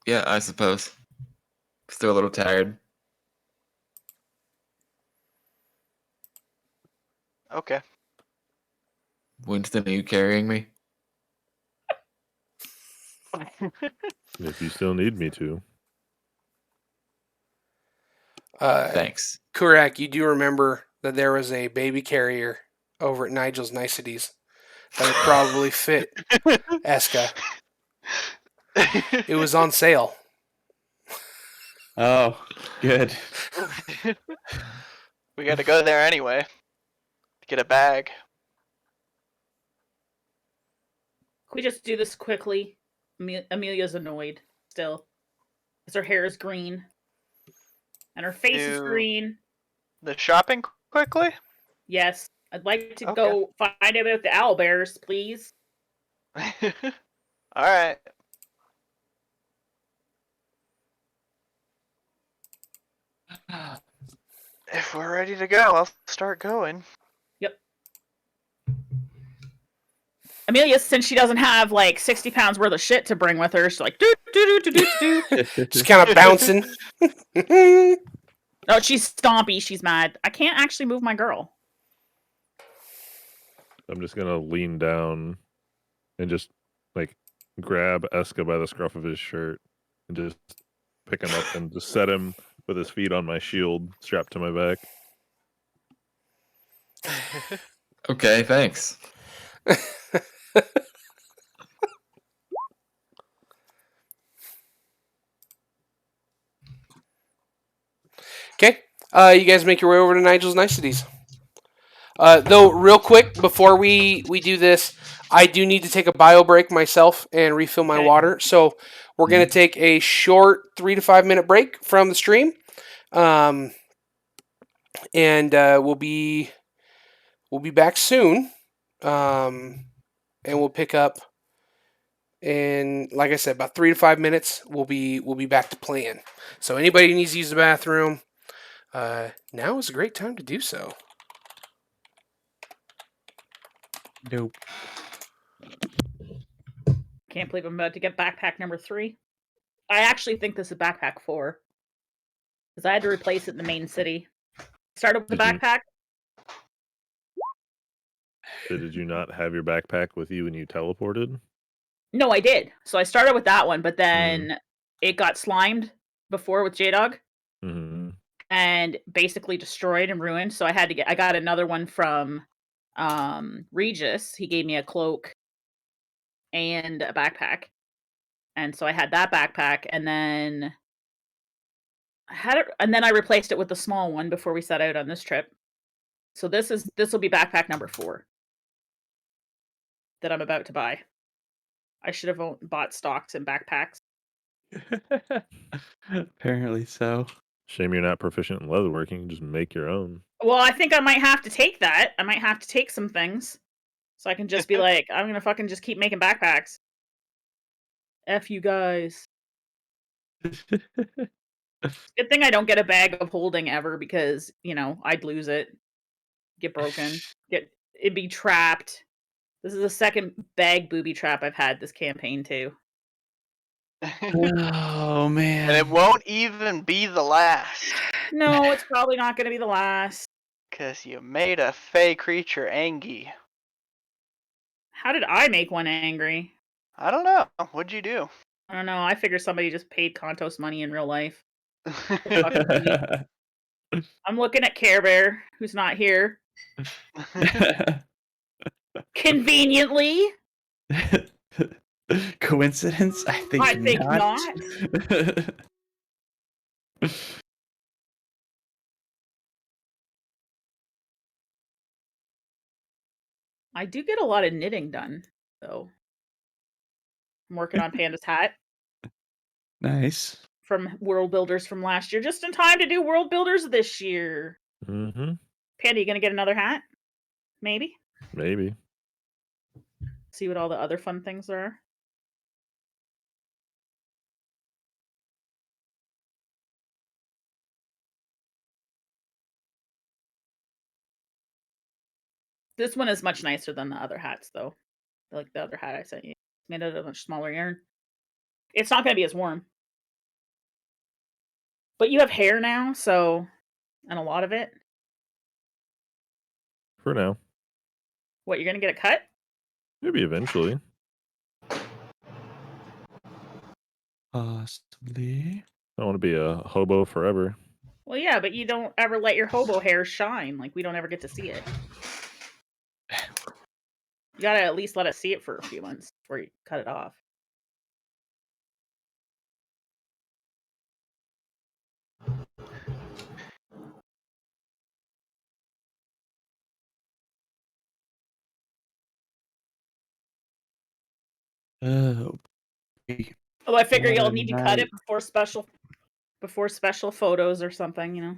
Yeah, I suppose. Still a little tired. Okay. Winston, are you carrying me? If you still need me to. Thanks. Kurak, you do remember that there was a baby carrier over at Nigel's Niceties that would probably fit Eska. It was on sale. Oh, good. We got to go there anyway. Get a bag. Can we just do this quickly? Amelia's annoyed still. Because her hair is green. And her face is Do- green. The shopping quickly? Yes. I'd like to Okay. go find out about the owlbears, please. Alright. If we're ready to go, I'll start going. Amelia, since she doesn't have like 60 pounds worth of shit to bring with her, she's like, do, do, do, do, do, do. Just kind of bouncing. Oh, she's stompy. She's mad. I can't actually move my girl. I'm just gonna lean down and just like grab Eska by the scruff of his shirt and just pick him up and just set him with his feet on my shield strapped to my back. Okay, thanks. Okay, you guys make your way over to Nigel's Niceties. Though, real quick, before we do this, I do need to take a bio break myself and refill my Okay. water. So we're going to take a short 3 to 5 minute break from the stream. And we'll be back soon. And we'll pick up in, like I said, about 3 to 5 minutes. We'll be back to playing. So anybody who needs to use the bathroom, now is a great time to do so. Nope. Can't believe I'm about to get backpack number 3. I actually think this is backpack 4. Because I had to replace it in the main city. Started with the Did you- backpack. So did you not have your backpack with you when you teleported? No, I did. So I started with that one, but then it got slimed before with J-Dog. Mm-hmm. And basically destroyed and ruined. So I got another one from Regis. He gave me a cloak and a backpack. And so I had that backpack, and then I replaced it with the small one before we set out on this trip. So this will be backpack number 4 that I'm about to buy. I should have bought stocks and backpacks. Apparently so. Shame you're not proficient in leatherworking. You can just make your own. Well, I think I might have to take that. I might have to take some things. So I can just be like, I'm gonna fucking just keep making backpacks. F you guys. Good thing I don't get a bag of holding ever because, I'd lose it. Get broken. It'd be trapped. This is the second bag booby trap I've had this campaign too. Oh man. And it won't even be the last. No, it's probably not gonna be the last. Because you made a fey creature angry. How did I make one angry? I don't know. What'd you do? I don't know. I figure somebody just paid Kontos money in real life. I'm looking at Care Bear, who's not here. Conveniently. Coincidence? I think not. I do get a lot of knitting done, though. I'm working on Panda's hat Nice. from World Builders from last year, just in time to do World Builders this year. Mm-hmm. Panda, you gonna get another hat? Maybe? Maybe. See what all the other fun things there are? This one is much nicer than the other hats, though. Like the other hat I sent you. It's made out of a much smaller yarn. It's not going to be as warm. But you have hair now, so... And a lot of it. For now. What, you're going to get it cut? Maybe eventually. Possibly. I don't want to be a hobo forever. Well, yeah, but you don't ever let your hobo hair shine. Like, we don't ever get to see it. You gotta at least let us see it for a few months before you cut it off. Oh, Although I figure you'll need to cut night. it before special photos or something, you know.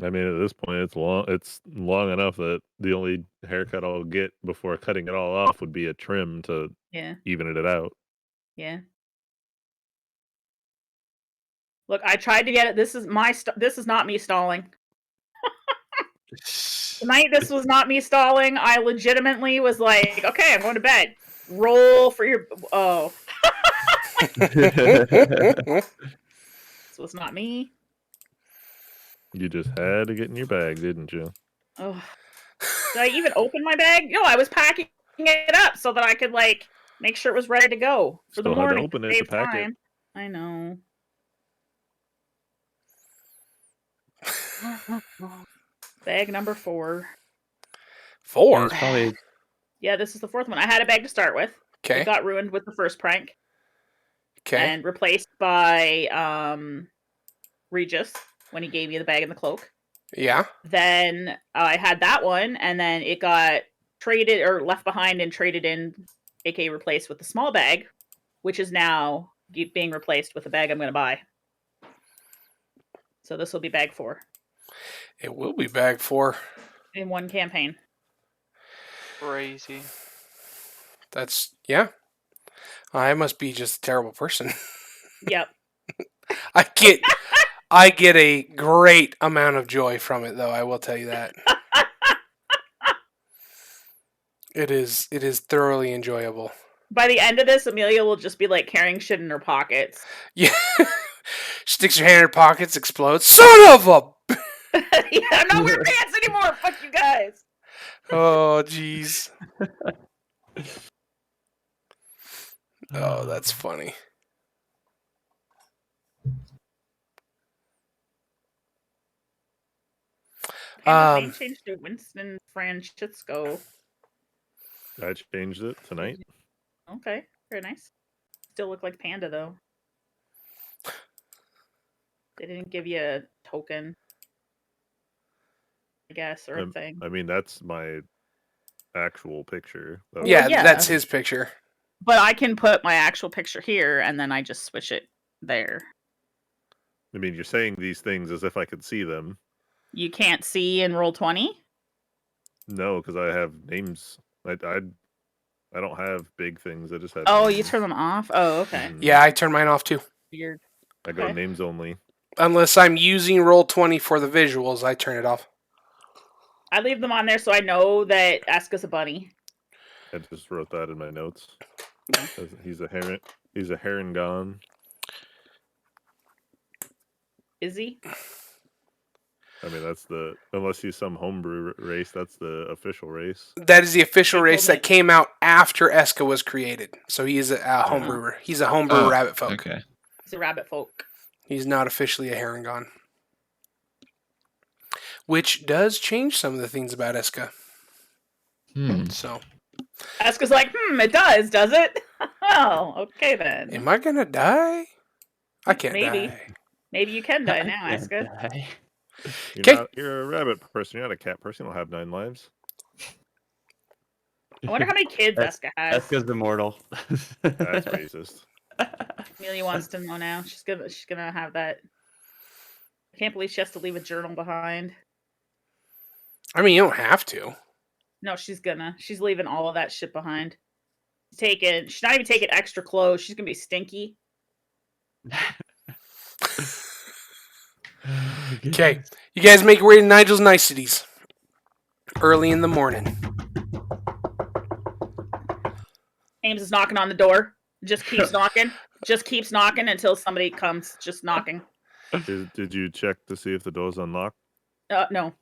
I mean, at this point, it's long. It's long enough that the only haircut I'll get before cutting it all off would be a trim to Yeah, even it out. yeah. Look, I tried to get it. This is this is not me stalling. Tonight, this was not me stalling. I legitimately was like, okay, I'm going to bed. Roll for your. Oh, this was not me. You just had to get in your bag, didn't you? Oh, did I even open my bag? No, I was packing it up so that I could like make sure it was ready to go for the Still had to morning. open it to Save pack it. time. I know. Bag number 4. Four. It's probably Yeah, this is the 4th one. I had a bag to start with. Okay. It got ruined with the first prank Okay. and replaced by Regis when he gave me the bag and the cloak. Yeah. Then I had that one, and then it got traded or left behind and traded in, aka replaced with the small bag, which is now being replaced with the bag I'm going to buy. So this will be bag 4 It will be bag 4. in one campaign. Crazy. That's yeah. I must be just a terrible person. Yep. I get a great amount of joy from it, though. I will tell you that. It is thoroughly enjoyable. By the end of this, Amelia will just be like carrying shit in her pockets. Yeah. Sticks your hand in her pockets, explodes. Son of a. Yeah, I'm not wearing pants anymore. Fuck you guys. Oh, jeez. Oh, that's funny. And his name changed to Winston Francisco. I changed it tonight. Okay, very nice. Still look like Panda though. They didn't give you a token, I guess, or a thing. I mean, that's my actual picture. That Yeah, yeah. that's his picture. But I can put my actual picture here, and then I just switch it there. I mean, you're saying these things as if I could see them. You can't see in Roll20? No, because I have names. I don't have big things. I just have. Oh, names. you turn them off? Oh, okay. Mhm. Yeah, I turn mine off too. Weird. I go Okay. names only. Unless I'm using Roll20 for the visuals, I turn it off. I leave them on there so I know that Eska's a bunny. I just wrote that in my notes. Yeah. He's a heron. He's a heron gone. Is he? I mean, that's the unless he's some homebrew race. That's the official race. That is the official They race told me- that came out after Eska was created. So he is a homebrewer. He's a homebrew Oh, rabbit folk. Okay. He's a rabbit folk. He's not officially a Herringon. Which does change some of the things about Eska. So, Eska's like, it does it? Oh, okay then. am I gonna die? I can't Maybe. die. Maybe you can die now, can't Eska. die. You're a rabbit person. You're not a cat person. You don't have 9 lives. I wonder how many kids Eska has. Eska's immortal. That's racist. Amelia wants to know now. She's gonna have that. I can't believe she has to leave a journal behind. I mean, you don't have to. No, she's leaving all of that shit behind. She's not even taking extra clothes. She's gonna be stinky. Okay, you guys make your way to Nigel's Niceties early in the morning. Ames is knocking on the door. Just keeps knocking. Just keeps knocking until somebody comes. Just knocking. Did you check to see if the door's unlocked? No.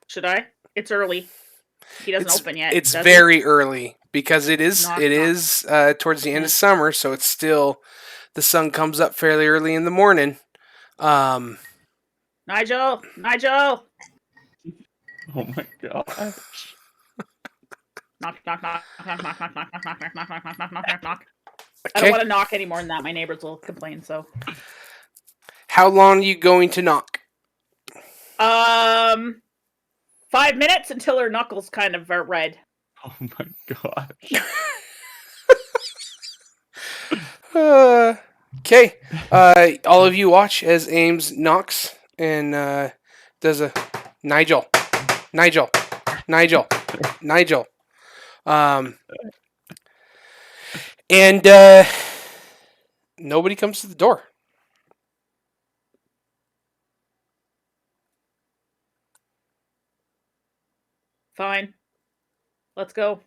Should I? It's early. He doesn't open yet. It's does very early, because it is Knock, it knock. is towards the end Yeah. of summer, so it's still the sun comes up fairly early in the morning. Nigel. Oh my gosh. Knock, knock, knock, knock, knock, knock, knock, knock, knock, knock, knock, knock, knock, knock, knock, knock. I don't Okay. want to knock any more than that. My neighbors will complain. So, How long are you going to knock? 5 minutes until her knuckles kind of are red. Oh my gosh. Okay. All of you watch as Ames knocks and does a Nigel. And nobody comes to the door. Fine. Let's go.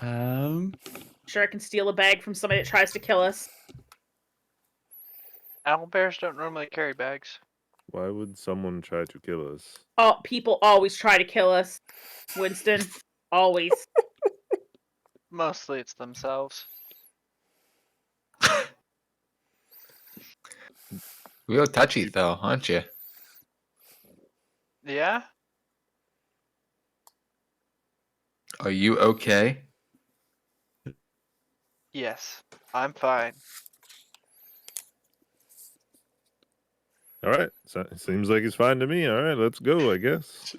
Sure, I can steal a bag from somebody that tries to kill us. Owl bears don't normally carry bags. Why would someone try to kill us? Oh, people always try to kill us. Winston, always. Mostly it's themselves. Real touchy though, aren't you? Yeah? Are you okay? Yes. I'm fine. All right, so, seems like he's fine to me. All right, let's go. I guess.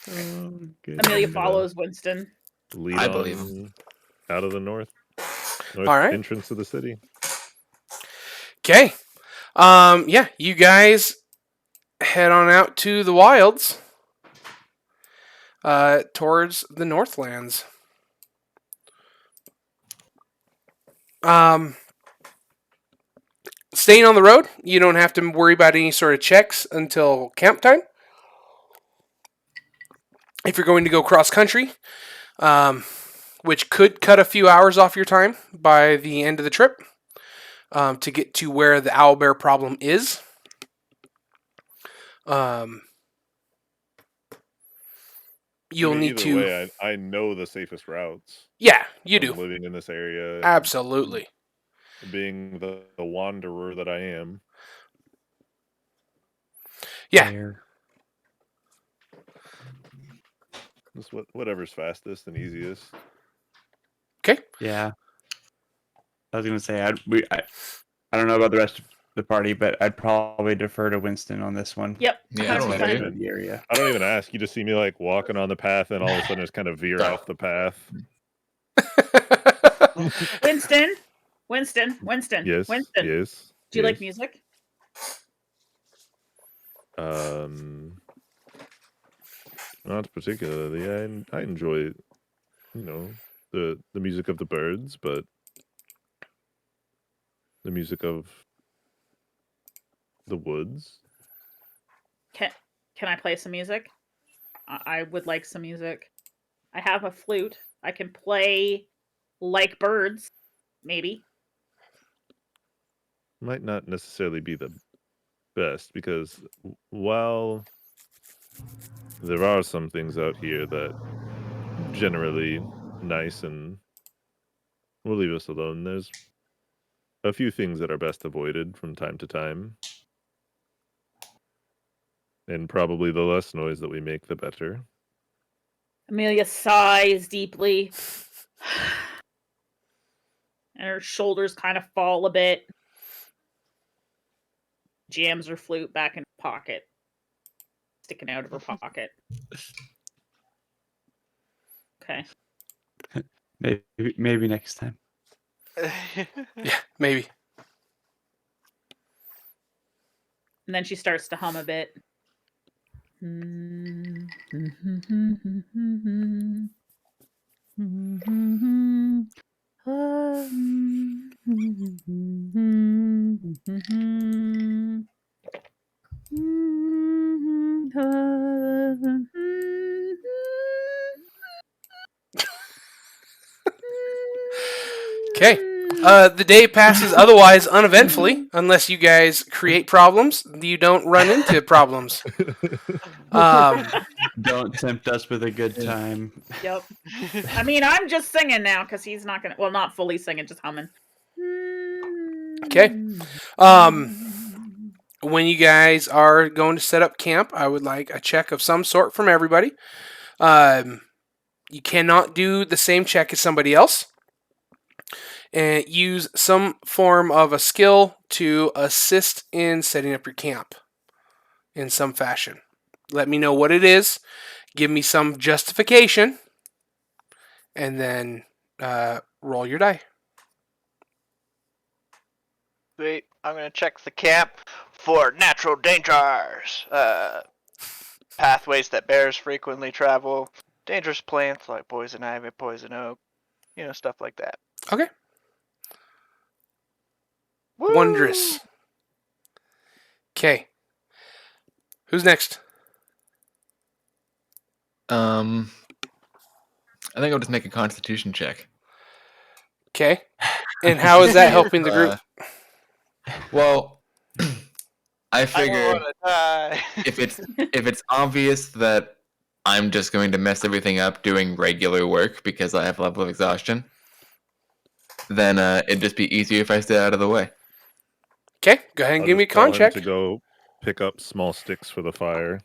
Amelia follows Winston. Lead I on believe him. out of the north All right. entrance of the city. Okay. Yeah, you guys head on out to the wilds. Towards the Northlands. Staying on the road, you don't have to worry about any sort of checks until camp time. If you're going to go cross country, which could cut a few hours off your time by the end of the trip, to get to where the owlbear problem is. You'll I mean, need either to. Way, I know the safest routes. Yeah, you from do. living in this area, Absolutely. being the wanderer that I am. Yeah. Just whatever's fastest and easiest. Okay. Yeah. I was gonna say I don't know about the rest of the party, but I'd probably defer to Winston on this one. Yep. Yeah, I don't 100%. like Know the area. I don't even ask. You just see me like walking on the path, and all of a sudden just kind of veer off the path. Winston. Yes. Winston. Yes. Do you like yes. music? Not particularly. I enjoy, the music of the birds, but the music of the woods. Can I play some music? I would like some music. I have a flute. I can play like birds, maybe. Might not necessarily be the best, because while there are some things out here that generally nice and will leave us alone, there's a few things that are best avoided from time to time. And probably the less noise that we make, the better. Amelia sighs deeply. And her shoulders kind of fall a bit. Jams her flute back in her pocket. Sticking out of her pocket. Okay. Maybe next time. Yeah, maybe. And then she starts to hum a bit. Okay. The day passes otherwise uneventfully, unless you guys create problems. You don't run into problems. Don't tempt us with a good time. Yep. I mean, I'm just singing now because he's not gonna. Well, not fully singing, just humming. Okay. When you guys are going to set up camp, I would like a check of some sort from everybody. You cannot do the same check as somebody else. And use some form of a skill to assist in setting up your camp in some fashion. Let me know what it is. Give me some justification. And then roll your die. Sweet. I'm gonna check the camp for natural dangers. Pathways that bears frequently travel. Dangerous plants like poison ivy, poison oak. Stuff like that. Okay. Woo! Wondrous. Okay. Who's next? I think I'll just make a Constitution check. Okay. And how is that helping the group? Well, I I figure don't wanna die. if it's obvious that I'm just going to mess everything up doing regular work because I have a level of exhaustion, then it'd just be easier if I stay out of the way. Okay. Go ahead and I'll give me a just tell con him check. to go pick up small sticks for the fire.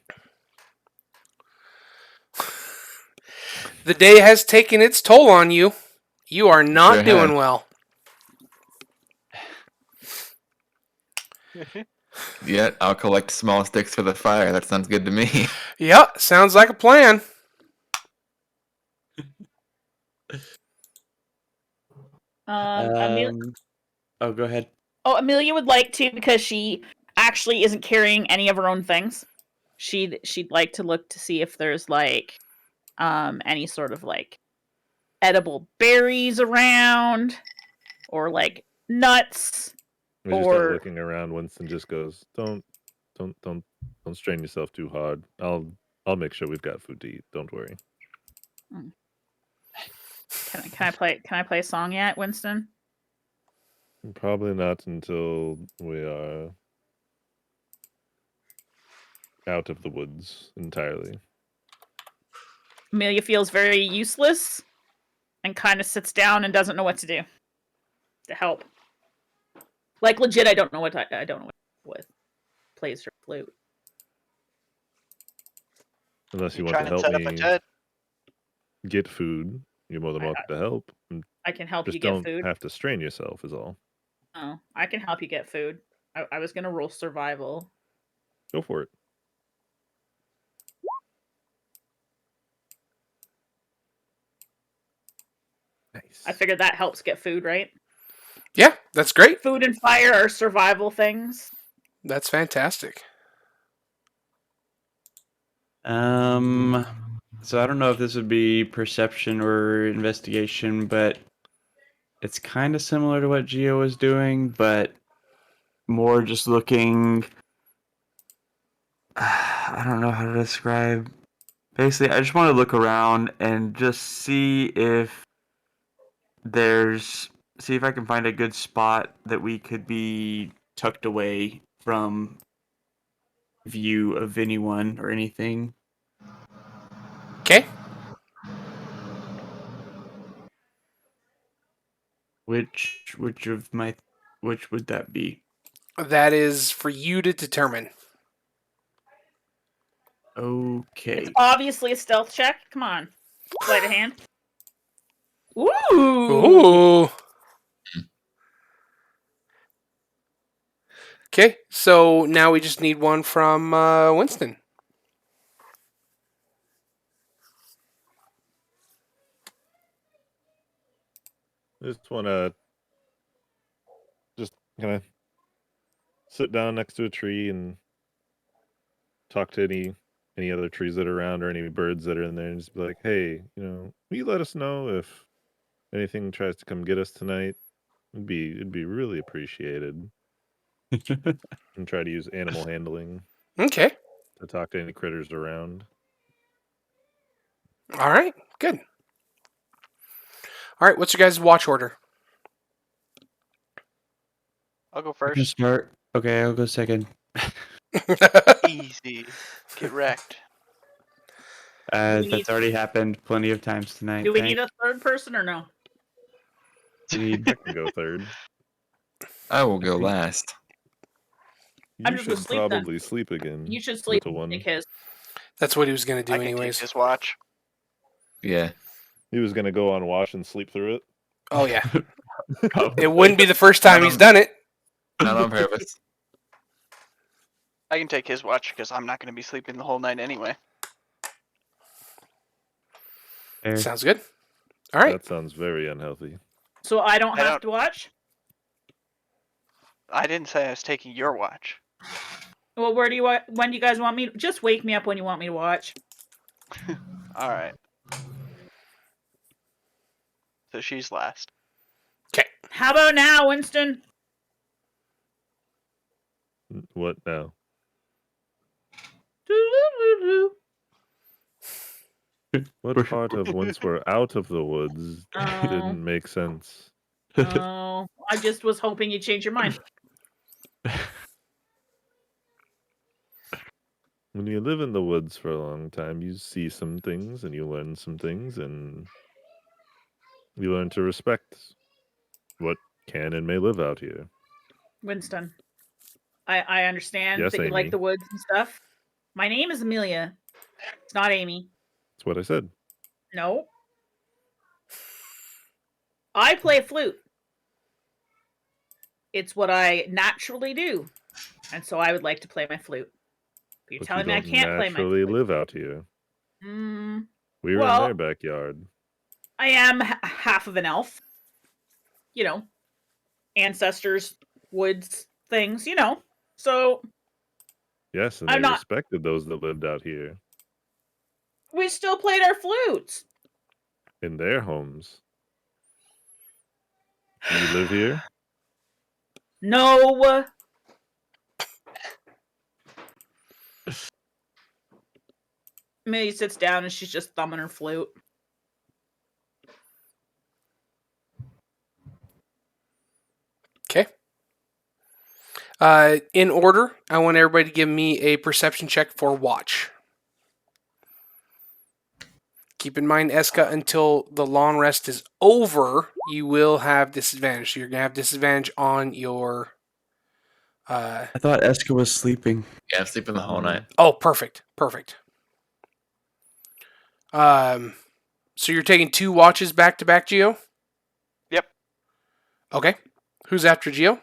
The day has taken its toll on you. You are not Sure doing has. well. Yeah, I'll collect small sticks for the fire. That sounds good to me. Yeah, sounds like a plan. Oh, go ahead. Amelia would like to because she actually isn't carrying any of her own things. She'd like to look to see if there's like any sort of like edible berries around or like nuts. We just Or- start looking around. Winston just goes, "Don't strain yourself too hard. I'll make sure we've got food to eat. Don't worry." Can I play a song yet, Winston? Probably not until we are out of the woods entirely. Amelia feels very useless and kind of sits down and doesn't know what to do to help. Like legit, I don't know what with. Plays her flute. Unless you You want trying to to help set up a me tent? get food, you're more than I- welcome to help. And I can help you just get don't food. have to strain yourself is all. Oh, I can help you get food. I was gonna roll survival. Go for it. Nice. I figured that helps get food, right? Yeah, that's great. Food and fire are survival things. That's fantastic. So I don't know if this would be perception or investigation, but it's kind of similar to what Geo was doing, but more just looking. I don't know how to describe. Basically, I just want to look around and just see if I can find a good spot that we could be tucked away from view of anyone or anything. Okay. Which would that be? That is for you to determine. Okay. It's obviously a stealth check. Come on, sleight of hand. Ooh. Ooh. Okay, so now we just need one from Winston. I just want to kind of sit down next to a tree and talk to any other trees that are around or any birds that are in there and just be like, "Hey, will you let us know if anything tries to come get us tonight? It'd be really appreciated." And try to use animal handling Okay. to talk to any critters around. All right. Good. All right. What's your guys' watch order? I'll go I can first. start. Okay, I'll go second. Easy. Get wrecked. Do we That's already happened plenty of times tonight. Do we need a third person or no? We need I can go third. I will go last. You I'm just gonna should sleep then. probably sleep again. You should sleep. Little one. Take his. That's what he was going to do I can anyways. take his watch. Yeah. He was gonna go on watch and sleep through it. Oh, yeah. It wouldn't be the first time he's done it. Not on purpose. I can take his watch because I'm not going to be sleeping the whole night anyway. Fair. Sounds good. All right. That sounds very unhealthy. So I don't I have don't- to watch. I didn't say I was taking your watch. Well, where do you want? When do you guys want me? Just wake me up when you want me to watch. All right. So she's last. How about now, Winston? What now? Doo-doo-doo-doo. What part of once we're out of the woods Oh. didn't make sense? Oh, I just was hoping you'd change your mind. When you live in the woods for a long time, you see some things and you learn some things, and you learn to respect what can and may live out here. Winston, I understand Yes, that you like Amy. the woods and stuff. My name is Amelia. It's not Amy. That's what I said. No. I play flute. It's what I naturally do. And so I would like to play my flute. But you're But telling you me I don't can't play my naturally flute. live out here. Mm, We were Well- in their backyard. I am half of an elf. You know, ancestors, woods, things, you know. So Yes, and I'm they not- respected those that lived out here we still played our flutes. in their homes. Do you live here? No. Amelia sits down and she's just thumbing her flute. Okay. In order, I want everybody to give me a perception check for watch. Keep in mind, Eska, until the long rest is over, you will have disadvantage. So you're going to have disadvantage on your... I thought Eska was sleeping. Yeah, I'm sleeping the whole night. Oh, perfect. Perfect. So you're taking 2 watches back to back, Geo? Yep. Okay. Who's after Geo?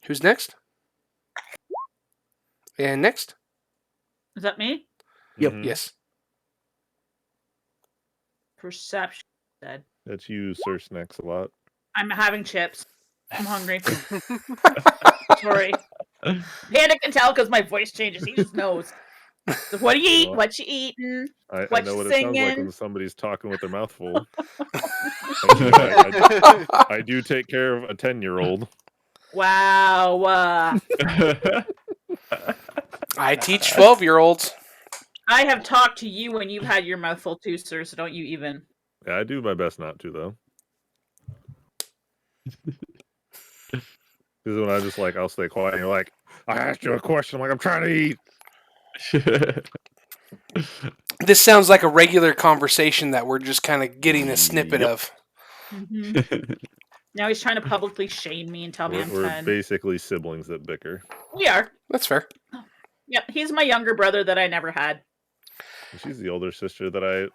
Who's next? And next? Is that me? Yep. Mhm. Yes. Perception said. That's you, Sir Snacks, a lot. I'm having chips. I'm hungry. Sorry. Panda can tell because my voice changes. He just knows. So what do you eat? Well, What you eating? I What know you what it sounds like singing? when somebody's talking with their mouth full. I do take care of a 10-year-old. Wow. I teach 12-year-olds. I have talked to you when you've had your mouth full too, sir, so don't you even. Yeah, I do my best not to, though. Because when I just like, I'll stay quiet, and you're like, I asked you a question. I'm like, I'm trying to eat. This sounds like a regular conversation that we're just kind of getting a snippet Yep. of. Mhm. Now he's trying to publicly shame me and tell me I'm We're 10. basically siblings that bicker. We are. That's fair. Yep, he's my younger brother that I never had. And she's the older sister that I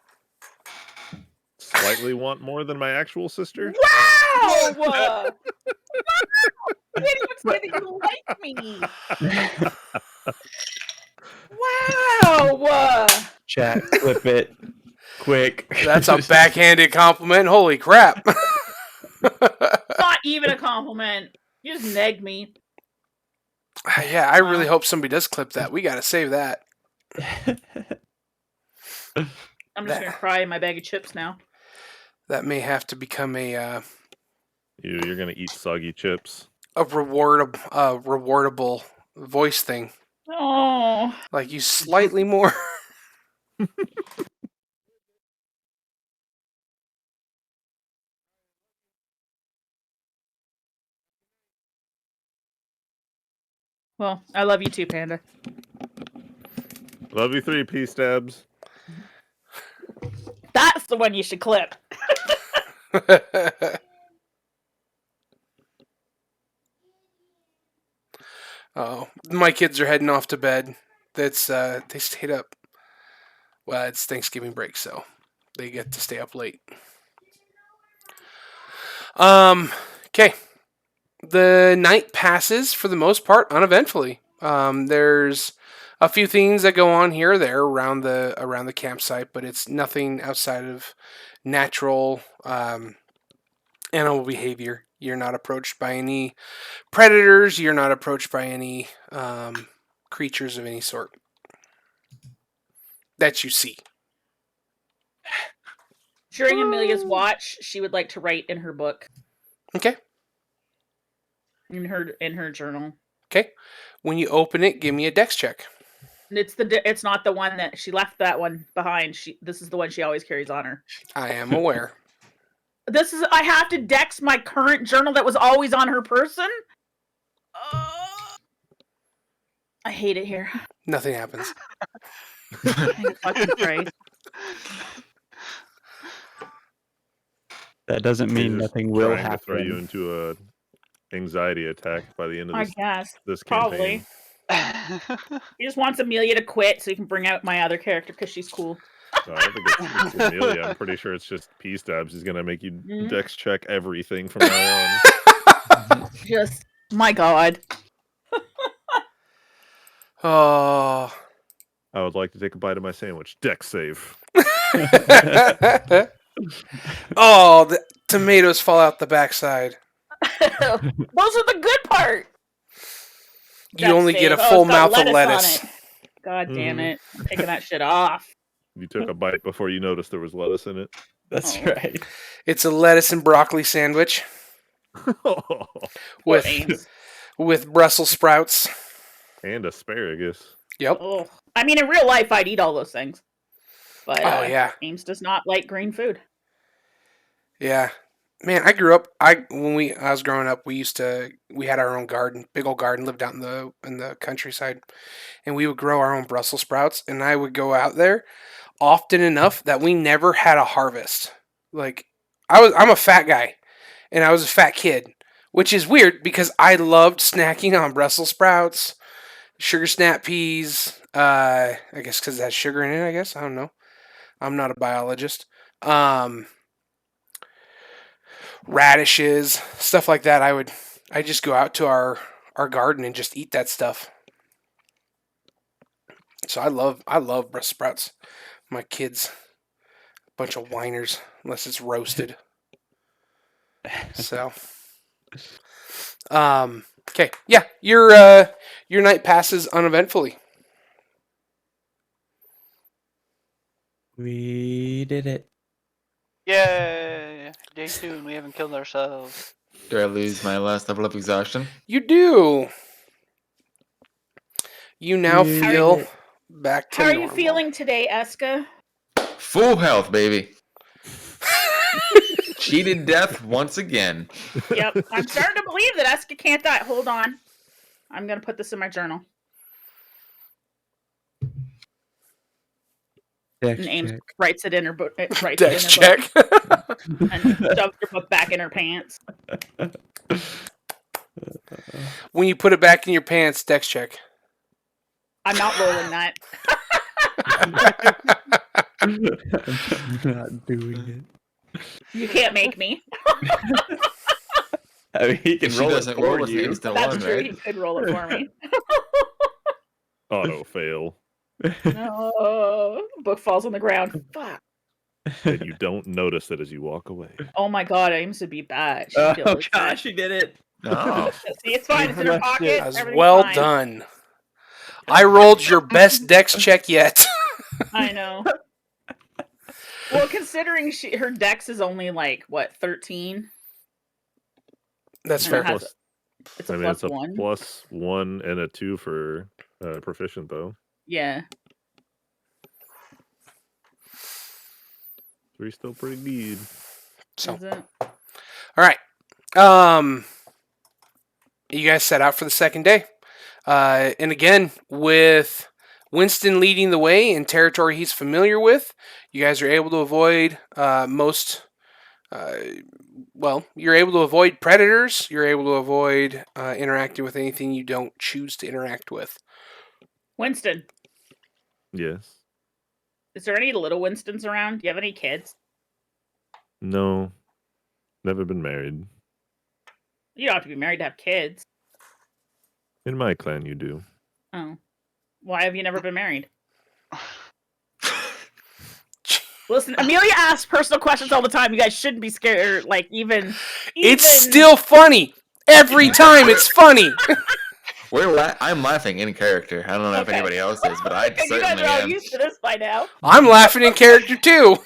slightly want more than my actual sister. Wow! Wow! You didn't even say that you like me. Wow! Chat, clip it. Quick. That's a backhanded compliment. Holy crap. Not even a compliment. You just negged me. Yeah, I really hope somebody does clip that. We got to save that. I'm just gonna cry in my bag of chips now. That may have to become You're going to eat soggy chips. rewardable voice thing. Oh. Like you slightly more. Well, I love you too, Panda. Love you 3, P stabs. That's the one you should clip. Oh, my kids are heading off to bed. That's they stayed up. Well, it's Thanksgiving break, so they get to stay up late. Okay. The night passes for the most part uneventfully. There's a few things that go on here or there around the campsite, but it's nothing outside of natural animal behavior. You're not approached by any predators. You're not approached by any creatures of any sort that you see. During Amelia's watch, she would like to write in her book, Okay. in her journal. Okay. When you open it, give me a dex check. It's not the one that she left that one behind. This is the one she always carries on her. I am aware. I have to dex my current journal that was always on her person. I hate it here. Nothing happens. Thank fucking Christ. That doesn't mean He's nothing will trying to throw you happen. into a anxiety attack by the end of I this, guess. this Probably. campaign. He just wants Amelia to quit so he can bring out my other character because she's cool. No, I don't think it's Amelia. I'm pretty sure it's just P stabs. He's gonna make you Mhm. dex check everything from now on. Just, my God. Oh. I would like to take a bite of my sandwich. Dex save. Oh, the tomatoes fall out the backside. Those are the good part. You only get a full mouth of lettuce. on it. God damn Mhm. it. I'm taking that shit off. You took a bite before you noticed there was lettuce in it. That's Oh. right. It's a lettuce and broccoli sandwich Poor with Ames. with Brussels sprouts. And asparagus. Yep. Oh. I mean, in real life, I'd eat all those things. But Oh yeah. Ames does not like green food. Yeah. Man, I grew up. I was growing up, we had our own garden, big old garden, lived out in the countryside, and we would grow our own Brussels sprouts. And I would go out there often enough that we never had a harvest. Like I'm a fat guy, and I was a fat kid, which is weird because I loved snacking on Brussels sprouts, sugar snap peas. I guess because it has sugar in it. I guess I don't know. I'm not a biologist. Radishes, stuff like that. I just go out to our garden and just eat that stuff. So I love Brussels sprouts. My kids, a bunch of whiners, unless it's roasted. So, okay, yeah, your night passes uneventfully. We did it. Yay! Day 2 and we haven't killed ourselves. Do I lose my last level of exhaustion? You do. You now We feel did it. back to How are normal. you feeling today, Eska? Full health, baby. Cheated death once again. Yep. I'm starting to believe that Eska can't die. Hold on. I'm going to put this in my journal. Dex And Ames check. writes it in her book. Dex check. And shoves her book back in her pants. When you put it back in your pants, Dex check. I'm not rolling that. I'm not doing it. You can't make me. I mean, he can If she roll it doesn't for roll with you. the instant That's one, true. right? He could roll it for me. Auto fail. No. Book falls on the ground. Fuck. And you don't notice it as you walk away. Oh my god, Ames would be bad. She'd Oh be able to gosh, he did it. No. See, it's fine. It's in her That's pocket. it. As Everything's well fine. done. I rolled your best Dex check yet. I know. Well, considering her dex is only like what 13. That's And fair. it has It's a I mean, plus it's a one. +1 and a 2 for proficient, though. Yeah. 3 still pretty good. So, Is it? all right. You guys set out for the second day. And again, with Winston leading the way in territory he's familiar with, you guys are able to avoid you're able to avoid predators. You're able to avoid interacting with anything you don't choose to interact with. Winston, Yes. is there any little Winstons around? Do you have any kids? No. Never been married. You don't have to be married to have kids. In my clan, you do. Oh. Why have you never been married? Listen, Amelia asks personal questions all the time. You guys shouldn't be scared. Like, even It's still funny. Every time it's funny. I'm laughing in character. I don't know if Okay. anybody else is, but I You guys certainly are all am. used to this by now. I'm laughing in character too.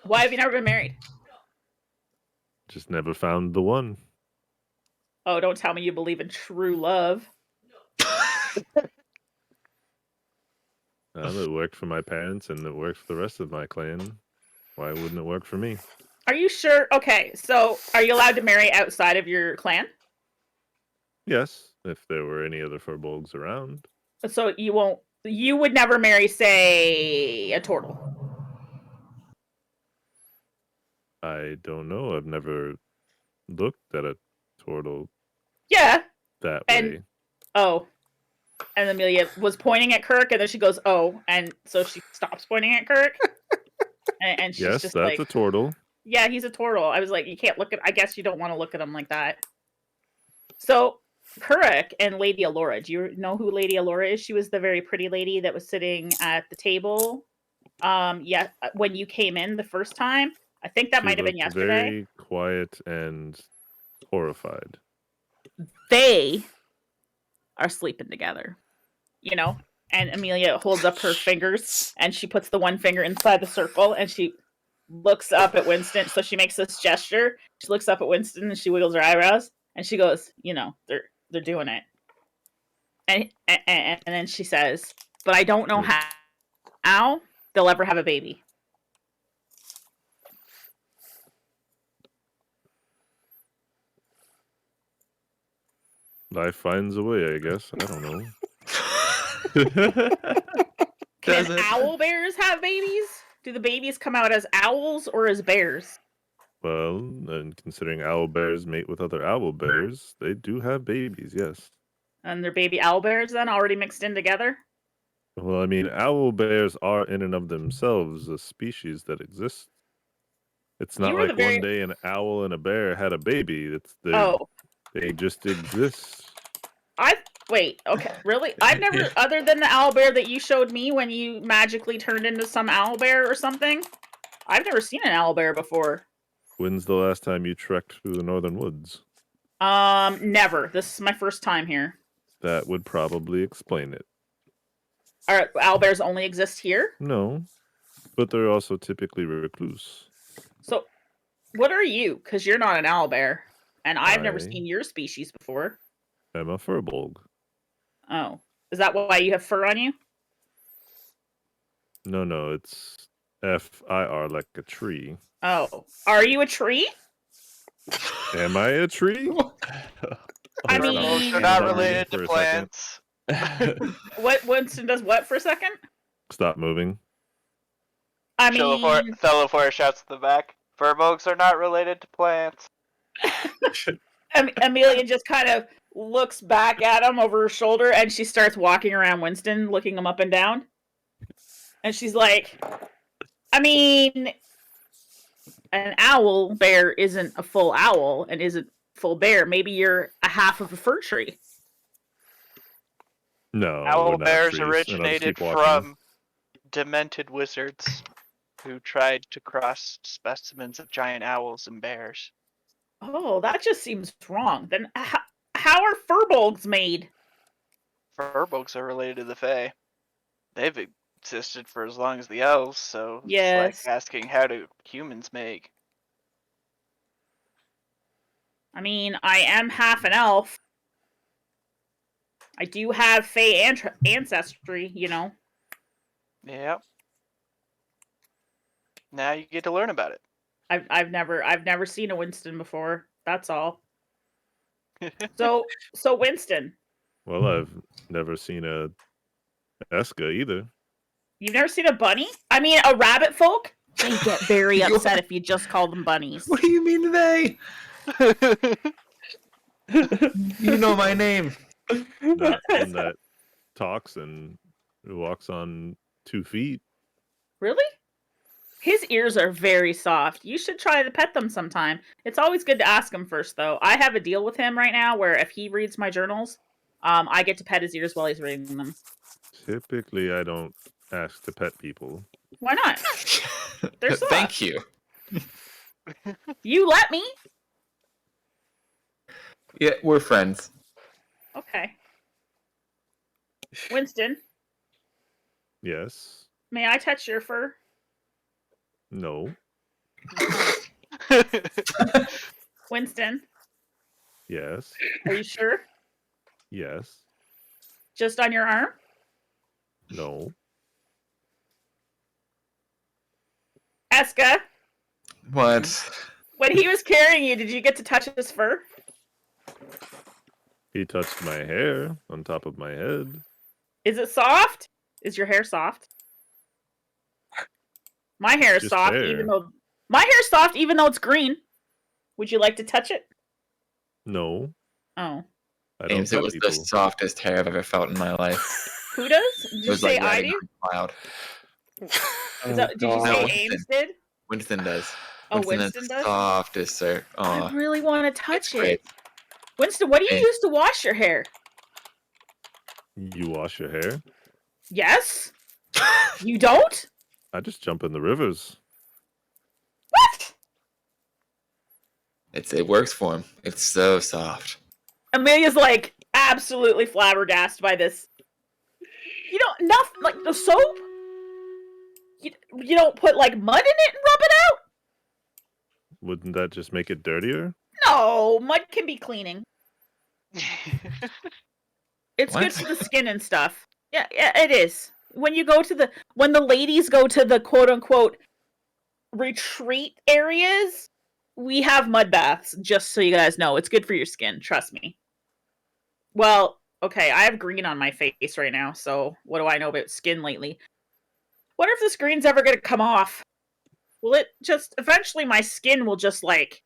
Why have you never been married? Just never found the one. Oh, don't tell me you believe in true love. It worked for my parents and it worked for the rest of my clan. Why wouldn't it work for me? Are you sure? Okay, so are you allowed to marry outside of your clan? Yes, if there were any other furbolgs around. So you would never marry, say, a turtle. I don't know. I've never looked at a turtle Yeah. that And- way. Oh. And Amelia was pointing at Kirk, and then she goes, "Oh," and so she stops pointing at Kirk. and she's Yes, just that's like, a turtle. "Yeah, he's a turtle." I was like, "You can't look at. I guess you don't want to look at him like that." So Kirk and Lady Alora. Do you know who Lady Alora is? She was the very pretty lady that was sitting at the table. Yeah, when you came in the first time. I think that She might have been looked yesterday. Very quiet and horrified. They are sleeping together, you know? And Amelia holds up her fingers and she puts the one finger inside the circle and she looks up at Winston. So she makes this gesture. She looks up at Winston and she wiggles her eyebrows and she goes, "You know, they're doing it." And then she says, "But I don't know how they'll ever have a baby." Life finds a way, I guess. I don't know. Can Does it? owl bears have babies? Do the babies come out as owls or as bears? Well, and considering owl bears mate with other owl bears, they do have babies, yes. And they're baby owl bears then already mixed in together? Well, I mean, owl bears are in and of themselves a species that exists. It's not You were like the very- one day an owl and a bear had a baby. Oh, They just exist. wait, okay, really? I've never, other than the owl bear that you showed me when you magically turned into some owl bear or something, I've never seen an owl bear before. When's the last time you trekked through the northern woods? Never. This is my first time here. That would probably explain it. Are owl bears only exist here? No, but they're also typically recluse. So, what are you? Because you're not an owl bear, and I've never I- seen your species before. I'm a furbolg. Oh, is that why you have fur on you? No, it's FIR like a tree. Oh, are you a tree? Am I a tree? I Hold mean- on, Furbolgs hang are on not a related for to a second. plants. What Winston does what for a second? Stop moving. I mean, Thelaphora shouts at the back. Furbolgs are not related to plants. Amelia just kind of looks back at him over her shoulder and she starts walking around Winston, looking him up and down. And she's like, I mean, an owl bear isn't a full owl and isn't full bear. Maybe you're a half of a fir tree. No, we're Owl not bears trees, and I'll just originated keep walking. from demented wizards who tried to cross specimens of giant owls and bears. Oh, that just seems wrong. Then how are furbolgs made? Furbolgs are related to the Fae. They've existed for as long as the elves, so Yes. it's like asking how do humans make. I mean, I am half an elf. I do have Fae ancestry, you know. Yep. Now you get to learn about it. I've never seen a Winston before. That's all. So Winston, Well, I've never seen a Eska either. you've never seen a bunny? I mean, a rabbit folk? They get very You- upset if you just call them bunnies. What do you mean they? You know my name. Not one that talks and walks on 2 feet. Really? His ears are very soft. You should try to pet them sometime. It's always good to ask him first, though. I have a deal with him right now where if he reads my journals, I get to pet his ears while he's reading them. Typically, I don't ask to pet people. Why not? They're soft. Thank you. You let me. Yeah, we're friends. Okay. Winston, Yes. may I touch your fur? No. Winston, Yes. are you sure? Yes. Just on your arm? No. Eska, What? when he was carrying you, did you get to touch his fur? He touched my hair on top of my head. Is it soft? Is your hair soft? My hair is Just soft, hair. even though my hair is soft, even though it's green. Would you like to touch it? No. Oh, I don't James, it pet was people. the softest hair I've ever felt in my life. who does? Did It you was say like I riding do? on a cloud. Is that, did you God. say No, Ames did? Winston does. Oh, is Winston the does? softest, sir. I Oh, really want to it's touch great. it. Winston, what do you Hey. use to wash your hair? You wash your hair? Yes? You don't? I just jump in the rivers. What? It works for him. It's so soft. Amelia's like absolutely flabbergasted by this. You don't nothing like the soap. You don't put like mud in it and rub it out. Wouldn't that just make it dirtier? No, mud can be cleaning. It's good What? for the skin and stuff. Yeah, it is. When the ladies go to the quote unquote retreat areas, we have mud baths, just so you guys know. It's good for your skin, trust me. Well, okay, I have green on my face right now, so what do I know about skin lately? What if this green's ever gonna come off? Will it just eventually my skin will just like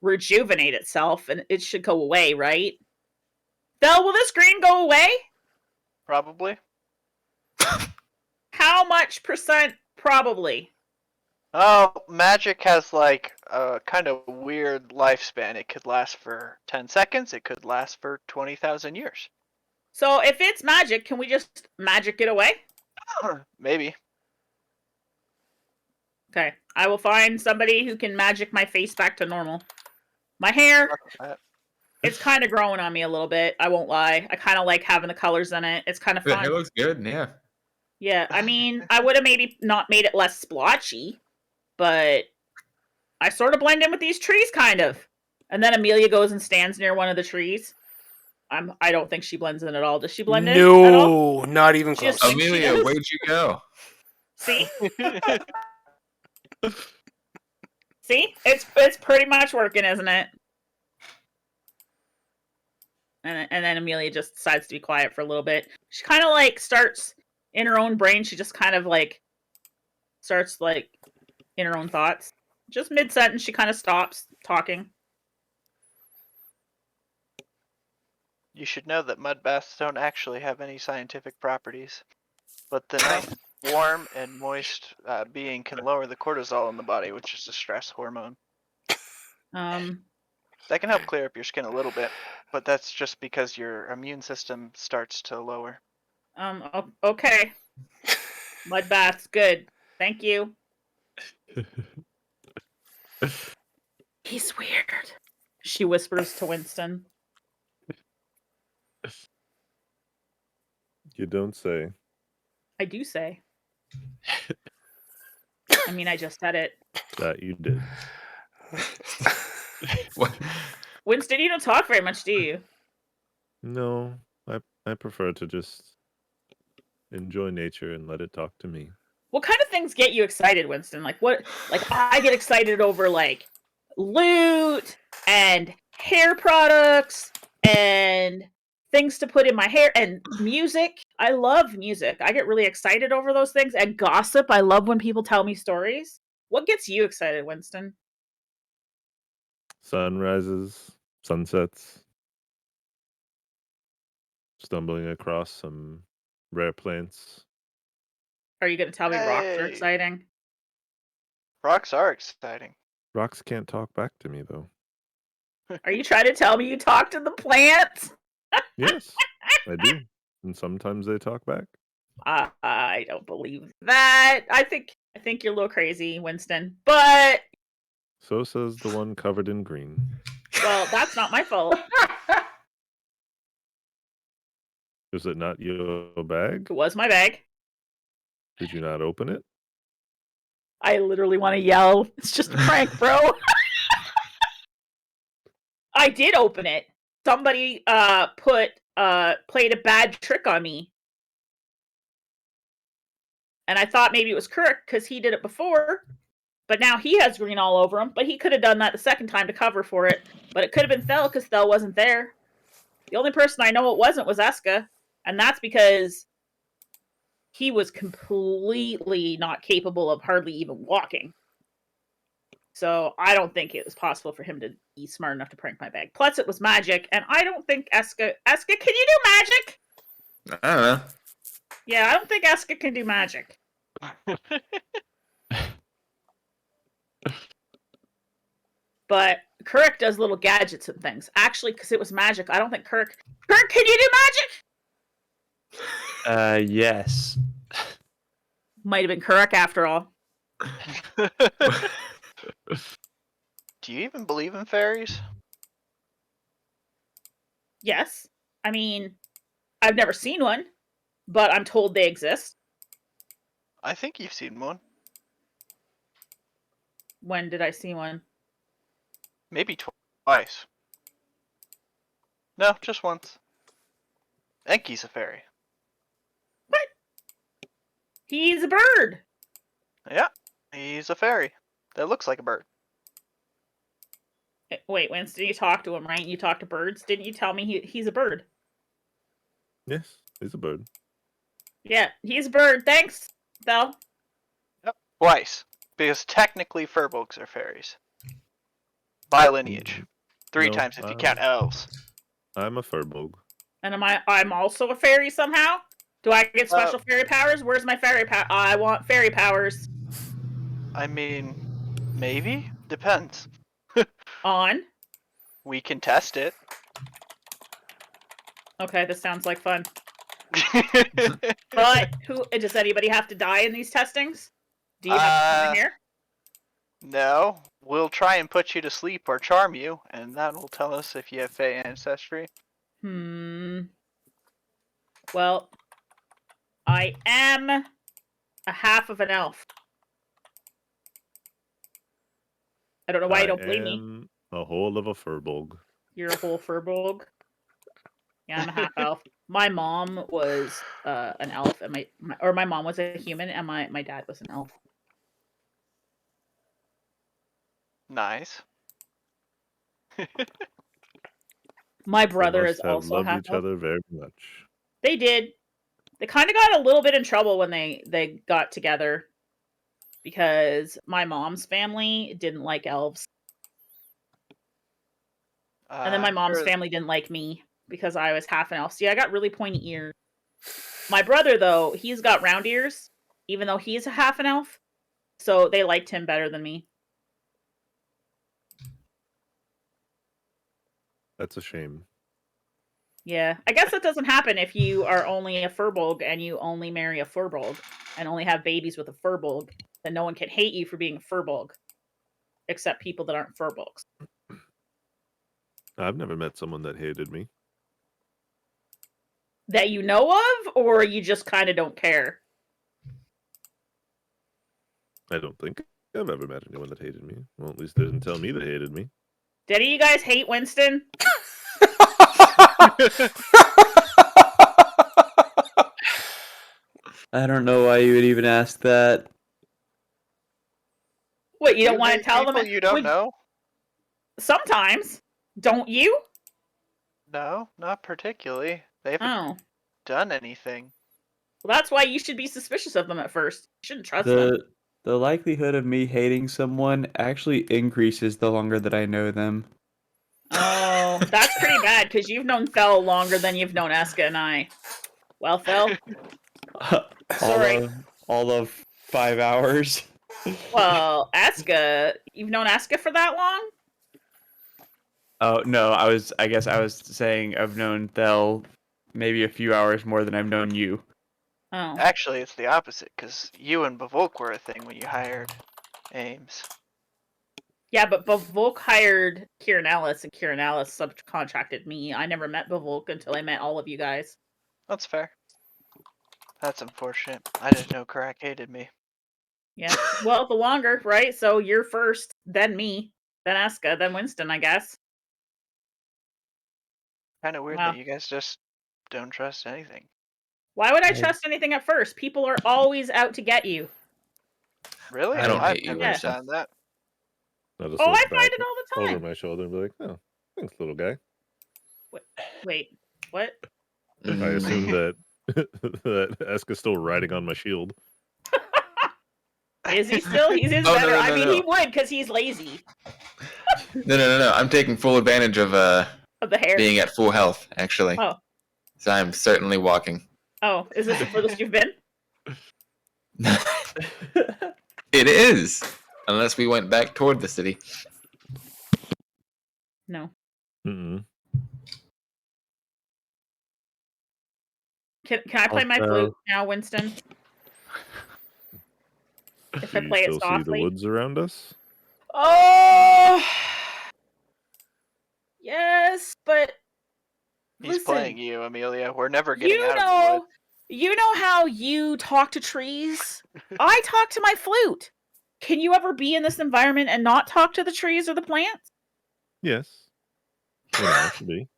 rejuvenate itself and it should go away, right? Belle, will this green go away? Probably. How much percent probably? Oh, magic has like a kind of weird lifespan. It could last for 10 seconds. It could last for 20,000 years. So if it's magic, can we just magic it away? Maybe. Okay, I will find somebody who can magic my face back to normal. My hair, it's kind of growing on me a little bit. I won't lie. I kind of like having the colors in it. It's kind of It fun. looks good, yeah. Yeah, I mean, I would have maybe not made it less splotchy, but I sort of blend in with these trees, kind of. And then Amelia goes and stands near one of the trees. I don't think she blends in at all. Does she blend in at all? No, not even She close. just thinks she Amelia, does. where'd you go? See? See? It's pretty much working, isn't it? And then Amelia just decides to be quiet for a little bit. She kind of like starts in her own brain. She just kind of like starts like in her own thoughts. Just mid sentence, she kind of stops talking. You should know that mud baths don't actually have any scientific properties, but the nice, warm, and moist being can lower the cortisol in the body, which is a stress hormone. That can help clear up your skin a little bit, but that's just because your immune system starts to lower. Okay. Mud baths, good. Thank you. He's weird. She whispers to Winston. You don't say. I do say. I mean, I just said it. That you did. What? Winston, you don't talk very much, do you? No, I prefer to just enjoy nature and let it talk to me. What kind of things get you excited, Winston? Like what? Like I get excited over like loot and hair products and things to put in my hair and music. I love music. I get really excited over those things. And gossip. I love when people tell me stories. What gets you excited, Winston? Sunrises, sunsets, stumbling across some rare plants. Are you going to tell me rocks are Hey. exciting? Rocks are exciting. Rocks can't talk back to me though. Are you trying to tell me you talk to the plants? Yes, I do. And sometimes they talk back. I don't believe that. I think you're a little crazy, Winston. But So says the one covered in green. well, that's not my fault. Is it not your bag? It was my bag. Did you not open it? I literally want to yell. It's just a prank, bro. I did open it. Somebody played a bad trick on me. And I thought maybe it was Kirk because he did it before. But now he has green all over him. But he could have done that the second time to cover for it. But it could have been Thel because Thel wasn't there. The only person I know it wasn't was Eska. And that's because he was completely not capable of hardly even walking. So I don't think it was possible for him to be smart enough to prank my bag. Plus, it was magic, and I don't think Eska, can you do magic? I don't know. Yeah, I don't think Eska can do magic. But Kirk does little gadgets and things. Actually, because it was magic, I don't think Kirk, can you do magic? Yes. Might have been Kirk after all. Do you even believe in fairies? Yes. I mean, I've never seen one, but I'm told they exist. I think you've seen one. When did I see one? Maybe twice. No, just once. Enki's a fairy. He's a bird. Yeah, he's a fairy. That looks like a bird. Wait, Winston, you talked to him, right? You talked to birds. Didn't you tell me he's a bird? Yes, he's a bird. Yeah, he's a bird. Thanks, Thel. Twice. Because technically furbolgs are fairies. By lineage. Three No, times if you count elves. I'm a furbolg. And I'm also a fairy somehow? Do I get special fairy powers? Where's my fairy power? I want fairy powers. I mean, maybe? Depends. On? We can test it. Okay, this sounds like fun. But does anybody have to die in these testings? Do you have to come in here? No. We'll try and put you to sleep or charm you, and that will tell us if you have Fey ancestry. Well, I am a half of an elf. I don't know why you don't believe me. A whole of a furbolg. You're a whole furbolg. Yeah, I'm a half elf. My mom was an elf, and my mom was a human, and my dad was an elf. Nice. My brother They is must have also loved half each elf. other very much. They did. They kind of got a little bit in trouble when they got together because my mom's family didn't like elves. And then my mom's family didn't like me because I was half an elf. See, I got really pointy ears. My brother, though, he's got round ears, even though he's a half an elf. So they liked him better than me. That's a shame. Yeah, I guess that doesn't happen if you are only a furbolg and you only marry a furbolg and only have babies with a furbolg. Then no one can hate you for being a furbolg, except people that aren't furbolgs. I've never met someone that hated me. That you know of, or you just kind of don't care? I don't think I've ever met anyone that hated me. Well, at least they didn't tell me they hated me. Did any of you guys hate Winston? I don't know why you would even ask that. What, you don't want to tell them? You don't know? Sometimes. Don't you? No, not particularly. They haven't Oh. done anything. Well, that's why you should be suspicious of them at first. You shouldn't trust them. The likelihood of me hating someone actually increases the longer that I know them. Oh, that's pretty bad because you've known Fel longer than you've known Eska and I. Well, Fel, Sorry. all of 5 hours. well, Eska, you've known Eska for that long? Oh no, I guess I was saying I've known Thel maybe a few hours more than I've known you. Oh. Actually, it's the opposite, because you and Bavolk were a thing when you hired Ames. Yeah, but Bavolk hired Kieran Ellis, and Kieran Ellis subcontracted me. I never met Bavolk until I met all of you guys. That's fair. That's unfortunate. I didn't know Karak hated me. Yeah. Well, the longer, right? So you're first, then me, then Eska, then Winston, I guess. Kind of weird Wow. that you guys just don't trust anything. Why would I Right. trust anything at first? People are always out to get you. Really? I don't I've hate you, never Winston. found that. I'll just Oh, look I back find it all the over time. my shoulder and be like, "Oh, thanks, little guy." Wait, what? I Mm. assume that that Eska's still riding on my shield. Is he still? He's Oh, no, better. no, I no, mean, no. he would because he's lazy. No. I'm taking full advantage of Of the hair. being at full health, actually. Oh. So I'm certainly walking. Oh, is this the furthest you've been? It is, unless we went back toward the city. No. Mm-mm. Can I play my Also- flute now, Winston? If I Do you play it still see the softly. woods around us? Oh. Yes, but He's listen, playing you, Amelia. We're never getting out of the woods. you know how you talk to trees? I talk to my flute. Can you ever be in this environment and not talk to the trees or the plants? Yes. It should be.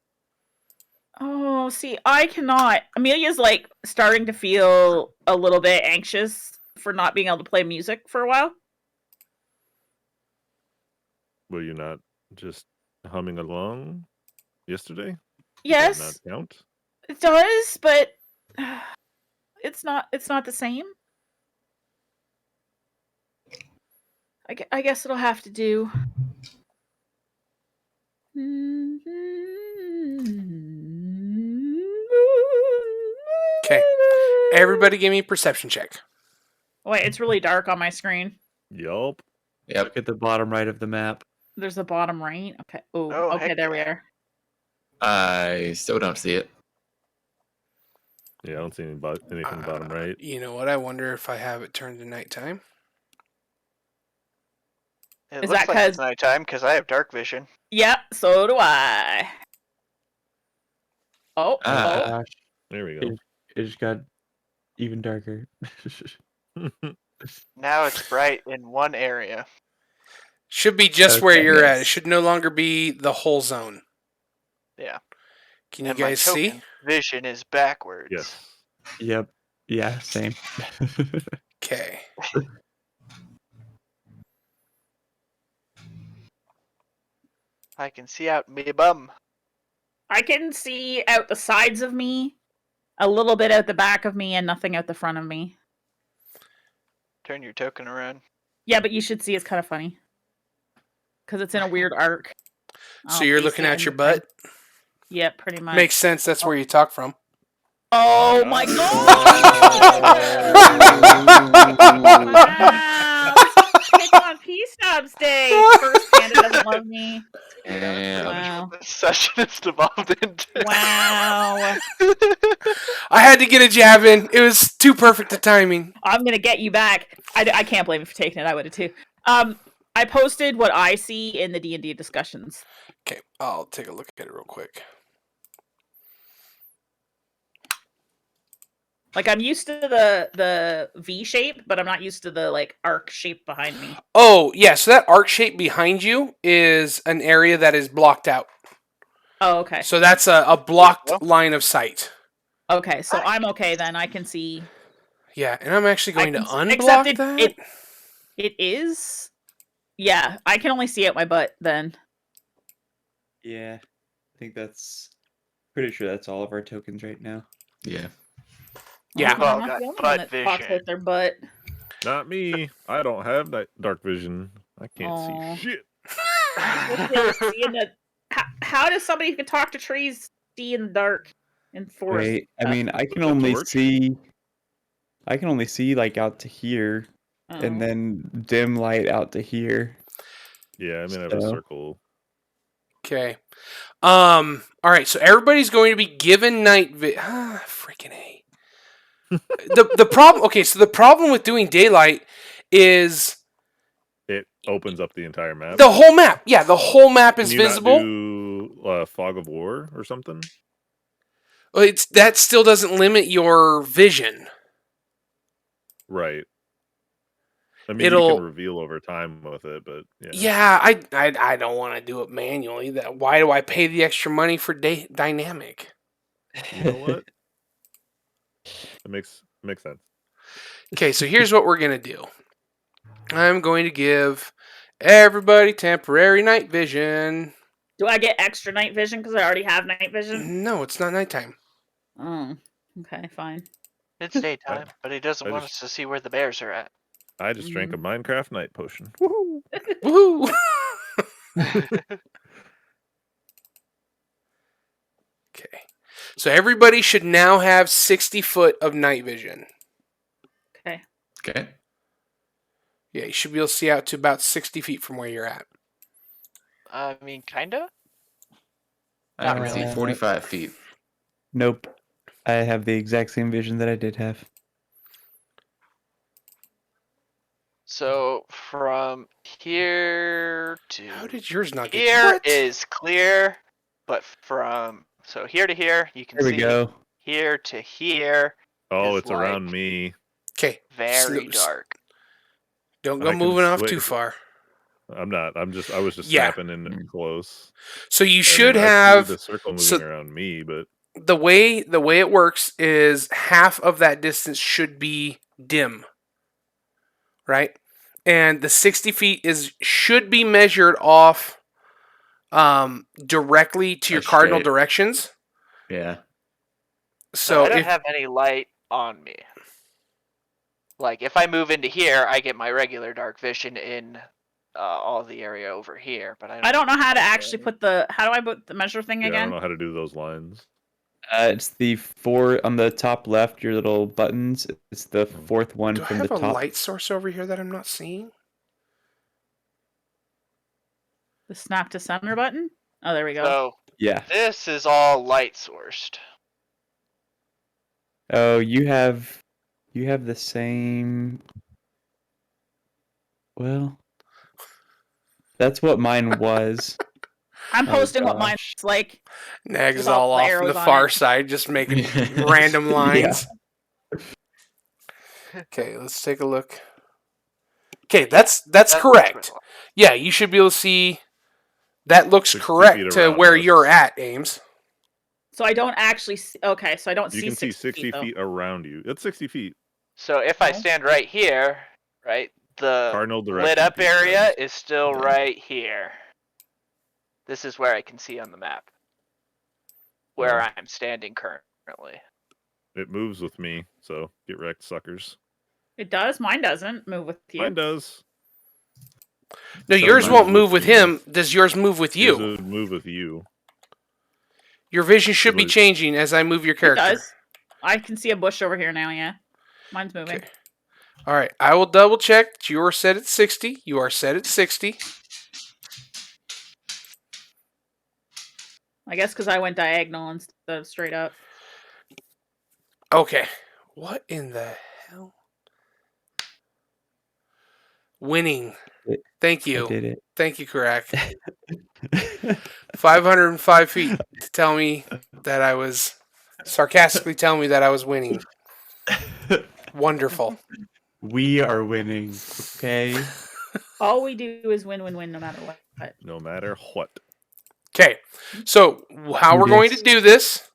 Oh, see, I cannot. Amelia's like starting to feel a little bit anxious for not being able to play music for a while. Were you not just humming along yesterday? Does that Yes, not count? it does, but it's not the same. I guess it'll have to do. Okay. Everybody give me a perception check. Wait, it's really dark on my screen. Yup. Yep. Look at the bottom right of the map. There's a bottom right. Okay. Oh, Oh, okay, heck there we yeah. are. I still don't see it. Yeah, I don't see anything bottom right. You know what? I wonder if I have it turned to nighttime. It Is looks that like 'cause- it's nighttime because I have dark vision. Yep, so do I. Oh, Ah. oh. Gosh, There we go. it just got even darker. Now it's bright in one area. Should be just where Okay, you're at. It yes. should no longer be the whole zone. Yeah. Can you And my guys see? token vision is backwards. Yes. Yep. Yeah, same. Okay. I can see out me bum. I can see out the sides of me, a little bit out the back of me, and nothing out the front of me. Turn your token around. Yeah, but you should see it's kind of funny. Because it's in a weird arc. So I'll you're paste looking it at in your the butt? thing. Yeah, pretty much. Makes sense. That's where you talk from. Oh my Ooh. Wow. It's on P-Stubs Day. First Panda doesn't love me. Damn. Wow. This session has devolved into. Wow. I had to get a jab in. It was too perfect a timing. I'm gonna get you back. I can't blame you for taking it. I would have too. I posted what I see in the D&D discussions. Okay, I'll take a look at it real quick. Like I'm used to the V shape, but I'm not used to the like arc shape behind me. Oh, yeah, so that arc shape behind you is an area that is blocked out. Oh, okay. So that's a blocked Well. line of sight. Okay, so I'm okay then. I can see. Yeah, and I'm actually going to except unblock that. It is. Yeah, I can only see out my butt then. Yeah, I think that's pretty sure that's all of our tokens right now. Yeah. Yeah. Well, all I'm not got the only butt one that talks vision. with their butt. Not me. I don't have that dark vision. I can't Aw. see shit. You're supposed to be able to see in the. How does somebody who can talk to trees see in the dark in forest? Wait, I mean, I can The only torch? see. I can only see like out to here, and Oh. then dim light out to here. Yeah, I mean, I have a So- circle. Okay. All right. So everybody's going to be given night vision. Freaking A. The problem. Okay. So the problem with doing daylight is It opens up the entire map. the whole map. Yeah, the whole map Can is you visible. not do fog of war or something? It's that still doesn't limit your vision. Right. I mean, you It'll. can reveal over time with it, but yeah. Yeah, I don't want to do it manually. Why do I pay the extra money for dynamic? You know what? It makes sense. Okay, so here's what we're gonna do. I'm going to give everybody temporary night vision. Do I get extra night vision because I already have night vision? No, it's not nighttime. Oh, okay, fine. It's daytime, but he doesn't I want just- us to see where the bears are at. I just drank a Minecraft night potion. Woohoo! Okay, so everybody should now have 60 foot of night vision. Okay. Okay. Yeah, you should be able to see out to about 60 feet from where you're at. I mean, kinda. I can see Uh, 45 feet. Nope. I have the exact same vision that I did have. So from here to How did yours not get here what? is clear, but from here to here you can There see we go. here to here Oh, It's it's around like- me. Okay, very Snooze. dark. don't I go can moving off switch. too far. I'm not. I was just Yeah. snapping in close. So you I should mean, I see have the circle moving so- around me, but the way it works is half of that distance should be dim, right? And the 60 feet should be measured off directly to your cardinal Straight. directions. Yeah. So I don't if have any light on me. Like if I move into here, I get my regular dark vision in all the area over here. But I don't know how to actually put the. How do I put the measure thing yeah, I don't again? know how to do those lines. It's the 4 on the top left, your little buttons. It's the 4th one do I from have the a top. light source over here that I'm not seeing? The snap to center button. Oh, there we go. So Yeah. this is all light sourced. Oh, you have the same. Well, that's what mine was. I'm Oh, posting what gosh. mine's like. Nags With is all all the off to arrows the on far it. side, just making random lines. Yeah. Okay, let's take a look. Okay, that's correct. Yeah, you should be able to see. That looks 60 correct feet to around where us. you're at, Ames. So I don't actually see. Okay, so I don't You see can see 60 though. feet around you. That's 60 feet. So if I Okay. stand right here, right, the Cardinal direction. lit up Pete area says. is still Yeah. right here. This is where I can see on the map. Where Yeah. I'm standing currently. It moves with me, so get wrecked, suckers. It does. Mine doesn't move with you. Mine does. No, So yours mine won't is move with with me. him. Does yours move with Yours you? would move with you. Your vision should be Because- changing as I move your It character. does. I can see a bush over here now. Yeah, mine's moving. Okay. All right, I will double check that you are set at 60. You are set at 60. I guess because I went diagonal instead of straight up. Okay. What in the hell? Winning. Thank I you. did it. Thank you, Karak. 505 feet to tell me that I was sarcastically telling me that I was winning. Wonderful. We are winning. Okay. All we do is win, win, win, no matter what. No matter what. Okay, so how we're going to Yes. do this,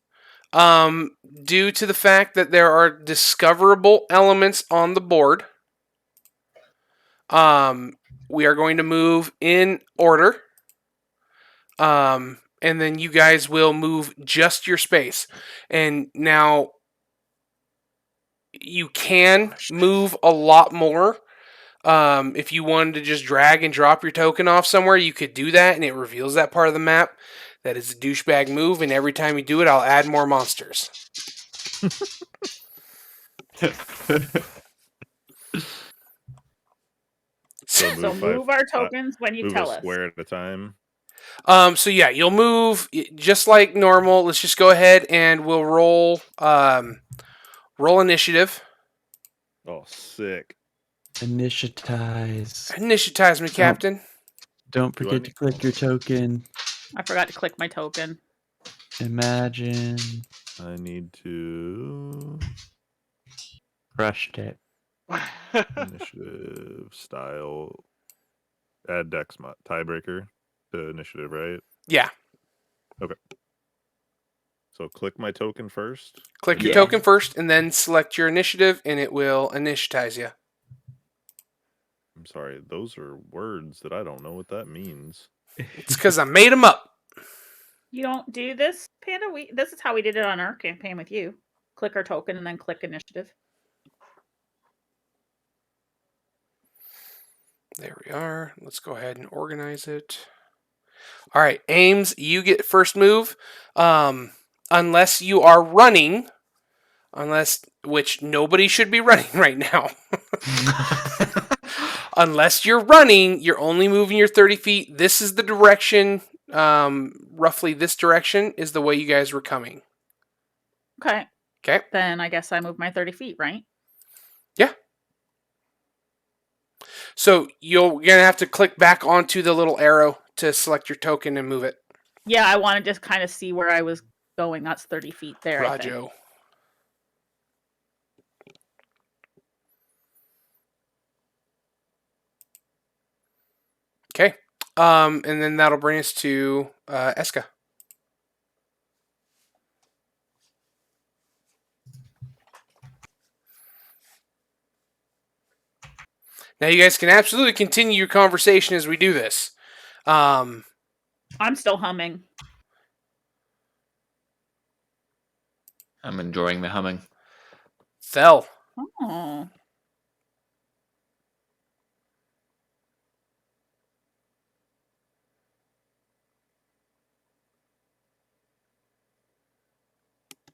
due to the fact that there are discoverable elements on the board, we are going to move in order, and then you guys will move just your space. And now you can move a lot more. If you wanted to just drag and drop your token off somewhere, you could do that, and it reveals that part of the map. That is a douchebag move, and every time you do it, I'll add more monsters. So So move our tokens when you move tell a us. square at a time. So yeah, you'll move just like normal. Let's just go ahead and we'll roll roll initiative. Oh, sick. Initiatize. Initiatize me, Captain. Don't Do I forget need- to click your token. I forgot to click my token. Imagine. I need to Crushed it. initiative style. Add dex mod tiebreaker to initiative, right? Yeah. So click my token first. Click and your then- token first, and then select your initiative, and it will initiatize you. I'm sorry, those are words that I don't know what that means. It's because I made them up. You don't do this, Panda? This is how we did it on our campaign with you. Click our token and then click initiative. There we are. Let's go ahead and organize it. All right, Ames, you get first move. Unless you are running, which nobody should be running right now. Unless you're running, you're only moving your 30 feet. This is the direction, roughly this direction is the way you guys were coming. Okay. Okay. Then I guess I move my 30 feet, right? So you're going to have to click back onto the little arrow to select your token and move it. Yeah, I want to just kind of see where I was going. That's 30 feet there. I think. Rajo. Okay. And then that'll bring us to Eska. Now you guys can absolutely continue your conversation as we do this. I'm still humming. I'm enjoying the humming. Thel. Oh.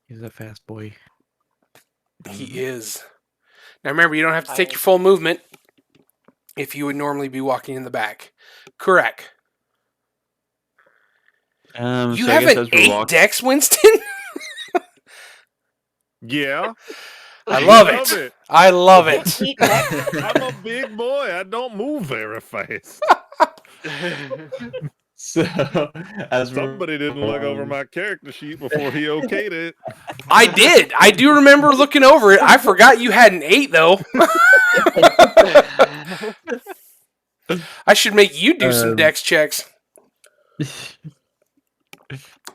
He's a fast boy. He is. Now remember, you don't have to take your full movement if you would normally be walking in the back. Correct. You So I have guess an as we're 8 walking, dex, Winston? Yeah, I love it. I love it. Eat that. I'm a big boy. I don't move very fast. so as we're Somebody didn't look over my character sheet before he okayed it. I did. I do remember looking over it. I forgot you had an 8, though. I should make you do some dex checks.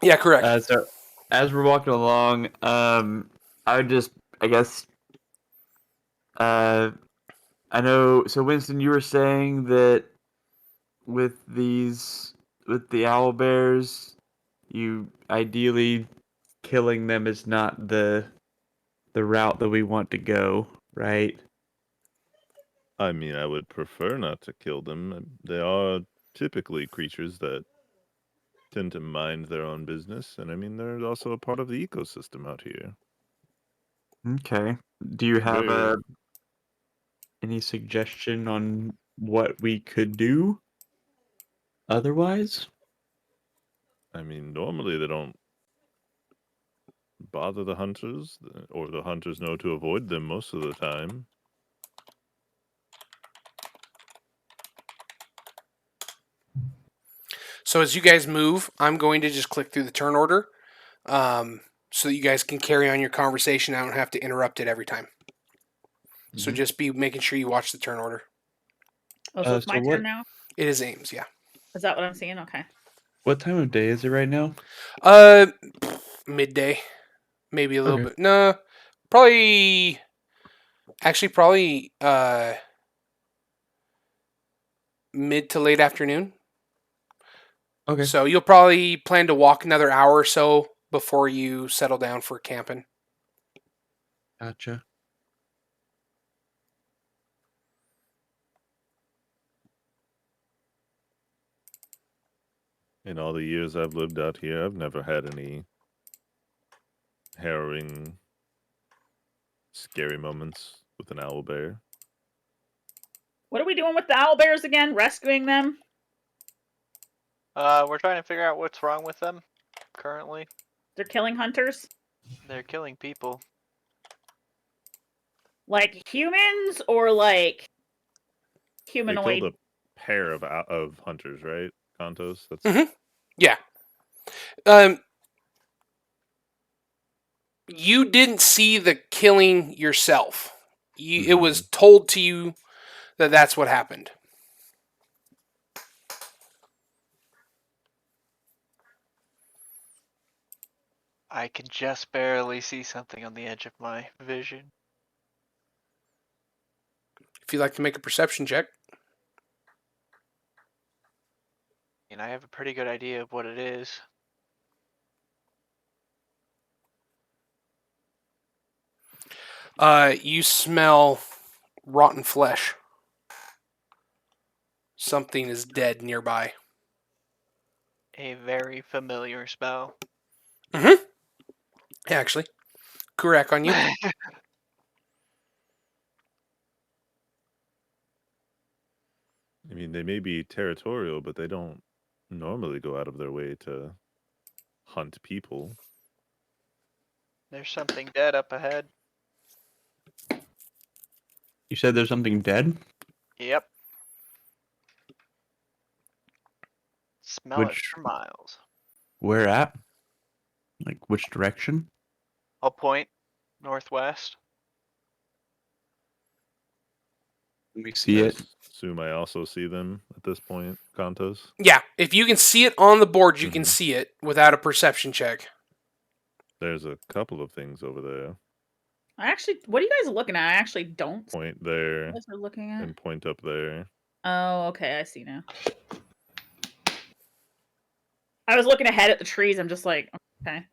Yeah, correct. So as we're walking along, I guess, I know. So Winston, you were saying that with the owl bears, you ideally killing them is not the route that we want to go, right? I mean, I would prefer not to kill them. They are typically creatures that tend to mind their own business, and I mean, they're also a part of the ecosystem out here. Okay. Do you have Very- any suggestion on what we could do otherwise? I mean, normally they don't bother the hunters, or the hunters know to avoid them most of the time. So as you guys move, I'm going to just click through the turn order so that you guys can carry on your conversation. I don't have to interrupt it every time. So just be making sure you watch the turn order. Oh, so it's So my what- turn now? It is Ames, yeah. Is that what I'm seeing? Okay. What time of day is it right now? Midday, maybe a little Okay. bit. No, probably. Actually, probably mid to late afternoon. Okay. So you'll probably plan to walk another hour or so before you settle down for camping. Gotcha. In all the years I've lived out here, I've never had any harrowing, scary moments with an owl bear. What are we doing with the owl bears again? Rescuing them? We're trying to figure out what's wrong with them currently. They're killing hunters? They're killing people. Like humans or like They humanoid? killed a pair of hunters, right? Contos. That's Mhm. Yeah. You didn't see the killing yourself. It was told to you that that's what happened. I can just barely see something on the edge of my vision. If you'd like to make a perception check. And I have a pretty good idea of what it is. You smell rotten flesh. Something is dead nearby. A very familiar smell. Mm-hmm. Actually, correct on you. I mean, they may be territorial, but they don't normally go out of their way to hunt people. There's something dead up ahead. You said there's something dead? Yep. Smell it Which- for miles. Where at? Like which direction? I'll point northwest. Let me see I it. assume I also see them at this point, Contos. Yeah, if you can see it on the board, you can Mhm. see it without a perception check. There's a couple of things over there. I actually, what are you guys looking at? I actually don't see Point what there you guys are looking at. and point up there. Oh, okay, I see now. I was looking ahead at the trees. I'm just like, okay.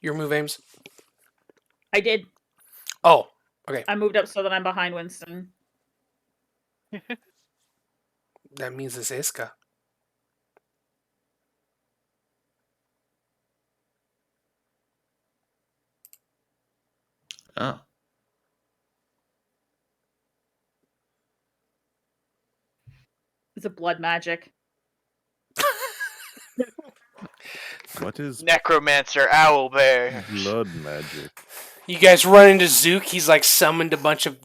Your move, Ames. I did. Oh, okay. I moved up so that I'm behind Winston. That means it's Iska. Oh, It's a blood magic. What is Necromancer owlbear. blood magic? You guys run into Zook. He's like summoned a bunch of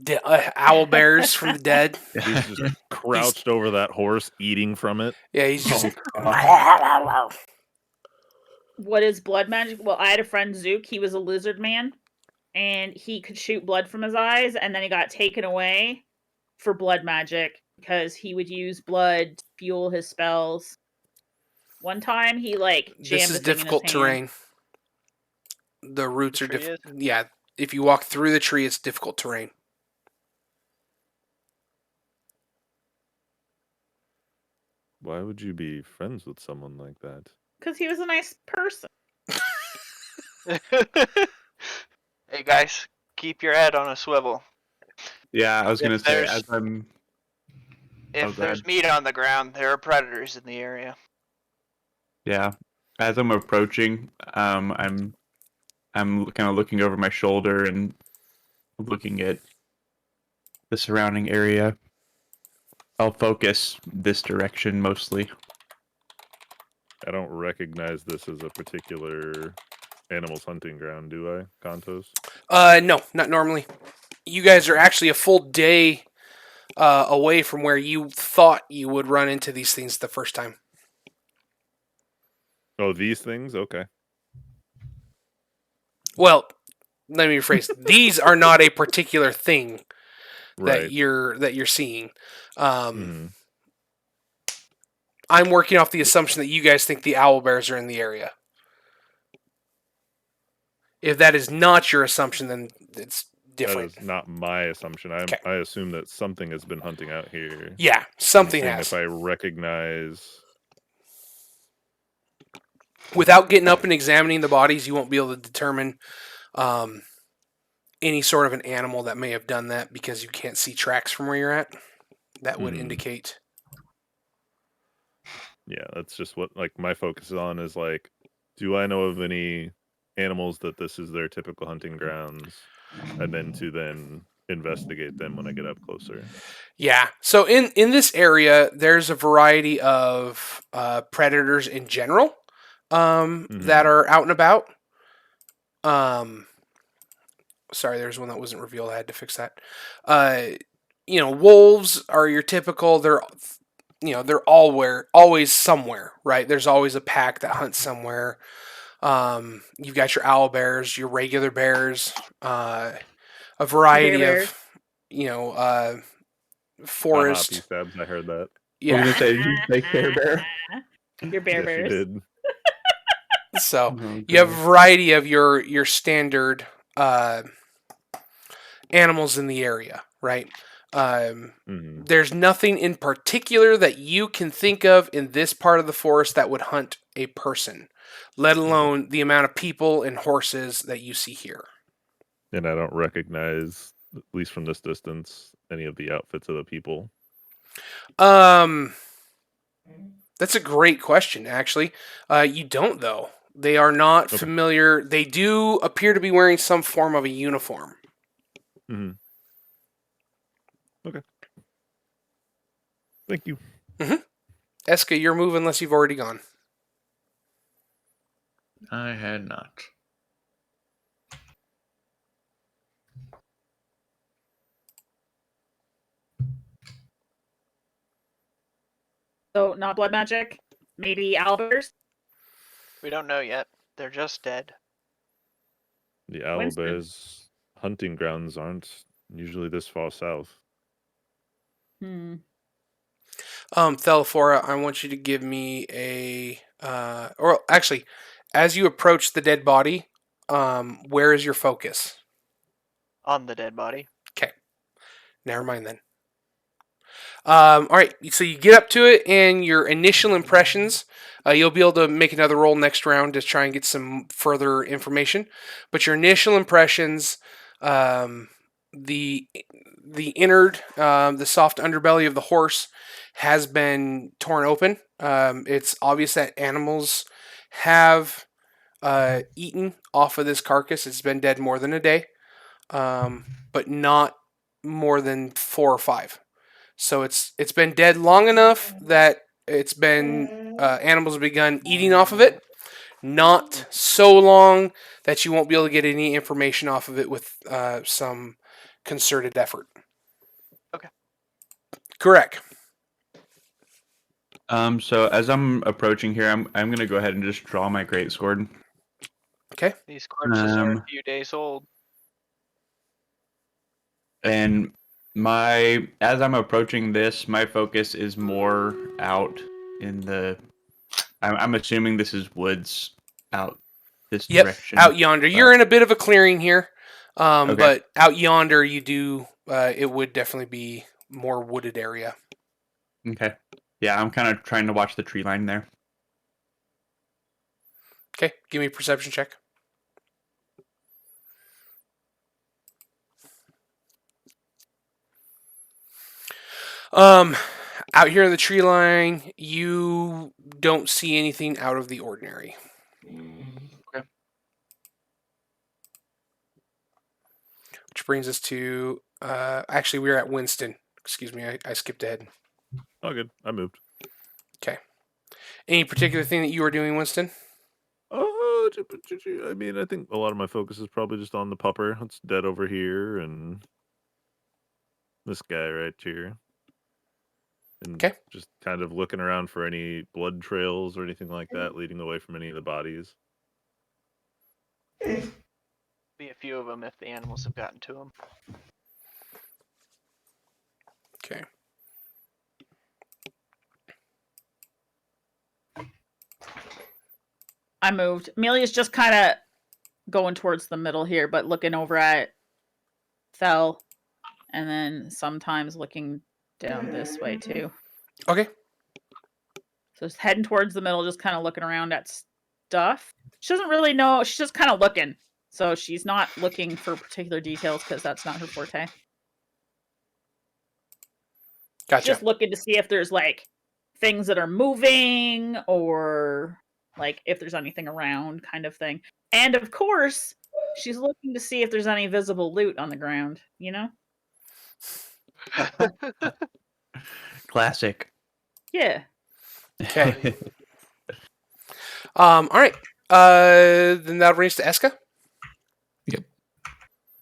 owl bears from the dead. He's just crouched over that horse, eating from it. Yeah, he's just. What is blood magic? Well, I had a friend Zook. He was a lizard man, and he could shoot blood from his eyes, and then he got taken away for blood magic because he would use blood to fuel his spells. One time, he like jammed This a is thing in his difficult hand. terrain. The roots The are tree difficult. Yeah, if you walk through the tree, it's difficult terrain. Why would you be friends with someone like that? Because he was a nice person. Hey guys, keep your head on a swivel. Yeah, I was If gonna say there's- as I'm If Oh, go there's ahead. meat on the ground, there are predators in the area. as I'm approaching, I'm kind of looking over my shoulder and looking at the surrounding area. I'll focus this direction mostly. I don't recognize this as a particular animals hunting ground, do I, Contos? No, not normally. You guys are actually a full day away from where you thought you would run into these things the first time. Oh, these things? Okay. Well, let me rephrase. These are not a particular thing Right. that you're seeing. Mhm. I'm working off the assumption that you guys think the owl bears are in the area. If that is not your assumption, then it's different. That is not my assumption. Okay. I assume that something has been hunting out here. Yeah, I'm something seeing has. if I recognize. Without getting up and examining the bodies, you won't be able to determine any sort of an animal that may have done that because you can't see tracks from where you're at. That would indicate. Yeah, that's just what like my focus is on is like, do I know of any animals that this is their typical hunting grounds, and then investigate them when I get up closer. Yeah. So in this area, there's a variety of predators in general that are out and about. Sorry, there's one that wasn't revealed. I had to fix that. Wolves are your typical. They're always somewhere, right? There's always a pack that hunts somewhere. You've got your owl bears, your regular bears, a variety Bear of forest. Stabs, I heard that. I was Yeah. gonna say, did you say Care Bear? Your bear Yes, bears. you did. So Oh, you have a God. variety of your standard animals in the area, right? There's nothing in particular that you can think of in this part of the forest that would hunt a person, let alone the amount of people and horses that you see here. And I don't recognize, at least from this distance, any of the outfits of the people. That's a great question, actually. You don't, though. They are not Okay. familiar. They do appear to be wearing some form of a uniform. Mm-hmm. Okay. Thank you. Eska, you're moving unless you've already gone. I had not. So not blood magic. Maybe owlbears. We don't know yet. They're just dead. The owl Winston. bears hunting grounds aren't usually this far south. Thelaphora, I want you to give me or actually, as you approach the dead body, where is your focus? On the dead body. Okay. Never mind then. All right, so you get up to it, and your initial impressions, you'll be able to make another roll next round to try and get some further information. But your initial impressions, the innard, the soft underbelly of the horse has been torn open. It's obvious that animals have eaten off of this carcass. It's been dead more than a day, but not more than 4 or 5. So it's been dead long enough that it's been animals have begun eating off of it. Not so long that you won't be able to get any information off of it with some concerted effort. Okay. Correct. So as I'm approaching here, I'm gonna go ahead and just draw my greatsword. Okay. These corpses are a Um, few days old. And as I'm approaching this, my focus is more out in the. I'm assuming this is woods out this Yep. direction. Out yonder. You're in a bit of a clearing here, Okay. but out yonder you do. It would definitely be more wooded area. Okay. Yeah, I'm kind of trying to watch the tree line there. Okay. Give me a perception check. Out here in the tree line, you don't see anything out of the ordinary. Okay. Which brings us to, actually, we're at Winston. Excuse me, I skipped ahead. Oh, good. I moved. Any particular thing that you are doing, Winston? Oh, I mean, I think a lot of my focus is probably just on the pupper. It's dead over here, and this guy right here. And Okay. just kind of looking around for any blood trails or anything like that leading away from any of the bodies. Be a few of them if the animals have gotten to them. Okay. I moved. Amelia's just kind of going towards the middle here, but looking over at Thel, and then sometimes looking down this way too. Okay. So just heading towards the middle, just kind of looking around at stuff. She doesn't really know. She's just kind of looking. So she's not looking for particular details because that's not her forte. Gotcha. Just looking to see if there's like things that are moving or like if there's anything around kind of thing. And of course, she's looking to see if there's any visible loot on the ground, you know? Classic. Yeah. Okay. All right. Then that brings to Eska.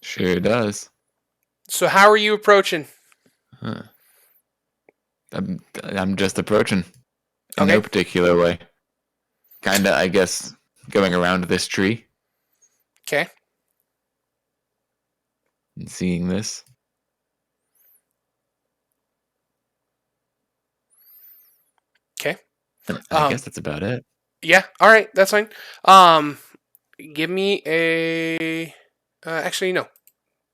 Sure does. So how are you approaching? Huh. I'm just approaching in Okay. no particular way. Kinda, I guess, going around this tree Okay. and seeing this. Okay. And I guess that's about it. Yeah. All right. That's fine. Give me a. Actually, no.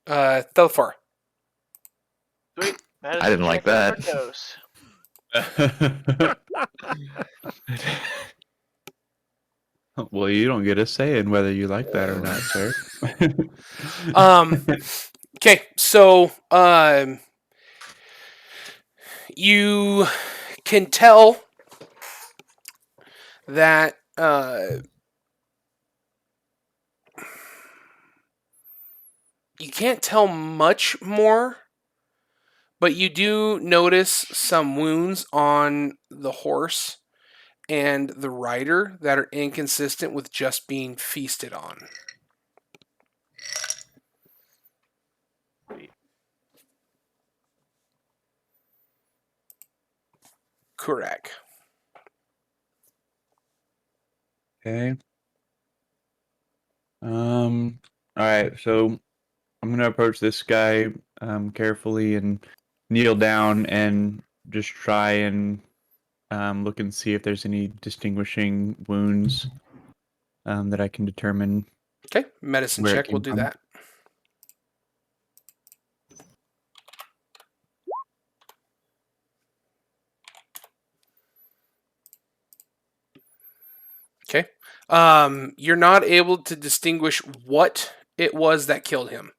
Thelphar. Sweet. That is I didn't like that. Dose. Well, you don't get a say in whether you like that or not, sir. Okay. So, you can tell that you can't tell much more, but you do notice some wounds on the horse and the rider that are inconsistent with just being feasted on. Correct. Okay. All right. So I'm gonna approach this guy carefully and kneel down and just try and look and see if there's any distinguishing wounds that I can determine. Okay. Medicine Where it check. We'll came do from. that. Okay. You're not able to distinguish what it was that killed him.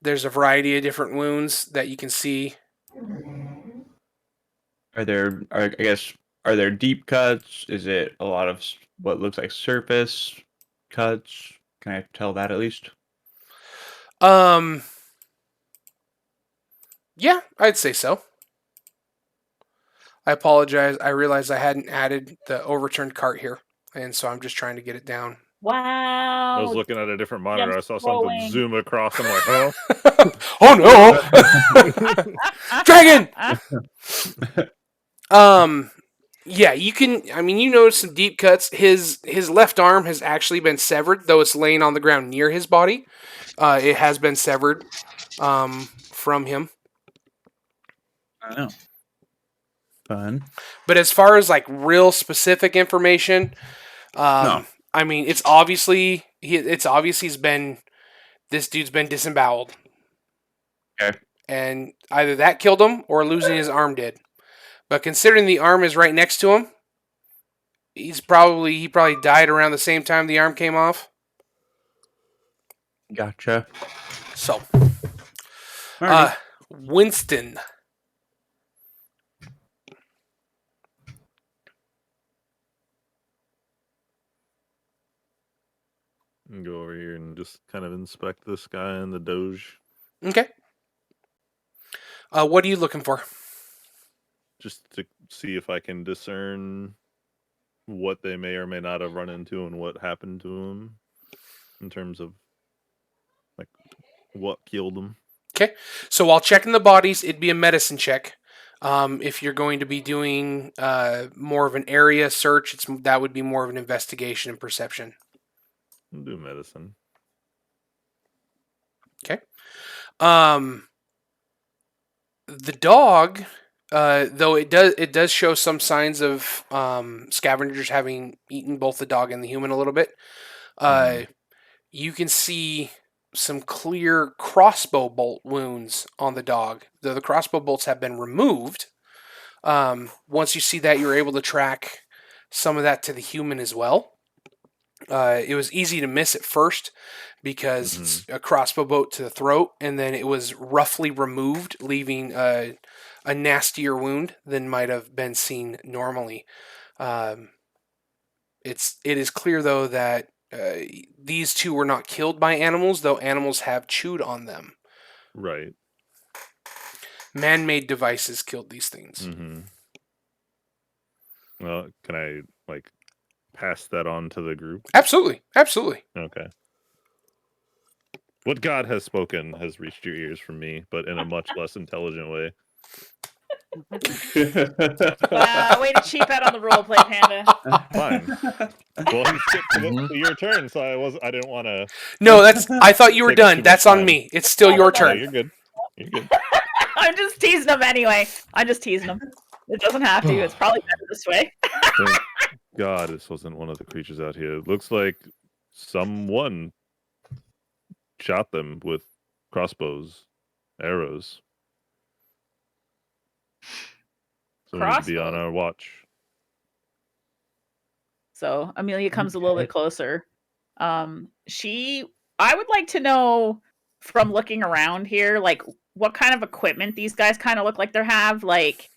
There's a variety of different wounds that you can see. Are there deep cuts? Is it a lot of what looks like surface cuts? Can I tell that at least? Yeah, I'd say so. I apologize. I realized I hadn't added the overturned cart here, and so I'm just trying to get it down. I was Wow. looking at a different monitor. I saw throwing. something zoom across. I'm like, oh. Oh no! Dragon! Yeah, you can. I mean, you notice some deep cuts. His left arm has actually been severed, though it's laying on the ground near his body. It has been severed from him. I don't know. Fun. But as far as like real specific information, No. I mean, it's obviously he's been, this dude's been disemboweled. Okay. And either that killed him or losing his arm did. But considering the arm is right next to him, he probably died around the same time the arm came off. Gotcha. So, Alrighty. Winston. And go over here and just kind of inspect this guy and the Doge. Okay. What are you looking for? Just to see if I can discern what they may or may not have run into and what happened to them in terms of like what killed them. Okay. So while checking the bodies, it'd be a medicine check. If you're going to be doing more of an area search, that would be more of an investigation and perception. I'll do medicine. Okay. The dog, though it does show some signs of scavengers having eaten both the dog and the human a little bit. You can see some clear crossbow bolt wounds on the dog, though the crossbow bolts have been removed. Once you see that, you're able to track some of that to the human as well. It was easy to miss at first because it's a crossbow bolt to the throat, and then it was roughly removed, leaving a nastier wound than might have been seen normally. It is clear though that these two were not killed by animals, though animals have chewed on them. Right. Man-made devices killed these things. Mm-hmm. Well, can I pass that on to the group? Absolutely, absolutely. Okay. What God has spoken has reached your ears from me, but in a much less intelligent way. Wow, way to cheap out on the role play, Panda. Fine. Well, he skipped to your turn, so I didn't want to. No, I thought you were Take too done. much That's on time. me. It's still your No, turn. you're good. You're good. I'm just teasing him anyway. I'm just teasing him. It doesn't have to. It's probably better this way. Thank God this wasn't one of the creatures out here. It looks like someone shot them with crossbows, arrows. So we need to be on Crossbow. our watch. So Amelia comes a little bit closer. I would like to know from looking around here, like what kind of equipment these guys kind of look like they have. Like,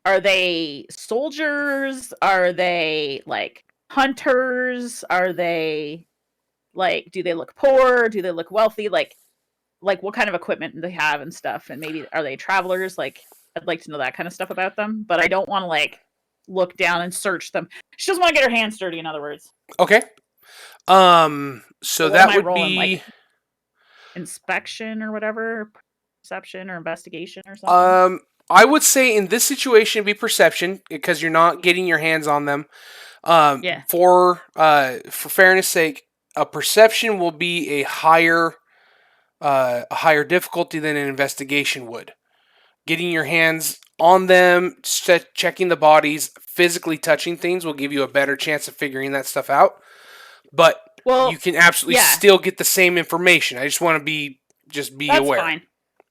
are they soldiers? Are they like hunters? Are they like, do they look poor? Do they look wealthy? Like what kind of equipment do they have and stuff? And maybe are they travelers? Like, I'd like to know that kind of stuff about them, but I don't want to like look down and search them. She doesn't want to get her hands dirty, in other words. Okay. So So what that am I would rolling, be like, inspection or whatever, perception or investigation or something. I would say in this situation it'd be perception because you're not getting your hands on them. Yeah. For fairness sake, a perception will be a higher difficulty than an investigation would. Getting your hands on them, checking the bodies, physically touching things will give you a better chance of figuring that stuff out. But you can absolutely still get the same information. I just want to be aware. That's fine.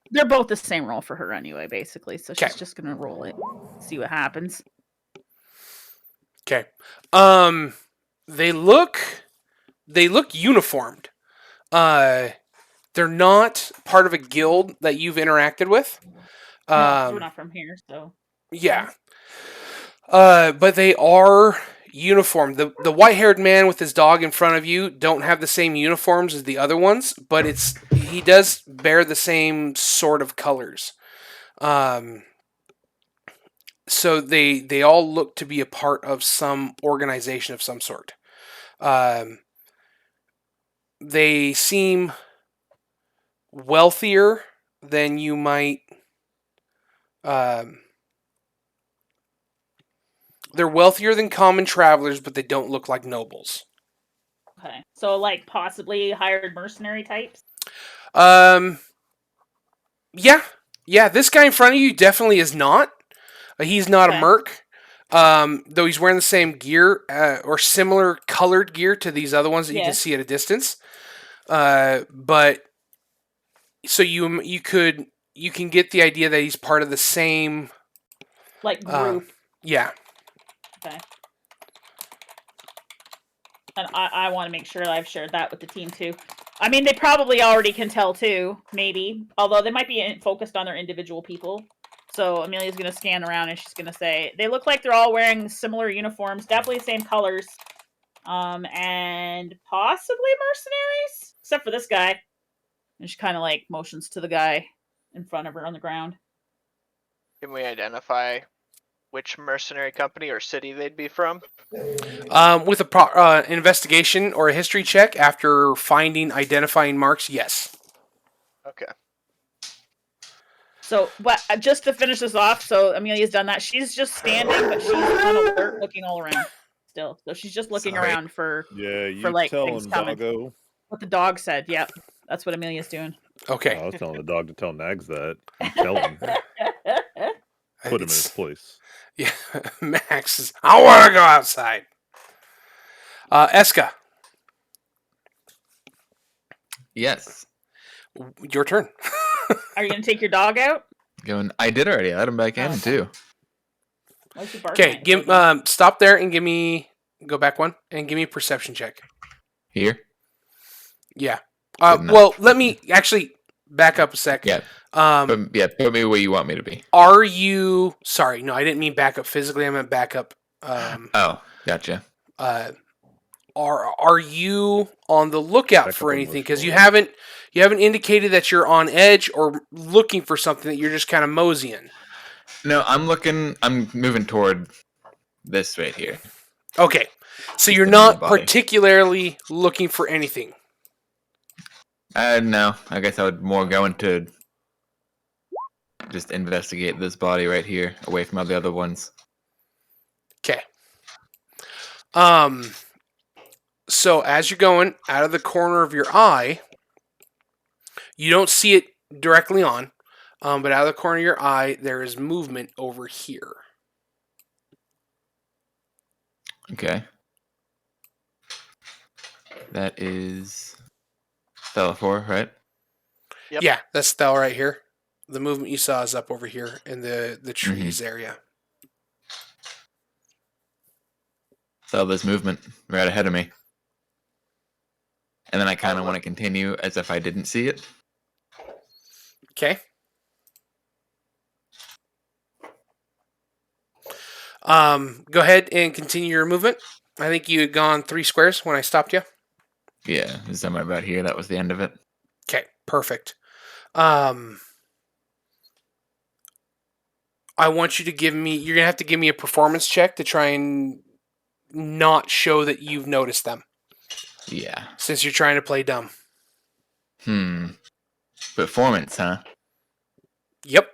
They're both the same roll for her anyway, basically. So she's just gonna roll it, see what happens. Okay. They look uniformed. They're not part of a guild that you've interacted with. No, we're not from here, so yeah. But they are uniformed. The white-haired man with his dog in front of you don't have the same uniforms as the other ones, but he does bear the same sort of colors. So they all look to be a part of some organization of some sort. They seem wealthier than you might. They're wealthier than common travelers, but they don't look like nobles. okay. So like possibly hired mercenary types. Yeah. This guy in front of you definitely is not. He's not a merc. Though he's wearing the same gear or similar colored gear to these other ones that you can see at a distance. But so you can get the idea that he's part of the same like group. Yeah. Okay. And I want to make sure that I've shared that with the team too. I mean, they probably already can tell too, maybe. Although they might be focused on their individual people. So Amelia's going to scan around and she's going to say, they look like they're all wearing similar uniforms, definitely the same colors. And possibly mercenaries, except for this guy. And she kind of like motions to the guy in front of her on the ground. Can we identify which mercenary company or city they'd be from? With a investigation or a history check after identifying marks, yes. Okay. So, but just to finish this off, so Amelia's done that. She's just standing, but she's on alert, looking all around still. So she's just looking around for like things coming. Doggo. What the dog said. Yep, that's what Amelia's doing. Okay. I was telling the dog to tell Nags that. Tell him. Put him in his place. Yeah, Max is. I want to go outside. Eska. Yes. Your turn. Are you gonna take your dog out? Going. I did already. I let him back in Oh. too. Why's he barking Okay, at you give so bad? stop there and give me go back one and give me a perception check. Here. Yeah. Good enough. Well, let me actually back up a sec. Yeah. Put me where you want me to be. Are you? Sorry, no, I didn't mean back up physically. I meant back up. Oh, gotcha. Are you on the lookout Back for up anything? Because you emotionally. haven't indicated that you're on edge or looking for something, that you're just kind of moseying. No, I'm looking. I'm moving toward this right here. Okay, so you're the not body. particularly looking for anything. No, I guess I would more go into just investigate this body right here, away from all the other ones. Okay. So as you're going out of the corner of your eye, you don't see it directly on, but out of the corner of your eye, there is movement over here. Okay. That is Thelaphor, right? Yep. Yeah, that's Thel right here. The movement you saw is up over here in the trees area. So there's movement right ahead of me. And then I kind of Oh, want to continue as if I didn't see it. Okay. Go ahead and continue your movement. I think you had gone 3 squares when I stopped you. Yeah, it's somewhere about here. That was the end of it. Okay, perfect. I want you to give me. You're gonna have to give me a performance check to try and not show that you've noticed them, Yeah. since you're trying to play dumb. Performance, huh? Yep.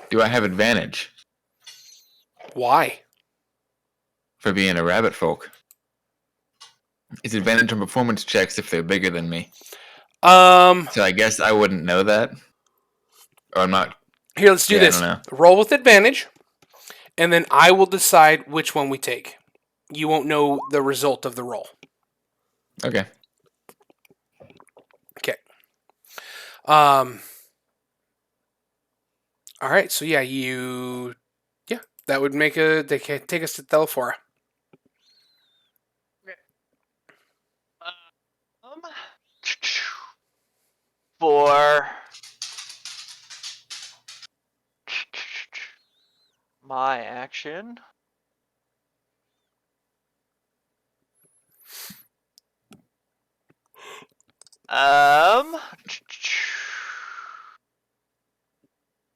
Do I have advantage Why? for being a rabbit folk? It's advantage on performance checks if they're bigger than me. So I guess I wouldn't know that. Or I'm not. Here, let's do Yeah, I this. don't know. Roll with advantage, and then I will decide which one we take. You won't know the result of the roll. Okay. Okay. All right. So yeah, that would make they can take us to Thelaphora. For my action.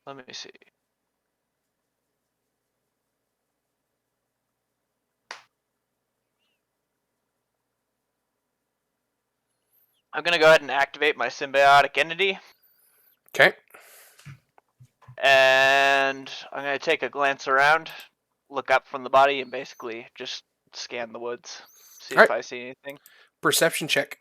Let me see. I'm gonna go ahead and activate my symbiotic entity, Okay. and I'm gonna take a glance around, look up from the body, and basically just scan the woods, see Alright. if I see anything. Perception check.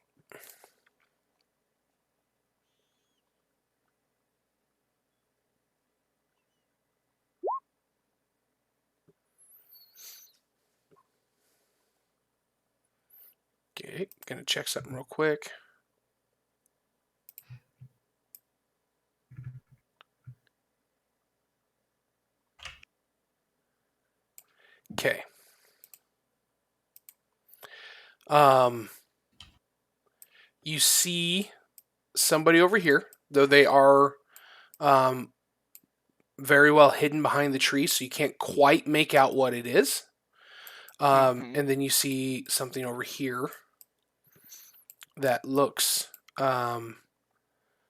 Okay, gonna check something real quick. Okay. You see somebody over here, though they are very well hidden behind the tree, so you can't quite make out what it is. And then you see something over here that looks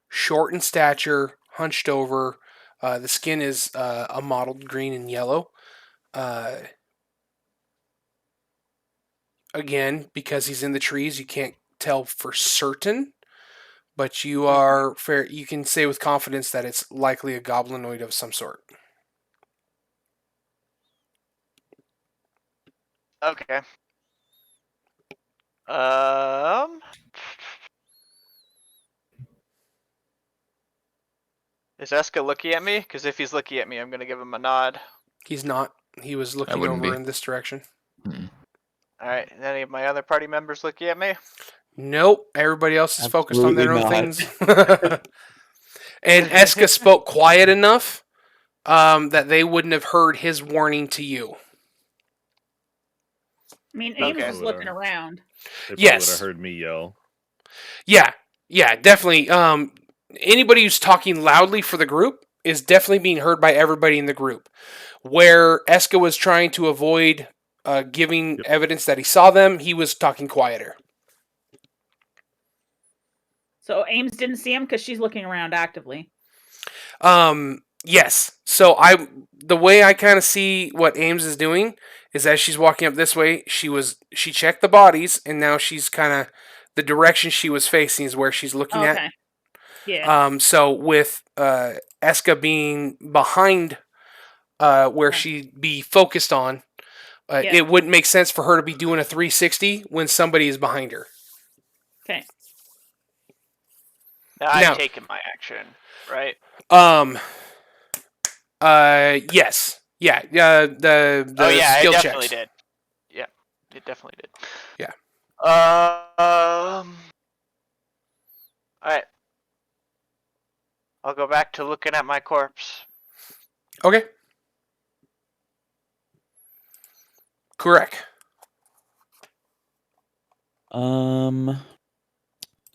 short in stature, hunched over. The skin is a mottled green and yellow. Again, because he's in the trees, you can't tell for certain, but you are fair. You can say with confidence that it's likely a goblinoid of some sort. Okay. Is Eska looking at me? Because if he's looking at me, I'm gonna give him a nod. He's not. He was looking wouldn't over be. in this direction. All right. Any of my other party members looking at me? Nope. Everybody else is focused on their own Absolutely things. And Eska spoke quiet enough that they wouldn't have heard his warning to you. I mean, Ames Okay. was looking around. They probably would Yes. have heard me yell. Yeah, definitely. Anybody who's talking loudly for the group is definitely being heard by everybody in the group. Where Eska was trying to avoid giving evidence that he saw them, he was talking quieter. So Ames didn't see him because she's looking around actively. Yes. So the way I kind of see what Ames is doing is as she's walking up this way, she checked the bodies, and now she's kind of the direction she was facing is where she's looking Okay. at. Yeah. So with Eska being behind where she'd be focused on, Yeah. it wouldn't make sense for her to be doing a 360 when somebody is behind her. Okay. Now I've Now- taken my action, right? Yes. Yeah. The Oh yeah, skill it definitely checks. did. Yeah, it definitely did. Yeah. All right. I'll go back to looking at my corpse. Okay. Correct.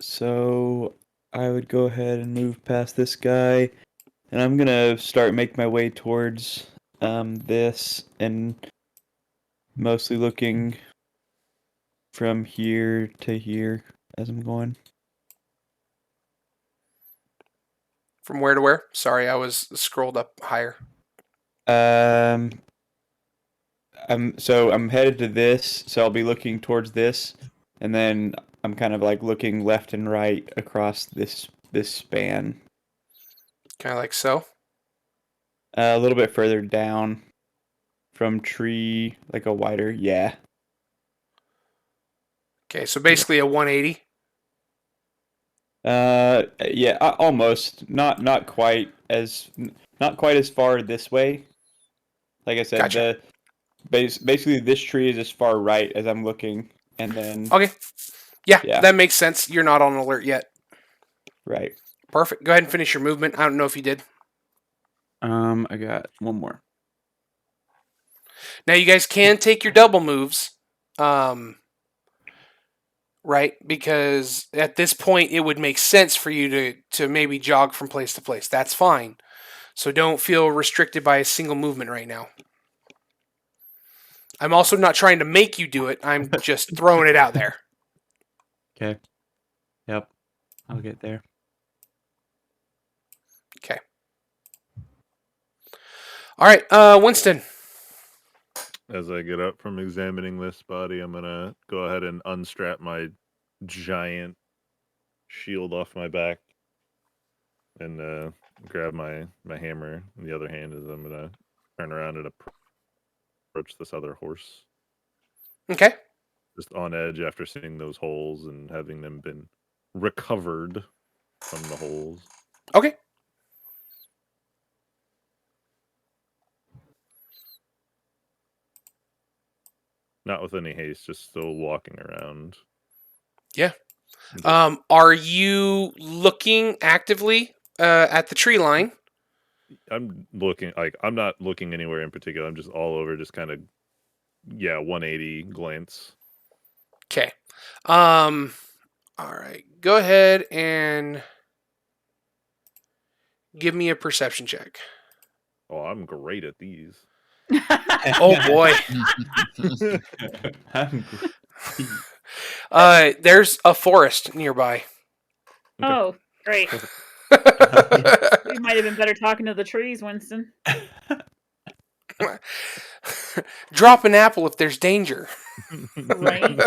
So I would go ahead and move past this guy, and I'm gonna make my way towards this, and mostly looking from here to here as I'm going. From where to where? Sorry, I was scrolled up higher. I'm headed to this, so I'll be looking towards this, and then I'm kind of like looking left and right across this span. Kind of like so. A little bit further down from tree, like a wider, yeah. Okay, so basically a 180. Yeah, almost. Not quite as far this way. Like I said, Gotcha. basically this tree is as far right as I'm looking, and then Okay. Yeah, Yeah. that makes sense. You're not on alert yet. right. Perfect. Go ahead and finish your movement. I don't know if you did. I got one more. Now you guys can take your double moves. Right? Because at this point it would make sense for you to maybe jog from place to place. That's fine. So don't feel restricted by a single movement right now. I'm also not trying to make you do it. I'm just throwing it out there. Okay. Yep. I'll get there. Okay. All right, Winston. As I get up from examining this body, I'm gonna go ahead and unstrap my giant shield off my back and grab my hammer in the other hand as I'm gonna turn around and approach this other horse. Okay. Just on edge after seeing those holes and having them been recovered from the holes. Okay. Not with any haste, just still walking around. Yeah. Just- Are you looking actively at the tree line? I'm looking I'm not looking anywhere in particular. I'm just all over, just kind of 180 glance. Okay. All right. Go ahead and give me a perception check. Oh, I'm great at these. Oh boy. There's a forest nearby. Oh, great. You might have been better talking to the trees, Winston. Drop an apple if there's danger. Right.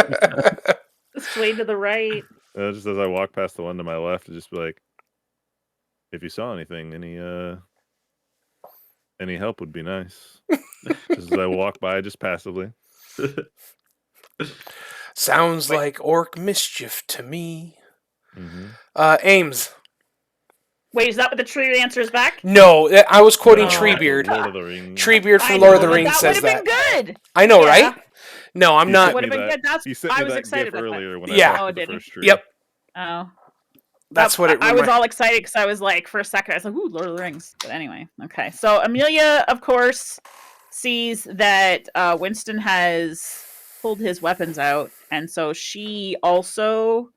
Sway to the right. Just as I walk past the one to my left, just be like, if you saw anything, any help would be nice. Just as I walk by, just passively. Sounds like orc mischief to me. Mm-hmm. Ames. Wait, is that what the tree answers back? No, I was quoting No. Treebeard. Lord of the Rings. Treebeard I from Lord of know, the but Rings that says would have that. been good. I know, Yeah. right? No, I'm He not. sent Would me have been that- good. That's He sent I me was that excited GIF about that. earlier when Yeah. I talked Oh, to the did he? first tree. Yep, Oh. that's what it. I was remi- all excited because I was like, for a second, I was like, "Ooh, Lord of the Rings." But anyway, okay. So Amelia, of course, sees that Winston has pulled his weapons out, and so she also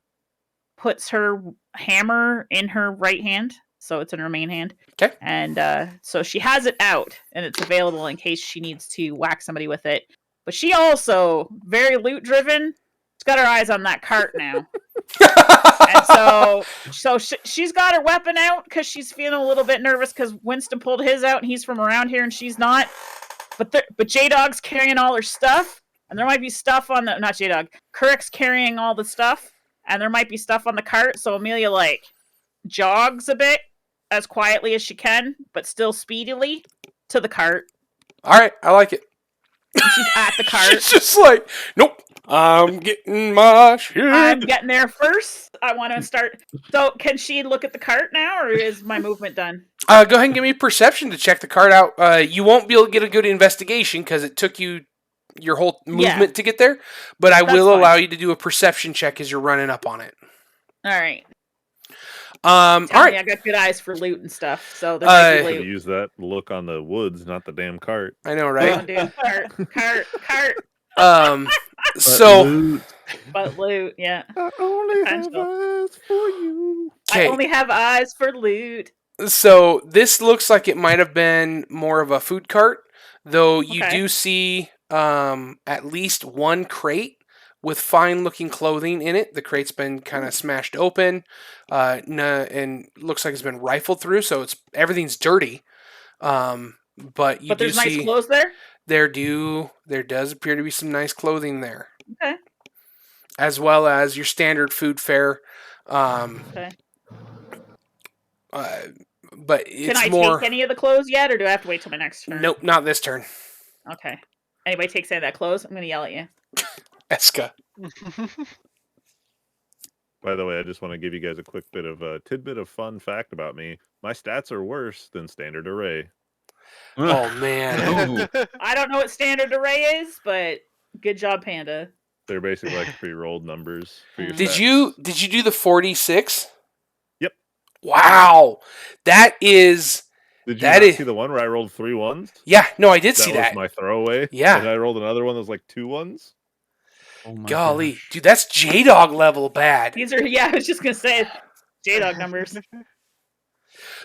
puts her hammer in her right hand, so it's in her main hand. 'Kay. And so she has it out, and it's available in case she needs to whack somebody with it. But she also very loot driven. She's got her eyes on that cart now. And she's got her weapon out because she's feeling a little bit nervous because Winston pulled his out and he's from around here and she's not. But J Dog's carrying all her stuff, and there might be stuff on the not J Dog. Kurik's carrying all the stuff, and there might be stuff on the cart. So Amelia like jogs a bit as quietly as she can, but still speedily to the cart. All right, I like it. And she's at the cart. She's just like, nope, I'm getting my shit. I'm getting there first. I want to start. So, can she look at the cart now, or is my movement done? Go ahead and give me perception to check the card out. You won't be able to get a good investigation because it took you your whole movement to get there, but I That's will fine. allow you to do a perception check as you're running up on it. All right. All Tell me, right. I got good eyes for loot and stuff, so there might be Could loot. use that look on the woods, not the damn cart. I know, Come right? on, dude. Cart. So Loot. But loot, yeah. I only Potential. eyes for you. I okay. only have eyes for loot. So this looks like it might have been more of a food cart, though you Okay. do see at least one crate with fine-looking clothing in it. The crate's been kind of smashed open, and looks like it's been rifled through, so everything's dirty. But you But do there's nice see clothes there. there does appear to be some nice clothing there, Okay. as well as your standard food fare. Okay. But Can it's I more. take any of the clothes yet, or do I have to wait till my next turn? Nope, not this turn. Okay. Anybody takes any of that clothes, I'm gonna yell at you. Eska. By the way, I just want to give you guys a quick bit of a tidbit of fun fact about me. My stats are worse than standard array. Oh man. Ooh. I don't know what standard array is, but good job, Panda. They're basically like pre-rolled numbers for your Did stats. you do the 46? Yep. Wow. That is Did you that not is- see the one where I rolled 3 ones? yeah, no, I did That see was that. my throwaway. Yeah. And I rolled another one that was like 2 ones. Oh my Golly. gosh. Dude, that's J-Dog level bad. These are I was just gonna say J Dog numbers.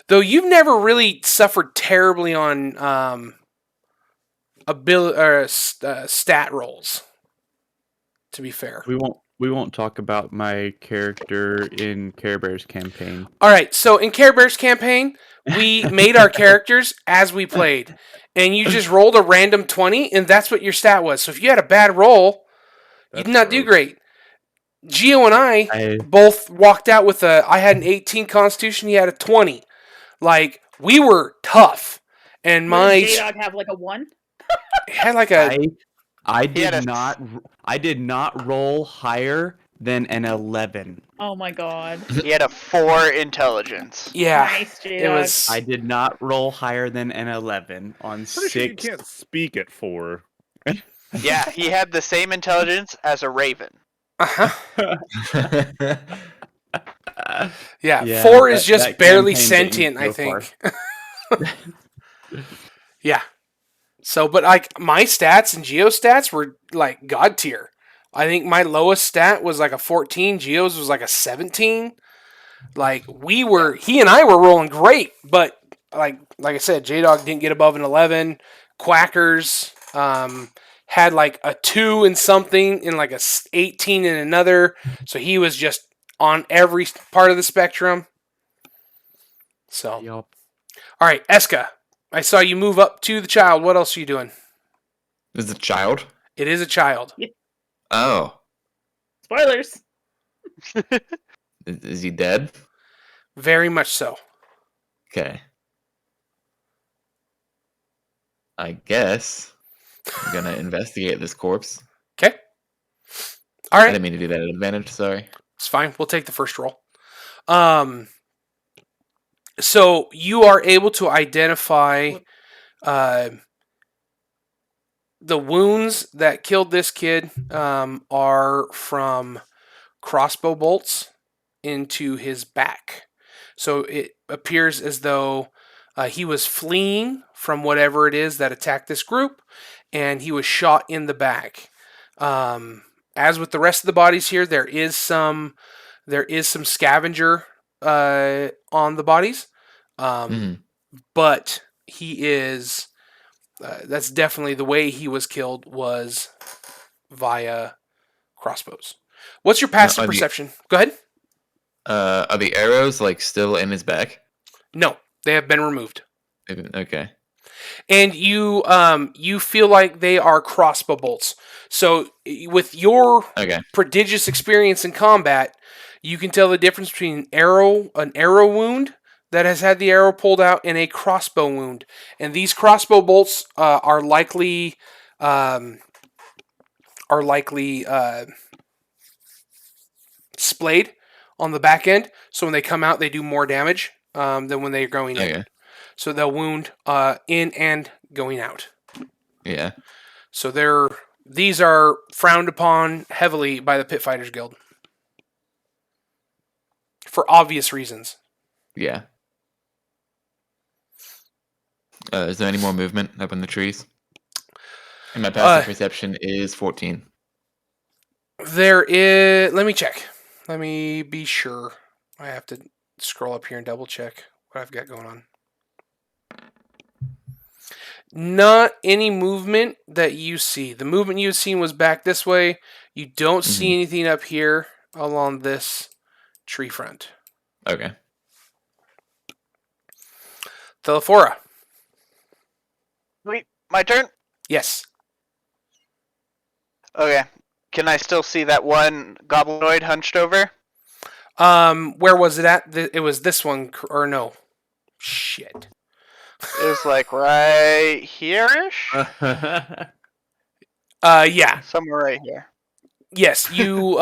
Though you've never really suffered terribly on stat rolls. To be fair. We won't talk about my character in Care Bears campaign. All right, so in Care Bears campaign, we made our characters as we played, and you just rolled a random 20, and that's what your stat was. So if you had a bad roll, you did not do gross. great. Gio and I I both walked out with I had an 18 Constitution, he had a 20. Like we were tough, and my J Dog have like a 1? had like a I He had did a- not roll higher than an 11. Oh my god. He had a 4 intelligence. yeah. Nice, J It Dog. was I did not roll higher than an 11 on Pretty sure you 6. can't speak at 4. Yeah, he had the same intelligence as a raven. uh-huh. Uh, Yeah, Yeah, 4 is that- just that barely campaign didn't sentient, I go think. Yeah. So, but like my stats and Geo's stats were like god tier. I think my lowest stat was like a 14. Geo's was like a 17. Like he and I were rolling great, but like I said, J Dog didn't get above an 11. Quackers had like a 2 in something and like a 18 in another. So he was just on every part of the spectrum. So, yup. all right, Eska, I saw you move up to the child. What else are you doing? Is it a child? It is a child. Oh. Spoilers. Is he dead? Very much so. Okay. I guess I'm gonna investigate this corpse. Okay. All I right. didn't mean to do that at advantage, sorry. It's fine. We'll take the first roll. So you are able to identify the wounds that killed this kid are from crossbow bolts into his back. So it appears as though he was fleeing from whatever it is that attacked this group, and he was shot in the back. As with the rest of the bodies here, there is some scavenger on the bodies, but he is. That's definitely the way he was killed, was via crossbows. What's your passive perception? Go ahead. Are the arrows like still in his back? No, they have been removed. Okay. And you feel like they are crossbow bolts. So with your prodigious experience in combat, you can tell the difference between an arrow wound that has had the arrow pulled out and a crossbow wound. And these crossbow bolts are likely splayed on the back end. So when they come out, they do more damage than when they're going in. So they'll wound in and going out. Yeah. So these are frowned upon heavily by the Pit Fighters Guild. For obvious reasons. Yeah. Is there any more movement up in the trees? And my passive perception is 14. There is... Let me check. Let me be sure. I have to scroll up here and double check what I've got going on. Not any movement that you see. The movement you've seen was back this way. You don't see anything up here along this tree front. Okay. Telephora. Wait, my turn? Yes. Okay. Can I still see that one goblinoid hunched over? Where was it at? It was this one, or no? Shit. It was like right here-ish? Yeah. Somewhere right here. Yes, you,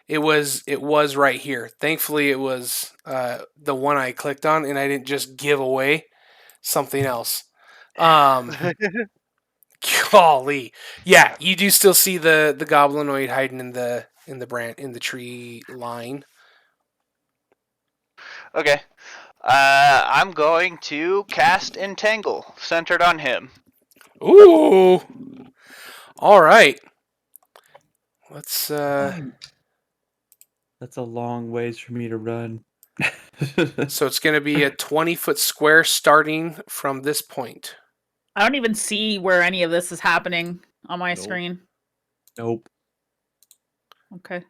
it was right here. Thankfully, it was, the one I clicked on, and I didn't just give away something else. Golly. Yeah, you do still see the goblinoid hiding in the tree line. Okay. I'm going to cast Entangle, centered on him. Ooh. All right. Let's. That's a long ways for me to run. So it's going to be a 20-foot square starting from this point. I don't even see where any of this is happening on my screen. Nope. Okay.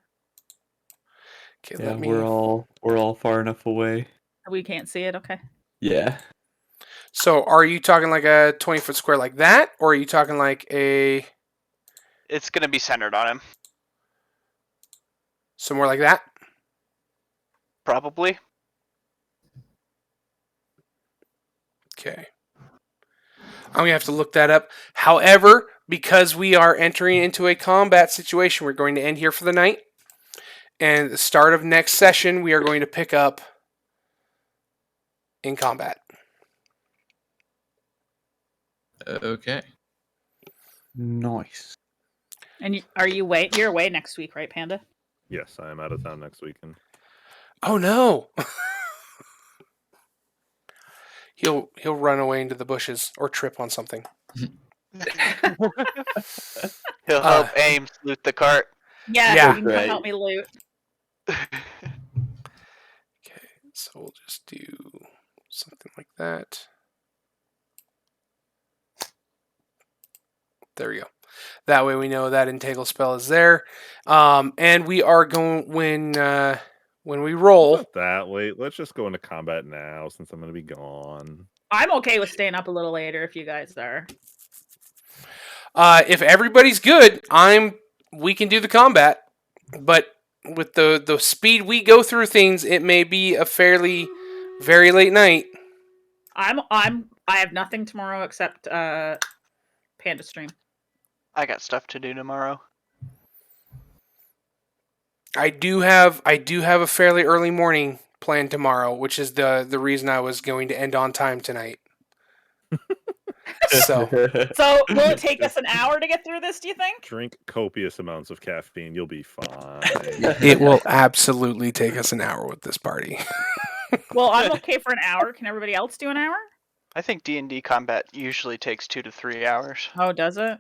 Okay, Yeah, we're all far enough away. We can't see it. Okay. Yeah. So are you talking like a 20-foot square like that, or are you talking like a It's going to be centered on him. somewhere like that? Probably. Okay. I'm going to have to look that up. However, because we are entering into a combat situation, we're going to end here for the night. And at the start of next session, we are going to pick up in combat. Okay. Nice. And you're away next week, right, Panda? Yes, I am out of town next weekend. Oh no. He'll run away into the bushes or trip on something. He'll help Ames loot the cart. Yeah, Yeah. you can come help me loot. Okay, so we'll just do something like that. There we go. That way we know that Entangle spell is there. And we are going when we roll. Not that late. Let's just go into combat now since I'm going to be gone. I'm okay with staying up a little later if you guys are. If everybody's good, we can do the combat. But with the speed we go through things, it may be a very late night. I have nothing tomorrow except Panda stream. I got stuff to do tomorrow. I do have a fairly early morning planned tomorrow, which is the reason I was going to end on time tonight. So So will it take us an hour to get through this, do you think? Drink copious amounts of caffeine. You'll be fine. it will absolutely take us an hour with this party. Well, I'm okay for an hour. Can everybody else do an hour? I think D&D combat usually takes 2 to 3 hours. Oh, does it?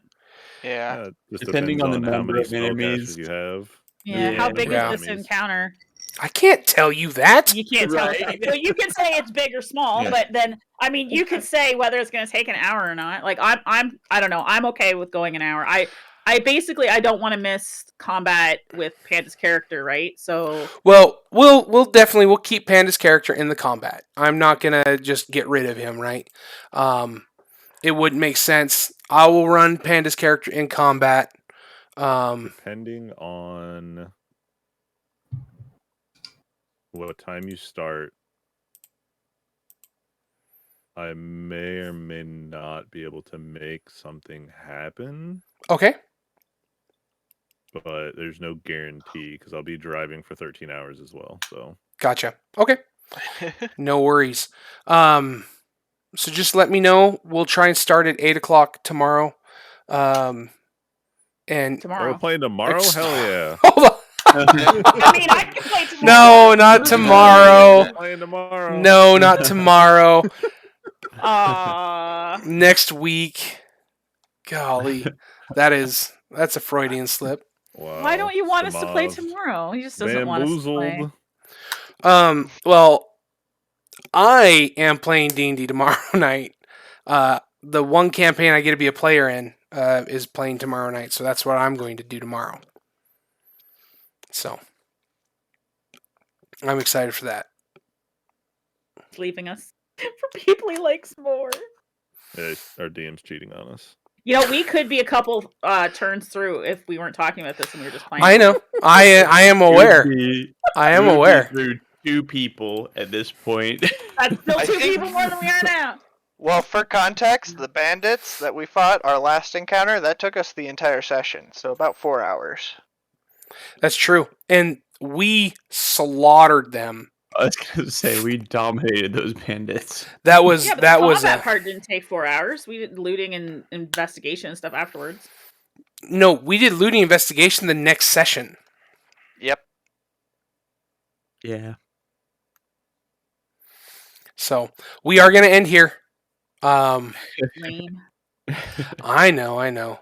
Yeah. Just Depending depends on the how number many of enemies. spellcasters you have. Yeah. Yeah. How big Yeah. is this encounter? I can't tell you that. You can't tell. Right. So you can say it's big or small, Yeah. but then I mean, you could say whether it's going to take an hour or not. Like I don't know. I'm okay with going an hour. I basically I don't want to miss combat with Panda's character, right? So Well, we'll definitely we'll keep Panda's character in the combat. I'm not gonna just get rid of him, right? It wouldn't make sense. I will run Panda's character in combat. Depending on what time you start, I may or may not be able to make something happen, Okay. but there's no guarantee because I'll be driving for 13 hours as well. So Gotcha. Okay. No worries. So just let me know. We'll try and start at 8 o'clock tomorrow. And are we tomorrow. playing tomorrow? Ex- Hell yeah! hold on. I mean, I can play tomorrow. No, not tomorrow. Playing tomorrow. No, not tomorrow. Aw. Next week. Golly, that's a Freudian slip. Wow. Why don't you want us to play Samaz. tomorrow? He just doesn't want us to play. Bamboozled. Well, I am playing D&D tomorrow night. The one campaign I get to be a player in is playing tomorrow night, so that's what I'm going to do tomorrow. So, I'm excited for that. Leaving us for people he likes more. Yeah, our DM's cheating on us. You know, we could be a couple turns through if we weren't talking about this and we were just playing. I know. I am aware. I am aware. Through 2 people at this point. That's still I 2 think- people more than we are now. Well, for context, the bandits that we fought, our last encounter, that took us the entire session, so about 4 hours. That's true. And we slaughtered them. I was gonna say we dominated those bandits. That was Yeah, but that the was combat a, part didn't take 4 hours. We did looting and investigation and stuff afterwards. no. We did looting investigation the next session. Yep. Yeah. So we are going to end here. Lame. I know.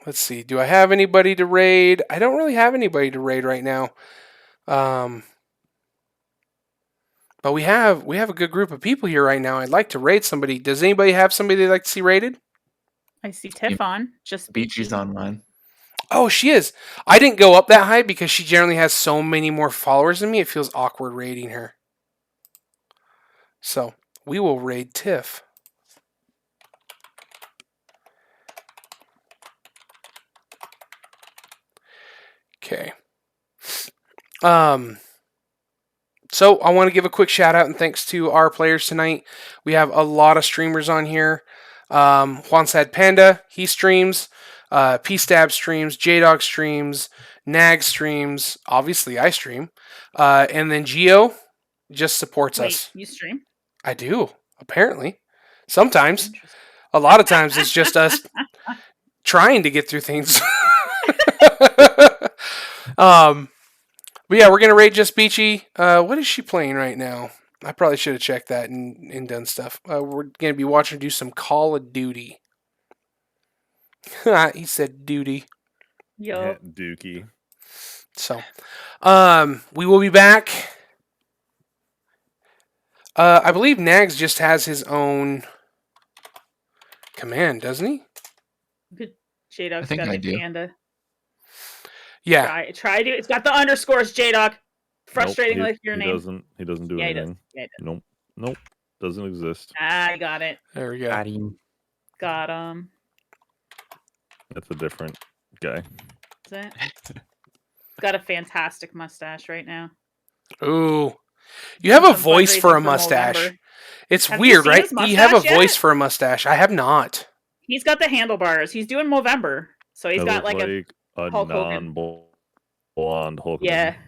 Let's see. Do I have anybody to raid? I don't really have anybody to raid right now. But we have a good group of people here right now. I'd like to raid somebody. Does anybody have somebody they'd like to see raided? I see Tiff on. Just Beachy's online. Oh, she is. I didn't go up that high because she generally has so many more followers than me. It feels awkward raiding her. So we will raid Tiff. Okay. So I want to give a quick shout out and thanks to our players tonight. We have a lot of streamers on here. Juan Sad Panda, he streams. P-Stab streams. J-Dog streams. Nag streams. Obviously, I stream. And then Geo just supports wait, us. you stream? I do, apparently. Sometimes. Interesting. A lot of times it's just us trying to get through things. But yeah, we're gonna raid Just Beachy. What is she playing right now? I probably should have checked that and done stuff. We're gonna be watching her do some Call of Duty. He said duty. Yo. Yeah, Dookie. So, we will be back. I believe Nags just has his own command, doesn't he? J-Dog's I think got I a do. panda. Yeah. Try to. It's got the underscores, J-Dog. Frustrating Nope, like your he name. doesn't do Yeah, he does. anything. Yeah, he does. Nope. Doesn't exist. I got it. There we go. Got him. Got him. That's a different guy. Is it? Got a fantastic mustache right now. Ooh. You have a Some voice for a fundraising mustache. November. It's Have you weird, seen right? his You have a mustache voice yet? for a mustache. I have not. He's got the handlebars. He's doing Movember. So he's I got look like a a Hulk Hogan. non-blonde Hulk yeah. Hogan.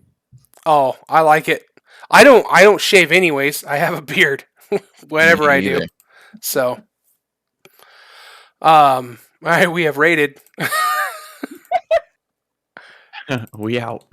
Oh, I like it. I don't shave anyways. I have a beard. Whatever Me I do. neither. So, all right, we have raided. We out.